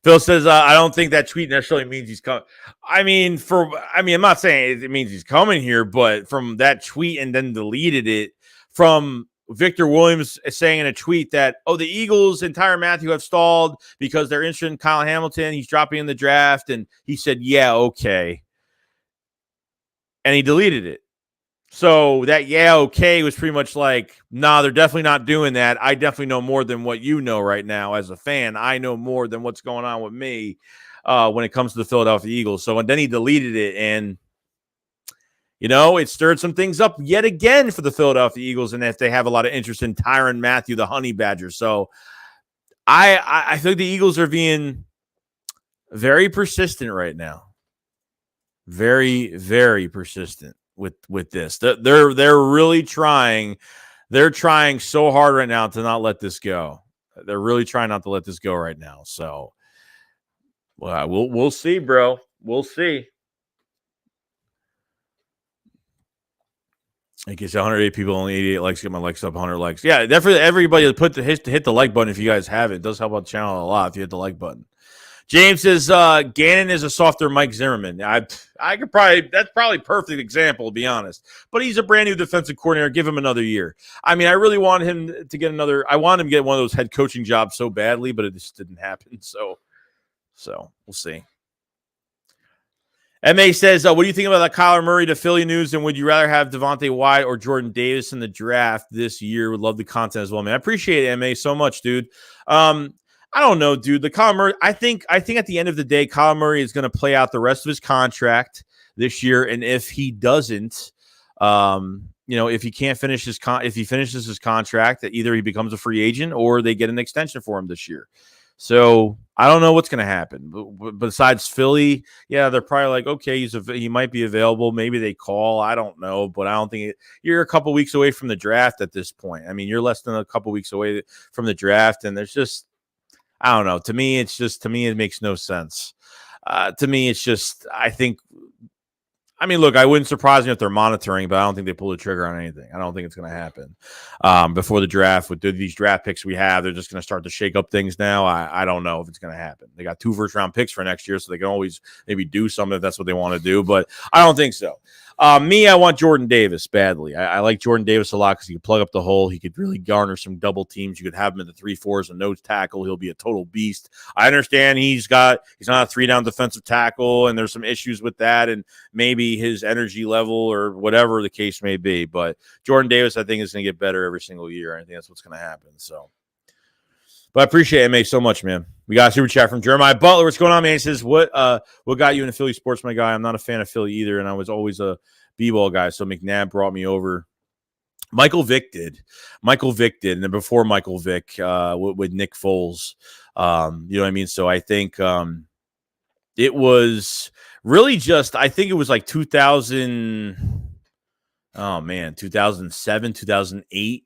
Phil says, I don't think that tweet necessarily means he's coming. I mean, I'm not saying it means he's coming here, but from that tweet and then deleted it from Victor Williams saying in a tweet that, the Eagles and Tyron Matthew have stalled because they're interested in Kyle Hamilton. He's dropping in the draft. And he said, yeah, okay. And he deleted it. So that, yeah, okay, was pretty much like, nah, they're definitely not doing that. I definitely know more than what you know right now as a fan. I know more than what's going on with me when it comes to the Philadelphia Eagles. So, and then he deleted it, and, it stirred some things up yet again for the Philadelphia Eagles, and if they have a lot of interest in Tyron Matthew, the Honey Badger. So I think the Eagles are being very persistent right now. Very, very persistent with this. They're really trying. They're trying so hard right now to not let this go. They're really trying not to let this go right now. So, we'll see, bro. We'll see. I guess 108 people, only 88 likes. Get my likes up, 100 likes. Yeah, definitely everybody hit the like button if you guys have it. It does help out the channel a lot if you hit the like button. James says Gannon is a softer Mike Zimmerman. I could that's probably a perfect example, to be honest. But he's a brand new defensive coordinator. Give him another year. I mean, I really want him to get I want him to get one of those head coaching jobs so badly, but it just didn't happen. So we'll see. MA says, what do you think about the Kyler Murray to Philly news? And would you rather have Devontae Wyatt or Jordan Davis in the draft this year? Would love the content as well, man. I appreciate it, MA, so much, dude. I don't know, dude. The Kyler Murray, I think at the end of the day, Kyler Murray is going to play out the rest of his contract this year, and if he doesn't, if he can't finish if he finishes his contract, that either he becomes a free agent or they get an extension for him this year. So I don't know what's going to happen. But besides Philly, yeah, they're probably like, okay, he might be available. Maybe they call. I don't know, but I don't think you're a couple weeks away from the draft at this point. I mean, you're less than a couple weeks away from the draft, and there's just, I don't know. To me, it makes no sense. To me, it's just, look, I wouldn't surprise me if they're monitoring, but I don't think they pull the trigger on anything. I don't think it's going to happen before the draft. With these draft picks we have, they're just going to start to shake up things now. I don't know if it's going to happen. They got 2 first-round picks for next year, so they can always maybe do something if that's what they want to do, but I don't think so. I want Jordan Davis badly. I like Jordan Davis a lot because he could plug up the hole. He could really garner some double teams. You could have him in the 3-4 as a nose tackle. He'll be a total beast. I understand he's not a 3-down defensive tackle, and there's some issues with that, and maybe his energy level or whatever the case may be. But Jordan Davis, I think, is going to get better every single year. I think that's what's going to happen. So, but I appreciate it, MA, so much, man. We got a super chat from Jeremiah Butler. What's going on, man? He says, what got you into Philly sports, my guy? I'm not a fan of Philly either, and I was always a b-ball guy, so McNabb brought me over. Michael Vick did. And then before Michael Vick with Nick Foles. You know what I mean? So I think it was really just, I think it was like 2007, 2008.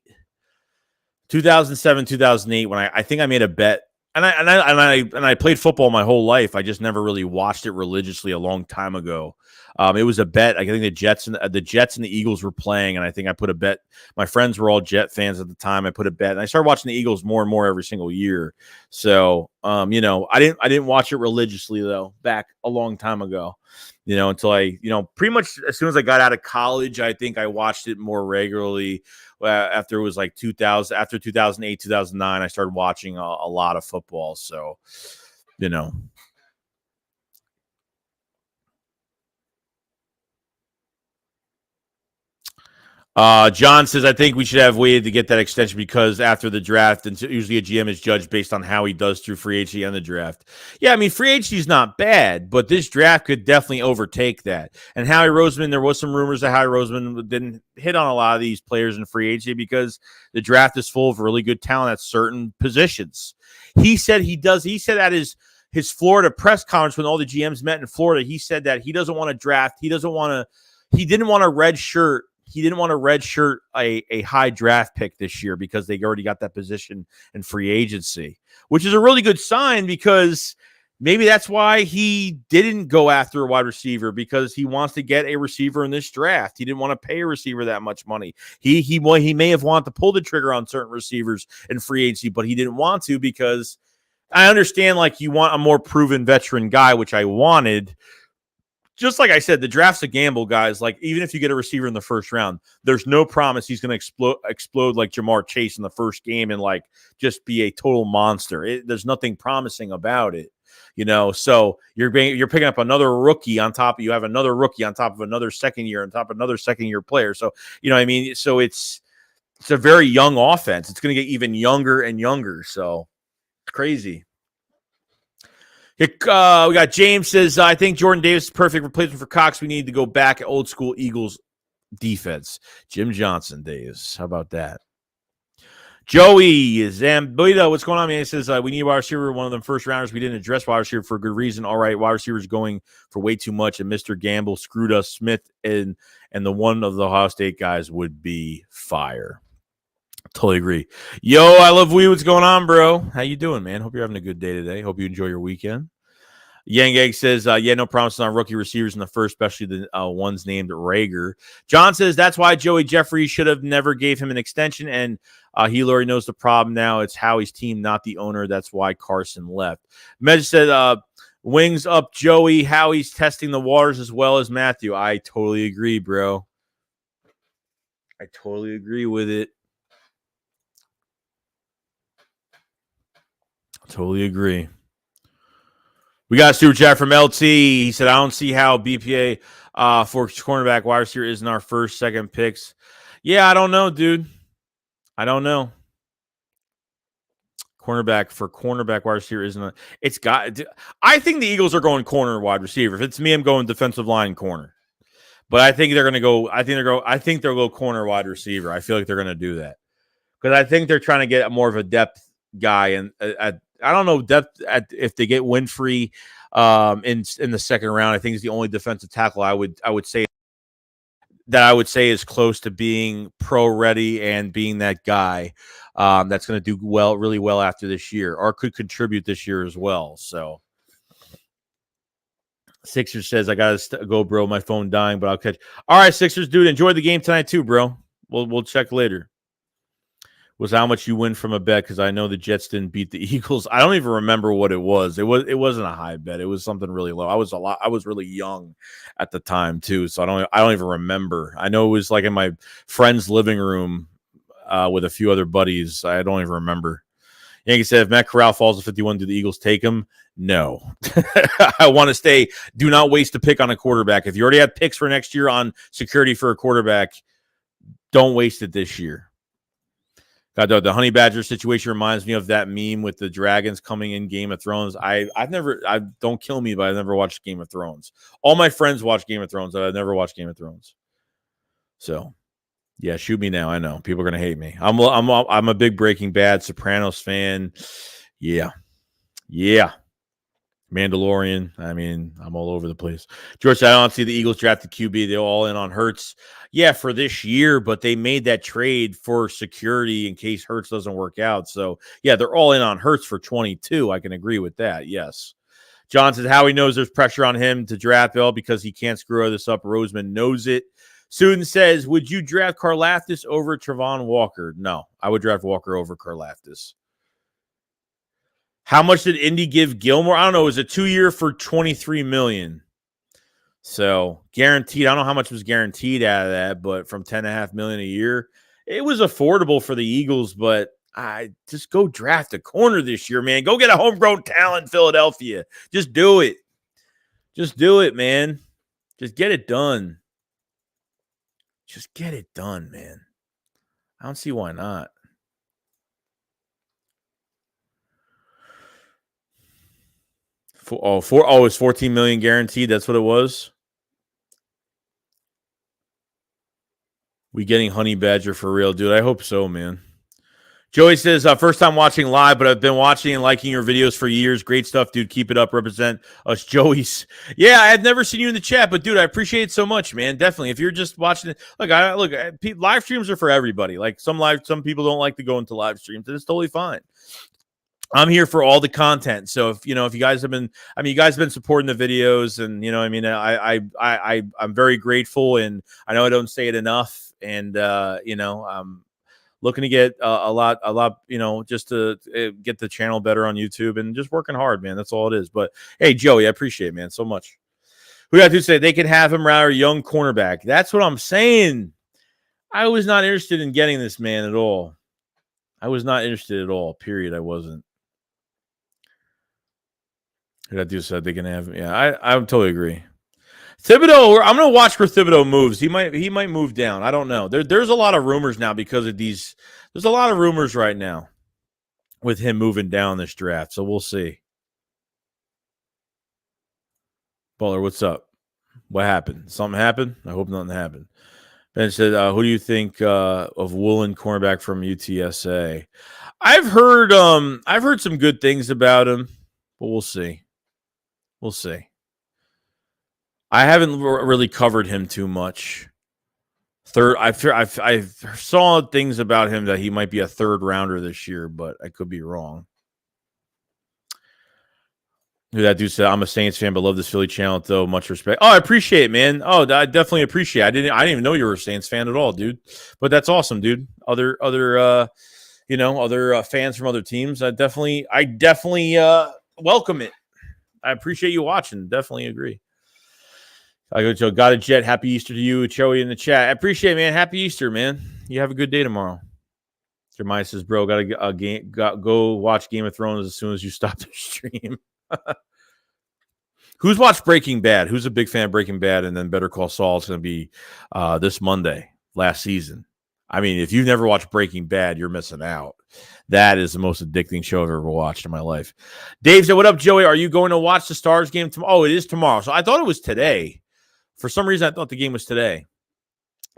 2007, 2008, when I think I made a bet I played football my whole life. I just never really watched it religiously a long time ago. It was a bet. I think the Jets and the Eagles were playing, and I think I put a bet. My friends were all Jet fans at the time. I put a bet, and I started watching the Eagles more and more every single year. So, I didn't watch it religiously though back a long time ago. Until I, pretty much as soon as I got out of college, I think I watched it more regularly. After it was like 2000, after 2008, 2009, I started watching a lot of football. So, John says, I think we should have waited to get that extension because after the draft, and usually a GM is judged based on how he does through free agency and the draft. Yeah, I mean, free agency is not bad, but this draft could definitely overtake that. And Howie Roseman, there was some rumors that Howie Roseman didn't hit on a lot of these players in free agency because the draft is full of really good talent at certain positions. He said at his Florida press conference when all the GMs met in Florida, he said that he doesn't want to draft. He didn't want a red shirt. He didn't want to redshirt a high draft pick this year because they already got that position in free agency, which is a really good sign because maybe that's why he didn't go after a wide receiver because he wants to get a receiver in this draft. He didn't want to pay a receiver that much money. He may have wanted to pull the trigger on certain receivers in free agency, but he didn't want to because I understand like you want a more proven veteran guy, which I wanted. Just like I said, the draft's a gamble, guys. Like, even if you get a receiver in the first round, there's no promise he's going to explode like Jamar Chase in the first game and, like, just be a total monster. There's nothing promising about it, So you're picking up another rookie on top. You have another rookie on top of another second year, on top of another second-year player. So, what I mean? So it's a very young offense. It's going to get even younger and younger. So it's crazy. We got James says, I think Jordan Davis is perfect replacement for Cox. We need to go back at old school Eagles defense. Jim Johnson days. How about that? Joey Zambuida, what's going on, man? He says, we need a wide receiver, one of them first rounders. We didn't address wide receiver for a good reason. All right, wide receivers going for way too much, and Mr. Gamble screwed us. Smith and the one of the Ohio State guys would be fire. Totally agree. Yo, I love we. What's going on, bro? How you doing, man? Hope you're having a good day today. Hope you enjoy your weekend. Yang Egg says, no promises on rookie receivers in the first, especially the ones named Rager. John says, that's why Joey Jeffrey should have never gave him an extension, and he already knows the problem now. It's Howie's team, not the owner. That's why Carson left. Medj said, wings up Joey. Howie's testing the waters as well as Matthew. I totally agree, bro. I totally agree with it. Totally agree. We got a super chat from LT. He said, I don't see how BPA for cornerback wide receiver isn't our first, second picks. Yeah, I don't know, dude. I don't know. Cornerback wide receiver isn't I think the Eagles are going corner wide receiver. If it's me, I'm going defensive line corner. But I think they're going to go. I think they'll go corner wide receiver. I feel like they're going to do that because I think they're trying to get more of a depth guy and I don't know depth if they get Winfrey in the second round. I think he's the only defensive tackle I would say is close to being pro ready and being that guy that's going to do really well after this year or could contribute this year as well. So Sixers says, I got to go, bro. My phone dying, but I'll catch. All right, Sixers, dude. Enjoy the game tonight too, bro. We'll check later. Was how much you win from a bet because I know the Jets didn't beat the Eagles. I don't even remember what it was. It wasn't a high bet. It was something really low. I was really young at the time too, so I don't even remember. I know it was like in my friend's living room with a few other buddies. I don't even remember. Yankee said, if Matt Corral falls to 51, do the Eagles take him? No. I want to stay. Do not waste a pick on a quarterback. If you already had picks for next year on security for a quarterback, don't waste it this year. God, the Honey Badger situation reminds me of that meme with the dragons coming in Game of Thrones. Don't kill me, but I've never watched Game of Thrones. All my friends watch Game of Thrones, but I've never watched Game of Thrones. So, yeah, shoot me now. I know people are gonna hate me. I'm a big Breaking Bad, Sopranos fan. Yeah. Mandalorian. I mean, I'm all over the place. George, I don't see the Eagles drafted QB. They're all in on Hurts. Yeah, for this year, but they made that trade for security in case Hurts doesn't work out. So, yeah, they're all in on Hurts for 22. I can agree with that. Yes. John says Howie knows there's pressure on him to draft Bell because he can't screw this up. Roseman knows it. Susan says, would you draft Karlaftis over Travon Walker? No, I would draft Walker over Karlaftis. How much did Indy give Gilmore? I don't know. It was a 2-year for $23 million. So guaranteed. I don't know how much was guaranteed out of that, but from $10.5 million a year, it was affordable for the Eagles. But I just go draft a corner this year, man. Go get a homegrown talent in Philadelphia. Just do it. Just do it, man. Just get it done. Just get it done, man. I don't see why not. It's $14 million guaranteed. That's what it was. We getting Honey Badger for real, dude. I hope so, man. Joey says, first time watching live, but I've been watching and liking your videos for years. Great stuff, dude. Keep it up. Represent us, Joey's. Yeah, I had never seen you in the chat, but dude, I appreciate it so much, man. Definitely. If you're just watching it, live streams are for everybody. Like some people don't like to go into live streams, and it's totally fine. I'm here for all the content. So if you guys have been, you guys have been supporting the videos, and I'm very grateful, and I know I don't say it enough, and I'm looking to get a lot, just to get the channel better on YouTube, and just working hard, man. That's all it is. But hey, Joey, I appreciate it, man, so much. Who got to say they can have him rather young cornerback? That's what I'm saying. I was not interested in getting this man at all. I was not interested at all. Period. I wasn't. That dude said they can have him. Yeah, I totally agree. Thibodeaux, I'm going to watch where Thibodeaux moves. He might move down. I don't know. There's a lot of rumors now because of these. There's a lot of rumors right now with him moving down this draft. So we'll see. Butler, what's up? What happened? Something happened? I hope nothing happened. Ben said, who do you think of Woolen, cornerback from UTSA? I've heard some good things about him, but we'll see. We'll see. I haven't really covered him too much. I saw things about him that he might be a third rounder this year, but I could be wrong. That dude said, I'm a Saints fan, but love this Philly channel, though. Much respect. Oh, I appreciate it, man. Oh, I definitely appreciate it. I didn't even know you were a Saints fan at all, dude. But that's awesome, dude. Other fans from other teams. I definitely welcome it. I appreciate you watching. Definitely agree. I go, Joe. Got a jet. Happy Easter to you, Joey, in the chat. I appreciate it, man. Happy Easter, man. You have a good day tomorrow. Jeremiah says, bro, go watch Game of Thrones as soon as you stop the stream. Who's watched Breaking Bad? Who's a big fan of Breaking Bad? And then Better Call Saul is going to be this Monday, last season. I mean, if you've never watched Breaking Bad, you're missing out. That is the most addicting show I've ever watched in my life. Dave said, what up, Joey? Are you going to watch the Stars game tomorrow? Oh, it is tomorrow. So I thought it was today. For some reason, I thought the game was today.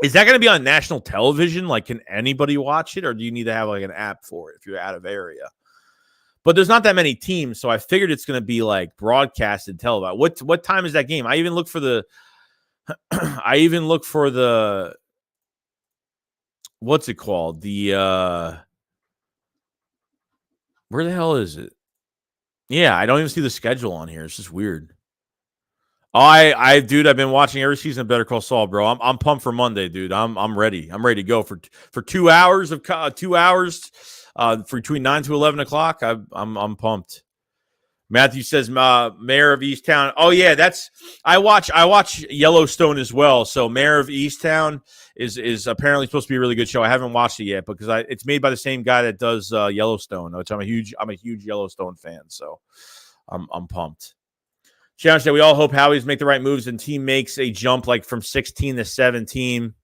Is that going to be on national television? Like, can anybody watch it? Or do you need to have like an app for it if you're out of area? But there's not that many teams, so I figured it's going to be like broadcasted televised. What time is that game? I even look for the what's it called? The where the hell is it? Yeah, I don't even see the schedule on here. It's just weird. Dude, I've been watching every season of Better Call Saul, bro. I'm pumped for Monday, dude. I'm ready. I'm ready to go for 2 hours of 2 hours. For between 9 to 11 o'clock, I'm pumped. Matthew says, Mayor of Easttown. Oh yeah, I watch Yellowstone as well. So Mayor of Easttown is apparently supposed to be a really good show. I haven't watched it yet because it's made by the same guy that does Yellowstone, which I'm a huge Yellowstone fan. So I'm pumped. Challenge that we all hope Howie's make the right moves and team makes a jump like from 16 to 17.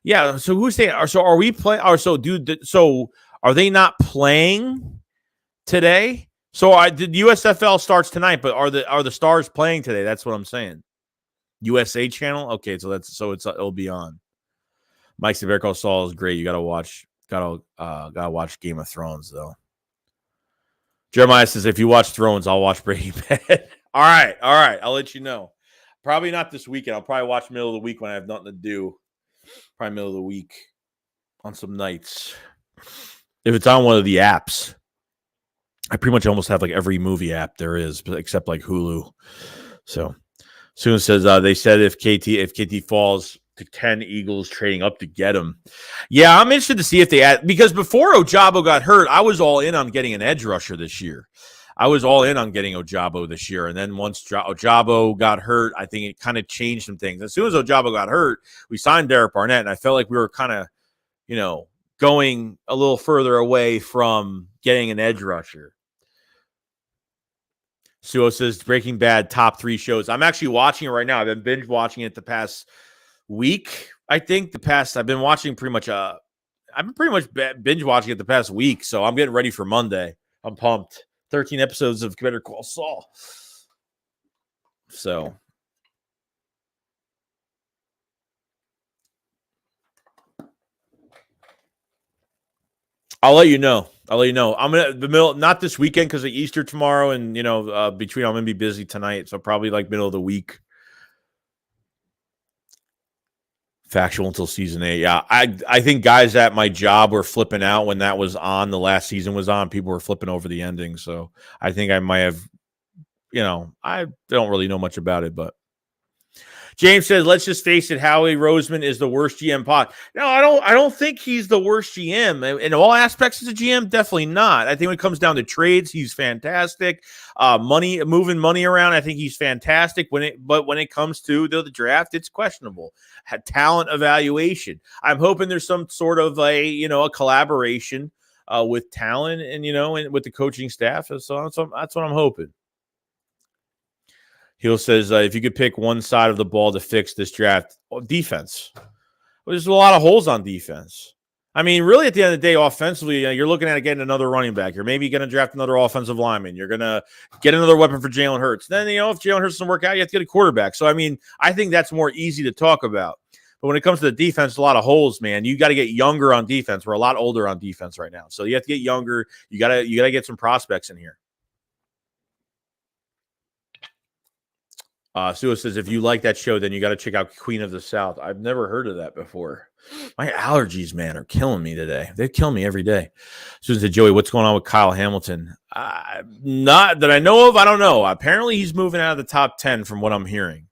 Yeah. So who's saying? So are we playing? Or so, dude. So are they not playing today? So the USFL starts tonight, but are the Stars playing today? That's what I'm saying. USA channel. Okay, so it'll be on. Mike Better Call Saul is great. You gotta watch Game of Thrones though. Jeremiah says, if you watch Thrones, I'll watch Breaking Bad. All right. I'll let you know. Probably not this weekend. I'll probably watch middle of the week when I have nothing to do. Probably middle of the week on some nights. If it's on one of the apps. I pretty much almost have like every movie app there is, except like Hulu. So Susan says they said if KT falls to 10, Eagles trading up to get him. Yeah, I'm interested to see if they add, because before Ojabo got hurt, I was all in on getting an edge rusher this year. I was all in on getting Ojabo this year. And then once Ojabo got hurt, I think it kind of changed some things. As soon as Ojabo got hurt, we signed Derek Barnett, and I felt like we were kind of, going a little further away from getting an edge rusher. Suo says Breaking Bad top 3 shows. I'm actually watching it right now. I've been binge watching it the past week. I think I've been watching pretty much binge watching it the past week. So I'm getting ready for Monday. I'm pumped. 13 episodes of Better Call Saul. So I'll let you know. I'm gonna not this weekend because of Easter tomorrow, and between I'm gonna be busy tonight, so probably like middle of the week. Factual until season 8. Yeah, I think guys at my job were flipping out when that was on. The last season was on. People were flipping over the ending, so I think I might have. I don't really know much about it, but. James says, let's just face it, Howie Roseman is the worst GM pot. No, I don't think he's the worst GM. In all aspects as a GM, definitely not. I think when it comes down to trades, he's fantastic. Moving money around, I think he's fantastic. But when it comes to the draft, it's questionable. Talent evaluation. I'm hoping there's some sort of a collaboration with talent and with the coaching staff. So that's what I'm hoping. Hill says, if you could pick one side of the ball to fix this draft, defense. There's a lot of holes on defense. I mean, really, at the end of the day, offensively, you're looking at getting another running back. You're maybe going to draft another offensive lineman. You're going to get another weapon for Jalen Hurts. Then, if Jalen Hurts doesn't work out, you have to get a quarterback. So, I mean, I think that's more easy to talk about. But when it comes to the defense, a lot of holes, man. You got to get younger on defense. We're a lot older on defense right now. So you have to get younger. You got to get some prospects in here. Sue says, if you like that show, then you got to check out Queen of the South. I've never heard of that before. My allergies, man, are killing me today. They kill me every day. Susan said, Joey, what's going on with Kyle Hamilton? Not that I know of. I don't know. Apparently, he's moving out of the top 10 from what I'm hearing.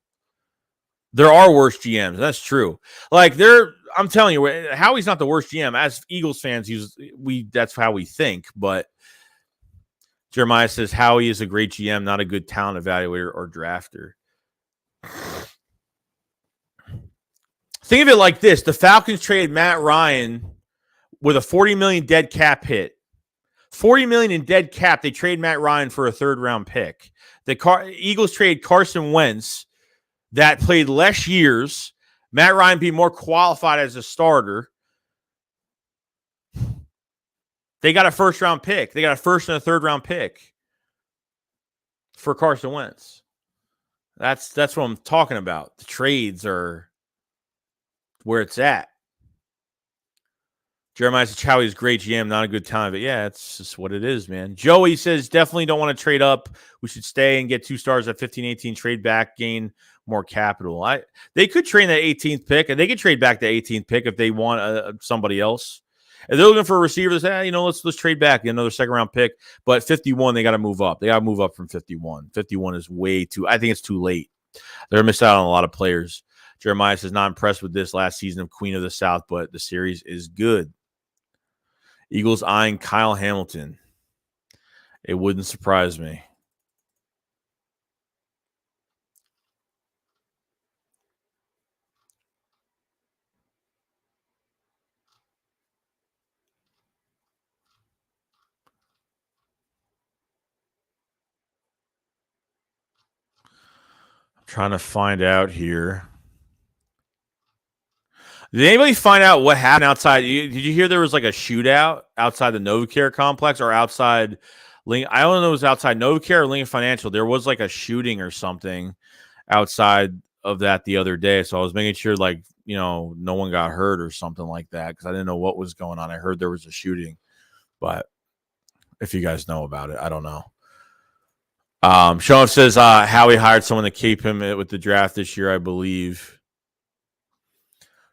There are worse GMs. That's true. I'm telling you, Howie's not the worst GM. As Eagles fans, that's how we think. But Jeremiah says, Howie is a great GM, not a good talent evaluator or drafter. Think of it like this. The Falcons traded Matt Ryan with a $40 million dead cap hit. $40 million in dead cap. They trade Matt Ryan for a 3rd-round pick. The Eagles trade Carson Wentz that played less years. Matt Ryan be more qualified as a starter. They got a 1st-round pick. They got a 1st and a 3rd-round pick for Carson Wentz. That's what I'm talking about. The trades are where it's at. Jeremiah says, Howie's great GM, not a good time. But yeah, it's just what it is, man. Joey says, definitely don't want to trade up. We should stay and get 2 stars at 15-18, trade back, gain more capital. They could trade that 18th pick, and they could trade back the 18th pick if they want somebody else. If they're looking for a receiver, they say, let's trade back, get another 2nd-round pick. But 51, they got to move up. They got to move up from 51. 51 is way too – I think it's too late. They're going to miss out on a lot of players. Jeremiah says, not impressed with this last season of Queen of the South, but the series is good. Eagles eyeing Kyle Hamilton. It wouldn't surprise me. Trying to find out here. Did anybody find out what happened outside? Did you hear there was like a shootout outside the NovaCare complex or outside? I don't know if it was outside NovaCare or Lincoln Financial. There was like a shooting or something outside of that the other day. So I was making sure no one got hurt or something like that because I didn't know what was going on. I heard there was a shooting, but if you guys know about it. I don't know. Sean says Howie hired someone to keep him with the draft this year, I believe.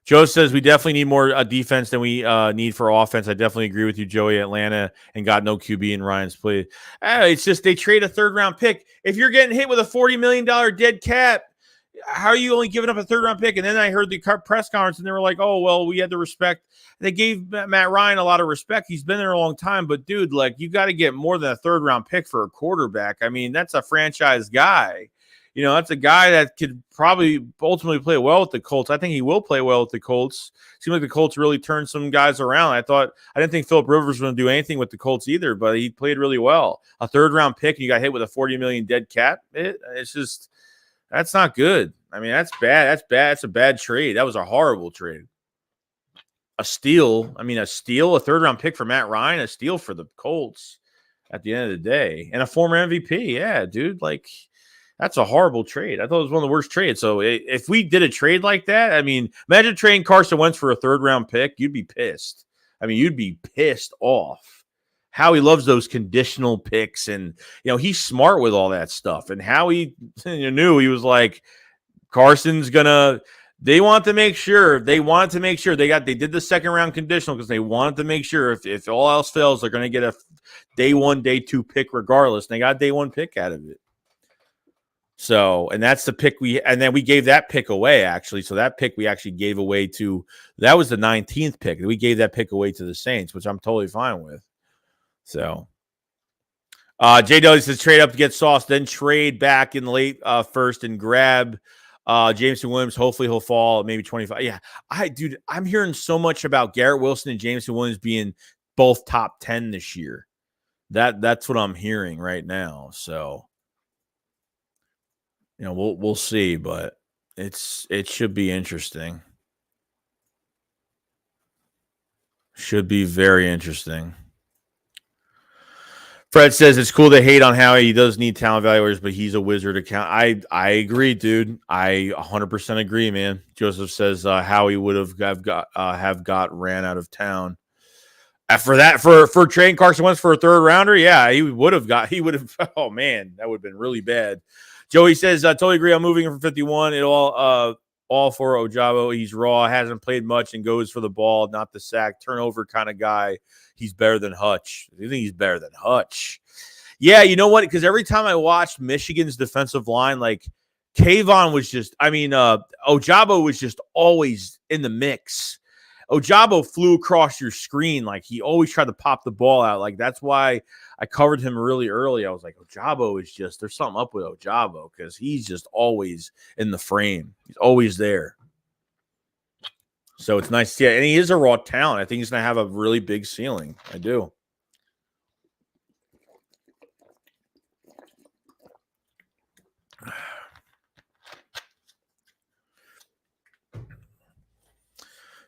Joe says we definitely need more defense than we need for offense. I definitely agree with you, Joey. Atlanta and got no QB in Ryan's play. It's just they trade a third-round pick. If you're getting hit with a $40 million dead cap, how are you only giving up a third-round pick? And then I heard the press conference, and they were like, oh, well, we had to respect. They gave Matt Ryan a lot of respect. He's been there a long time. But, dude, like, you got to get more than a third-round pick for a quarterback. I mean, that's a franchise guy. You know, that's a guy that could probably ultimately play well with the Colts. I think he will play well with the Colts. Seems like the Colts really turned some guys around. I didn't think Phillip Rivers was going to do anything with the Colts either, but he played really well. A third-round pick, and you got hit with a $40 million dead cap. It's just – that's not good. I mean, that's bad. That's bad. That's a bad trade. That was a horrible trade. A steal. I mean, a third-round pick for Matt Ryan, a steal for the Colts at the end of the day. And a former MVP. Yeah, dude, like – that's a horrible trade. I thought it was one of the worst trades. So if we did a trade like that, I mean, imagine trading Carson Wentz for a third-round pick. You'd be pissed. I mean, you'd be pissed off. Howie loves those conditional picks, and you know he's smart with all that stuff. And Howie knew he was like, Carson's gonna. They want to make sure. They did the second-round conditional because they wanted to make sure if all else fails, they're going to get a day 1, day 2 pick regardless. And they got a day 1 pick out of it. So, and that's the pick and then we gave that pick away, actually. So that pick we actually gave away that was the 19th pick. We gave that pick away to the Saints, which I'm totally fine with. So, JW says trade up to get Sauce, then trade back in the late first and grab Jameson Williams. Hopefully he'll fall maybe 25. Yeah, I'm hearing so much about Garrett Wilson and Jameson Williams being both top 10 this year. That's what I'm hearing right now. So, you know, we'll see, but it should be interesting. Should be very interesting. Fred says it's cool to hate on Howie. He does need talent evaluators, but he's a wizard account. I agree, dude. I 100% agree, man. Joseph says Howie would have got ran out of town. For trading Carson Wentz for a third rounder, yeah, he would have. Oh man, that would have been really bad. Joey says, I totally agree. I'm moving him from 51. It all for Ojabo. He's raw, hasn't played much, and goes for the ball, not the sack, turnover kind of guy. He's better than Hutch. I think he's better than Hutch. Yeah, you know what? Because every time I watched Michigan's defensive line, like Kayvon was Ojabo was just always in the mix. Ojabo flew across your screen. Like he always tried to pop the ball out. Like that's why I covered him really early. I was like, Ojabo is there's something up with Ojabo because he's just always in the frame. He's always there. So it's nice to see it. And he is a raw talent. I think he's going to have a really big ceiling. I do.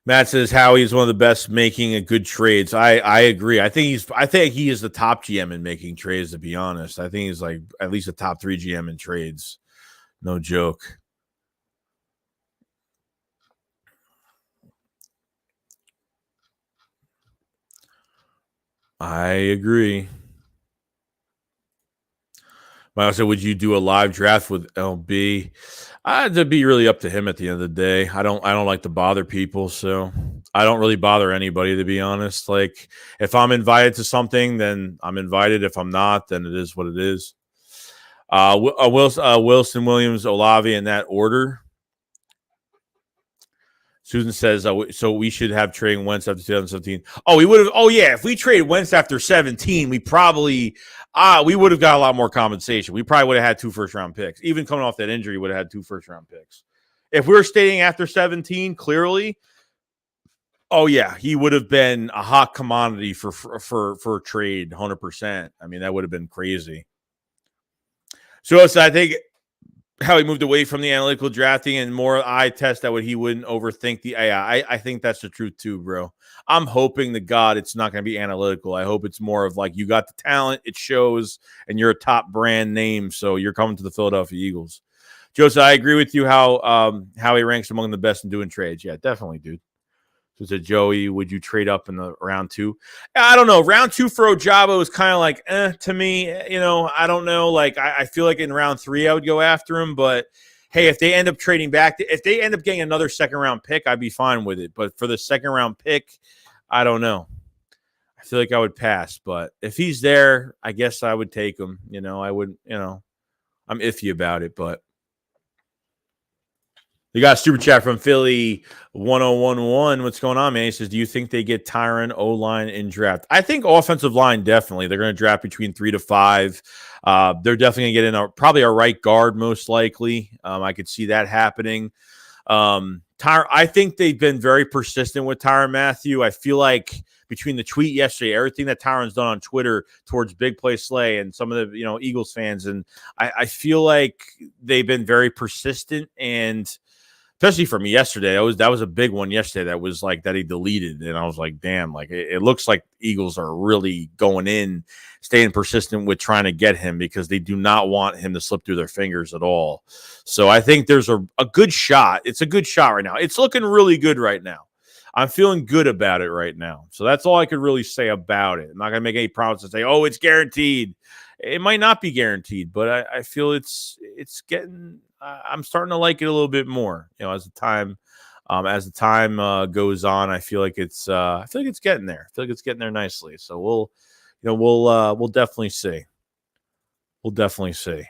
Matt says Howie is one of the best making a good trades. I agree. I think he is the top GM in making trades, to be honest. I think he's like at least a top 3 GM in trades. No joke. I agree. Michael said, would you do a live draft with LB? That'd be really up to him at the end of the day. I don't like to bother people, so I don't really bother anybody, to be honest. Like if I'm invited to something, then I'm invited. If I'm not, then it is what it is. Wilson, Williams, Olave in that order. Susan says, so we should have trading Wentz after 2017. Oh, we would have. Oh, yeah. If we traded Wentz after 17, we probably we would have got a lot more compensation. We probably would have had 2 first-round picks. Even coming off that injury, would have had 2 first-round picks. If we were stating after 17, clearly, oh, yeah, he would have been a hot commodity for trade, 100%. I mean, that would have been crazy. So I think how he moved away from the analytical drafting and more eye test that he wouldn't overthink the AI. I think that's the truth too, bro. I'm hoping to God it's not going to be analytical. I hope it's more of like you got the talent, it shows, and you're a top brand name, so you're coming to the Philadelphia Eagles. Joseph, I agree with you how he ranks among the best in doing trades. Yeah, definitely, dude. So Joey, would you trade up in the round 2? I don't know. Round 2 for Ojabo is kind of like, to me. I don't know. Like, I feel like in round 3 I would go after him. But, hey, if they end up trading back, if they end up getting another second-round pick, I'd be fine with it. But for the second-round pick, I don't know. I feel like I would pass. But if he's there, I guess I would take him. I would, I'm iffy about it, but. You got a super chat from Philly 1011. What's going on, man? He says, do you think they get Tyron O-line in draft? I think offensive line, definitely. They're going to draft between 3 to 5. They're definitely going to get in probably a right guard, most likely. I could see that happening. I think they've been very persistent with Tyron Matthew. I feel like between the tweet yesterday, everything that Tyron's done on Twitter towards Big Play Slay and some of the Eagles fans, and I feel like they've been very persistent, and especially for me yesterday, that was a big one yesterday. That was like that he deleted, and I was like, damn, like it looks like Eagles are really going in, staying persistent with trying to get him because they do not want him to slip through their fingers at all. So I think there's a good shot. It's a good shot right now. It's looking really good right now. I'm feeling good about it right now. So that's all I could really say about it. I'm not going to make any promises and say, oh, it's guaranteed. It might not be guaranteed, but I feel it's getting. I'm starting to like it a little bit more. As the time goes on, I feel like it's getting there. I feel like it's getting there nicely. So we'll definitely see. We'll definitely see.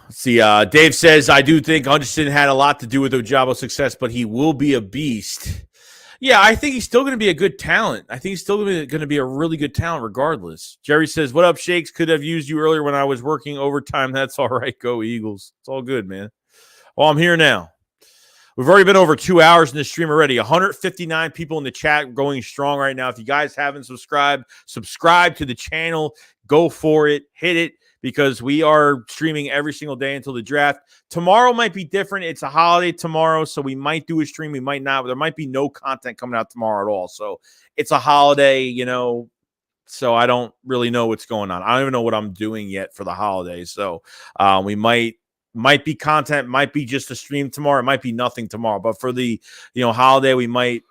Let's see. Dave says, I do think Hutchinson had a lot to do with Ojabo's success, but he will be a beast. Yeah, I think he's still going to be a good talent. I think he's still going to be a really good talent regardless. Jerry says, what up, Shakes? Could have used you earlier when I was working overtime. That's all right. Go Eagles. It's all good, man. Well, I'm here now. We've already been over 2 hours in the stream already. 159 people in the chat going strong right now. If you guys haven't subscribed, subscribe to the channel. Go for it. Hit it. Because we are streaming every single day until the draft. Tomorrow might be different. It's a holiday tomorrow, so we might do a stream. We might not. There might be no content coming out tomorrow at all. So it's a holiday, so I don't really know what's going on. I don't even know what I'm doing yet for the holidays. So we might be content, might be just a stream tomorrow. It might be nothing tomorrow. But for the holiday, we might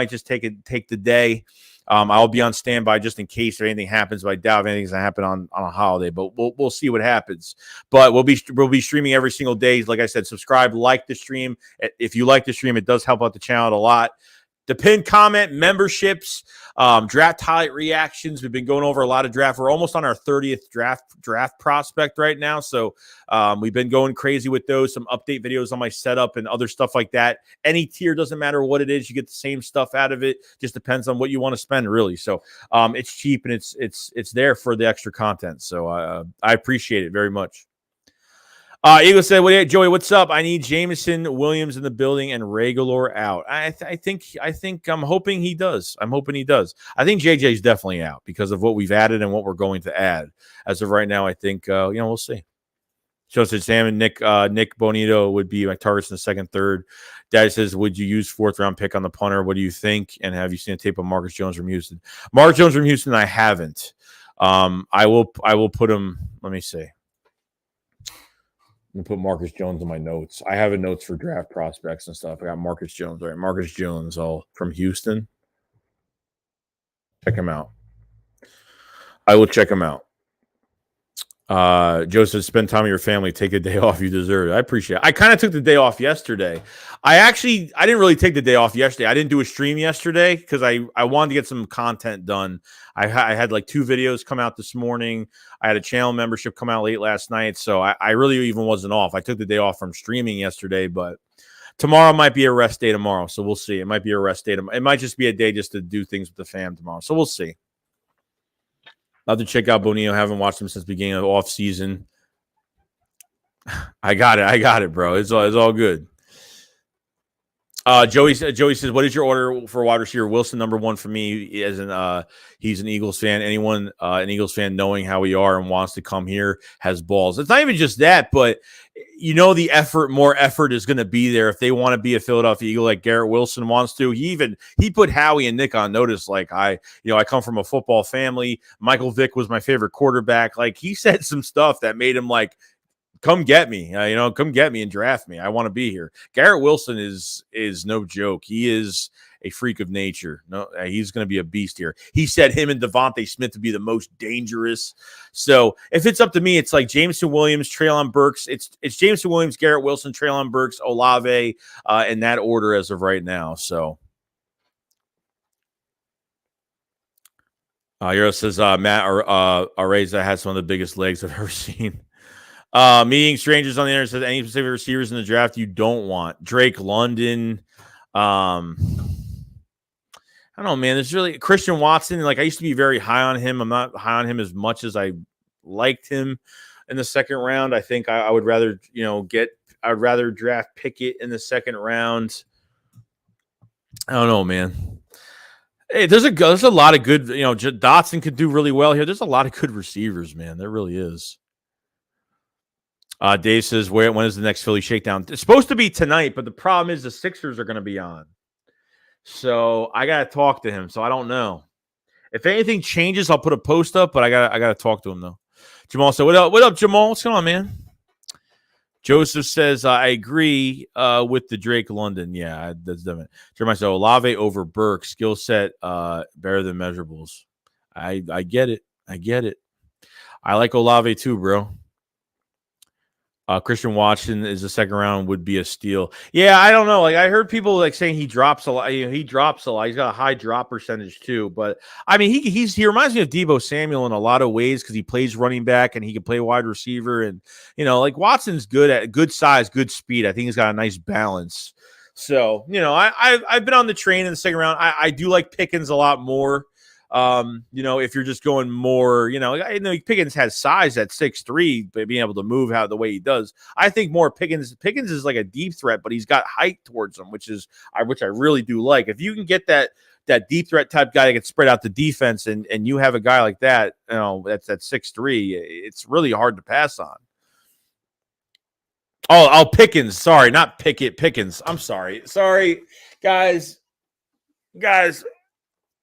just take the day. I'll be on standby just in case anything happens, but I doubt anything's gonna happen on a holiday. But we'll see what happens. But we'll be streaming every single day. Like I said, subscribe, like the stream. If you like the stream, it does help out the channel a lot. The pinned comment, memberships, draft highlight reactions. We've been going over a lot of draft. We're almost on our 30th draft prospect right now. So we've been going crazy with those. Some update videos on my setup and other stuff like that. Any tier, doesn't matter what it is. You get the same stuff out of it. Just depends on what you want to spend, really. So it's cheap and it's there for the extra content. So I appreciate it very much. Eagle said, "Well, Joey, what's up? I need Jameson Williams in the building and Regalor out." I think I'm hoping he does. I think JJ's definitely out because of what we've added and what we're going to add. As of right now, I think we'll see. Joseph Sam and Nick Bonito would be my targets in the second, third. Daddy says, would you use 4th round pick on the punter? What do you think? And have you seen a tape of Marcus Jones from Houston? Marcus Jones from Houston, I haven't. I will put him. Let me see. I'm going to put Marcus Jones in my notes. I have notes for draft prospects and stuff. I got Marcus Jones. All right, Marcus Jones, all from Houston. Check him out. I will check him out. Joseph, spend time with your family. Take a day off. You deserve it. I appreciate it. I kind of took the day off yesterday. I didn't really take the day off yesterday. I didn't do a stream yesterday because I wanted to get some content done. I had like 2 videos come out this morning. I had a channel membership come out late last night. So I really even wasn't off. I took the day off from streaming yesterday, but tomorrow might be a rest day tomorrow. So we'll see. It might be a rest day. It might just be a day just to do things with the fam tomorrow. So we'll see. Love to check out Bonino. Haven't watched him since the beginning of the off season. I got it, bro. It's all good. Joey says, what is your order for wide receiver? Wilson, number 1 for me. He's an Eagles fan. Anyone an Eagles fan knowing how we are and wants to come here has balls. It's not even just that, but the more effort is going to be there if they want to be a Philadelphia Eagle like Garrett Wilson wants to. He put Howie and Nick on notice. Like I come from a football family. Michael Vick was my favorite quarterback. Like he said some stuff that made him like come get me. Come get me and draft me. I want to be here. Garrett Wilson is no joke. He is a freak of nature. No, he's going to be a beast here. He said him and Devontae Smith to be the most dangerous. So if it's up to me, it's like Jameson Williams, Treylon Burks. It's Jameson Williams, Garrett Wilson, Treylon Burks, Olave, in that order as of right now. So. Euro says Matt Areza has one of the biggest legs I've ever seen. Meeting strangers on the internet says any specific receivers in the draft you don't want. Drake London. I don't know, man. There's really Christian Watson. Like I used to be very high on him. I'm not high on him as much as I liked him in the second round. I think I would rather, I'd rather draft Pickett in the second round. I don't know, man. Hey, there's a lot of good, Dotson could do really well here. There's a lot of good receivers, man. There really is. Dave says, when is the next Philly shakedown? It's supposed to be tonight, but the problem is the Sixers are going to be on. So I got to talk to him. So I don't know. If anything changes, I'll put a post up, but I got to talk to him, though. Jamal said, what up, Jamal? What's going on, man? Joseph says, I agree with the Drake London. Yeah, that's definitely. Jeremiah said, Olave over Burke, skill set better than measurables. I get it. I like Olave too, bro. Christian Watson is the second round would be a steal. Yeah, I don't know. Like I heard people like saying he drops a lot. He drops a lot. He's got a high drop percentage too. But I mean, he reminds me of Deebo Samuel in a lot of ways because he plays running back and he can play wide receiver. And like Watson's good at good size, good speed. I think he's got a nice balance. So I've been on the train in the second round. I do like Pickens a lot more. If you're just going more, I know Pickens has size at 6'3", but being able to move the way he does, I think more Pickens is like a deep threat, but he's got height towards him, which I really do like. If you can get that deep threat type guy that can spread out the defense, and you have a guy like that, that's at 6'3", it's really hard to pass on. Oh, Pickens. Sorry, not Pickett. Pickens. I'm sorry. Sorry, guys.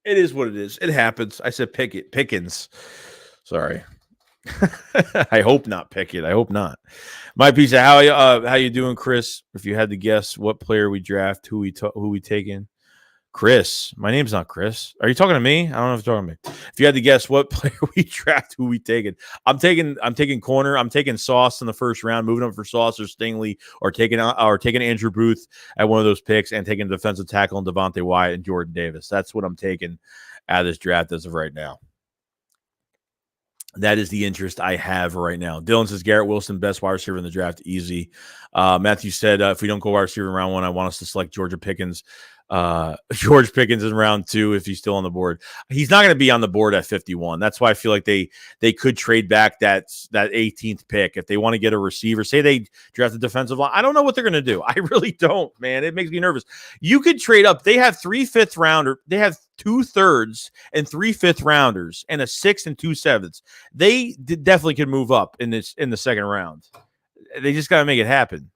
It is what it is. It happens. I said Pickens. Sorry. I hope not Pickett. I hope not. My piece of how you doing, Chris? If you had to guess what player we draft, who we taking? Chris. My name's not Chris. Are you talking to me? I don't know if you're talking to me. If you had to guess what player we draft, who we taking? I'm taking corner. I'm taking Sauce in the first round, moving up for Sauce or Stingley, or taking Andrew Booth at one of those picks, and taking defensive tackle and Devontae Wyatt and Jordan Davis. That's what I'm taking out of this draft as of right now. That is the interest I have right now. Dylan says Garrett Wilson, best wide receiver in the draft, easy. Matthew said if we don't go wide receiver in round 1, I want us to select George Pickens in round 2 if he's still on the board. He's not going to be on the board at 51. That's why I feel like they could trade back that 18th pick if they want to get a receiver. Say they draft a defensive line. I don't know what they're going to do. I really don't, man. It makes me nervous. You could trade up. They have 3 5th rounder. They have 2 3rds and 3 5th rounders and a 6th and 2 7ths. They definitely could move up in the second round. They just got to make it happen.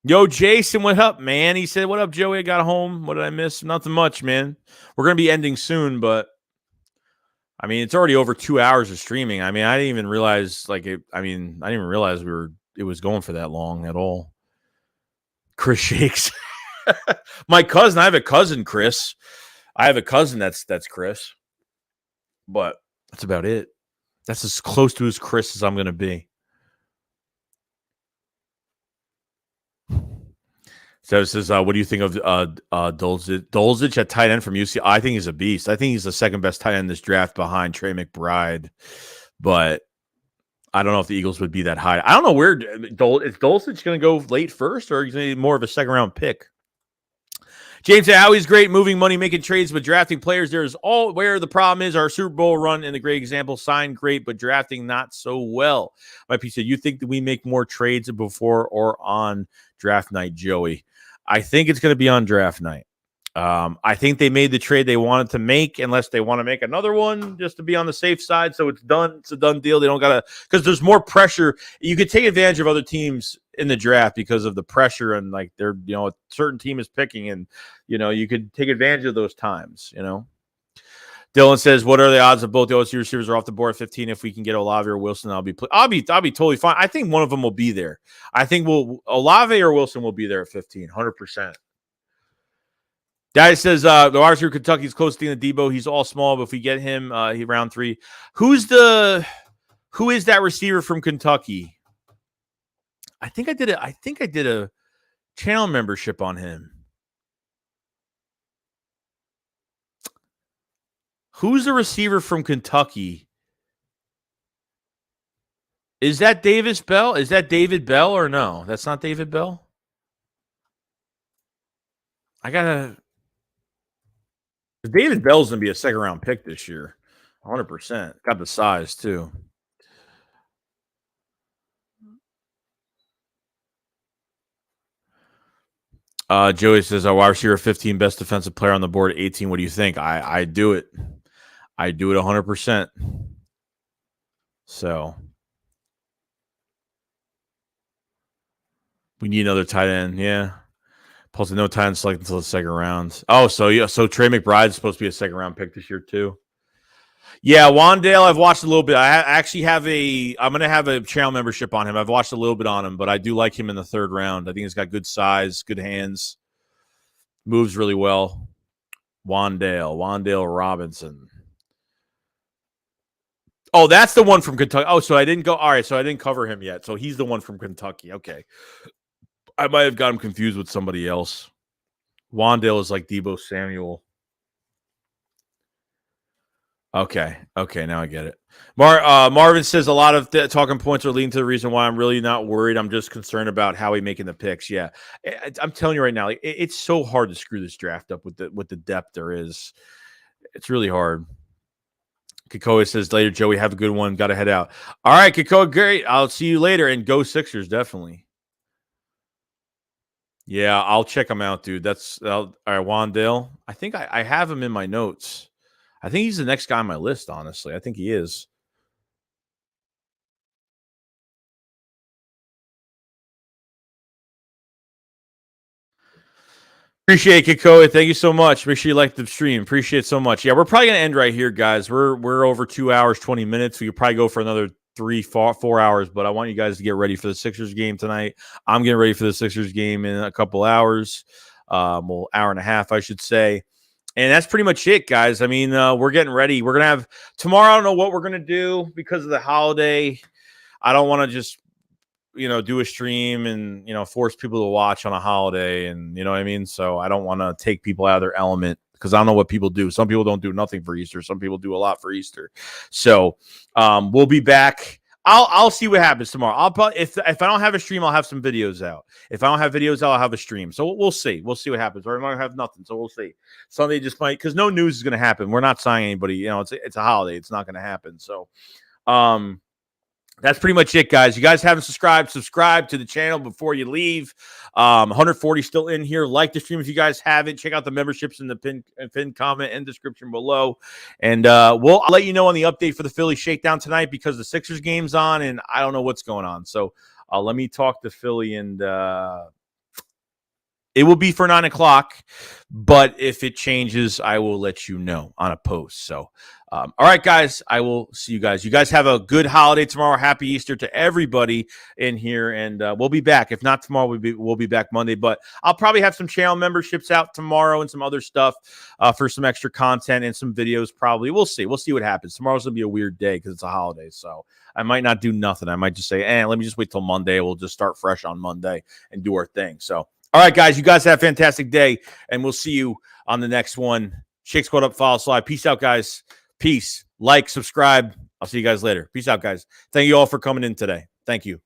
Yo, Jason, what up, man? He said, what up, Joey? I got home. What did I miss? Nothing much, man. We're going to be ending soon, but I mean, it's already over 2 hours of streaming. I mean, I didn't even realize it was going for that long at all. Chris Shakes. My cousin, I have a cousin, Chris. I have a cousin that's Chris. But that's about it. That's as close to as Chris as I'm going to be. So it says, what do you think of Dulcich at tight end from UC? I think he's a beast. I think he's the second best tight end in this draft behind Trey McBride. But I don't know if the Eagles would be that high. I don't know where is Dulcich going to go late first, or is he more of a second round pick? James said, Howie's great moving money, making trades, but drafting players. There's all where the problem is. Our Super Bowl run and the great example, signed great, but drafting not so well. My piece said, you think that we make more trades before or on draft night, Joey? I think it's going to be on draft night. I think they made the trade they wanted to make, unless they want to make another one just to be on the safe side. So it's done. It's a done deal. They don't got to, because there's more pressure. You could take advantage of other teams in the draft because of the pressure, and like they're, a certain team is picking, and you could take advantage of those times. Dylan Dylan says, "What are the odds of both the OSU receivers are off the board at 15? If we can get Olave or Wilson, I'll be totally fine. I think one of them will be there. I think Olave or Wilson will be there at 15, 100%." Guy says, "The wide receiver Kentucky is close to the Debo. He's all small, but if we get him, he round 3. Who is that receiver from Kentucky? I think I did a channel membership on him. Who's the receiver from Kentucky? Is that Davis Bell? Is that David Bell or no? That's not David Bell? David Bell's going to be a second-round pick this year. 100%. Got the size, too. Joey says, wide receiver 15, best defensive player on the board, 18. What do you think? I do it. I do it 100%. So we need another tight end. Yeah. Plus, no tight end selected until the second round. Oh, so Trey McBride's supposed to be a second-round pick this year, too. Yeah, Wandale, I've watched a little bit. I'm going to have a channel membership on him. I've watched a little bit on him, but I do like him in the third round. I think he's got good size, good hands, moves really well. Wandale Robinson. Oh, that's the one from Kentucky. Oh, so I didn't go. All right, so I didn't cover him yet. So he's the one from Kentucky. Okay. I might have got him confused with somebody else. Wandale is like Debo Samuel. Okay, now I get it. Marvin says a lot of the talking points are leading to the reason why I'm really not worried. I'm just concerned about how he making the picks. Yeah, I'm telling you right now, it's so hard to screw this draft up with the depth there is. It's really hard. Kakoa says later, Joey, have a good one. Got to head out. All right, Kakoa, great. I'll see you later, and go Sixers, definitely. Yeah, I'll check him out, dude. That's all right, Wandale. I think I have him in my notes. I think he's the next guy on my list, honestly. I think he is. Appreciate it, Kikoa. Thank you so much. Make sure you like the stream. Appreciate it so much. Yeah, we're probably going to end right here, guys. We're over 2 hours, 20 minutes. We could probably go for another 4 hours, but I want you guys to get ready for the Sixers game tonight. I'm getting ready for the Sixers game in a couple hours. Hour and a half, I should say. And that's pretty much it, guys. I mean, we're getting ready. We're going to have tomorrow. I don't know what we're going to do because of the holiday. I don't want to just, do a stream and, force people to watch on a holiday. And you know what I mean? So I don't want to take people out of their element because I don't know what people do. Some people don't do nothing for Easter. Some people do a lot for Easter. So we'll be back. I'll see what happens tomorrow. I'll probably, if I don't have a stream, I'll have some videos out. If I don't have videos out, I'll have a stream. So we'll see. We'll see what happens. Or I might have nothing. So we'll see. Sunday just might, because no news is going to happen. We're not signing anybody. It's a holiday. It's not going to happen. So that's pretty much it, guys. You guys haven't subscribed to the channel before you leave. 140 still in here. Like the stream if you guys haven't. Check out the memberships in the pinned comment and description below. And I'll let you know on the update for the Philly shakedown tonight because the Sixers game's on and I don't know what's going on. So let me talk to Philly and it will be for 9 o'clock, but if it changes, I will let you know on a post. So, all right, guys, I will see you guys. You guys have a good holiday tomorrow. Happy Easter to everybody in here, and we'll be back. If not tomorrow, we'll be back Monday. But I'll probably have some channel memberships out tomorrow and some other stuff for some extra content and some videos. Probably we'll see. We'll see what happens. Tomorrow's gonna be a weird day because it's a holiday, so I might not do nothing. I might just say, let me just wait till Monday. We'll just start fresh on Monday and do our thing. So. All right, guys, you guys have a fantastic day, and we'll see you on the next one. Shake Squad up, follow slide. Peace out, guys. Peace. Like, subscribe. I'll see you guys later. Peace out, guys. Thank you all for coming in today. Thank you.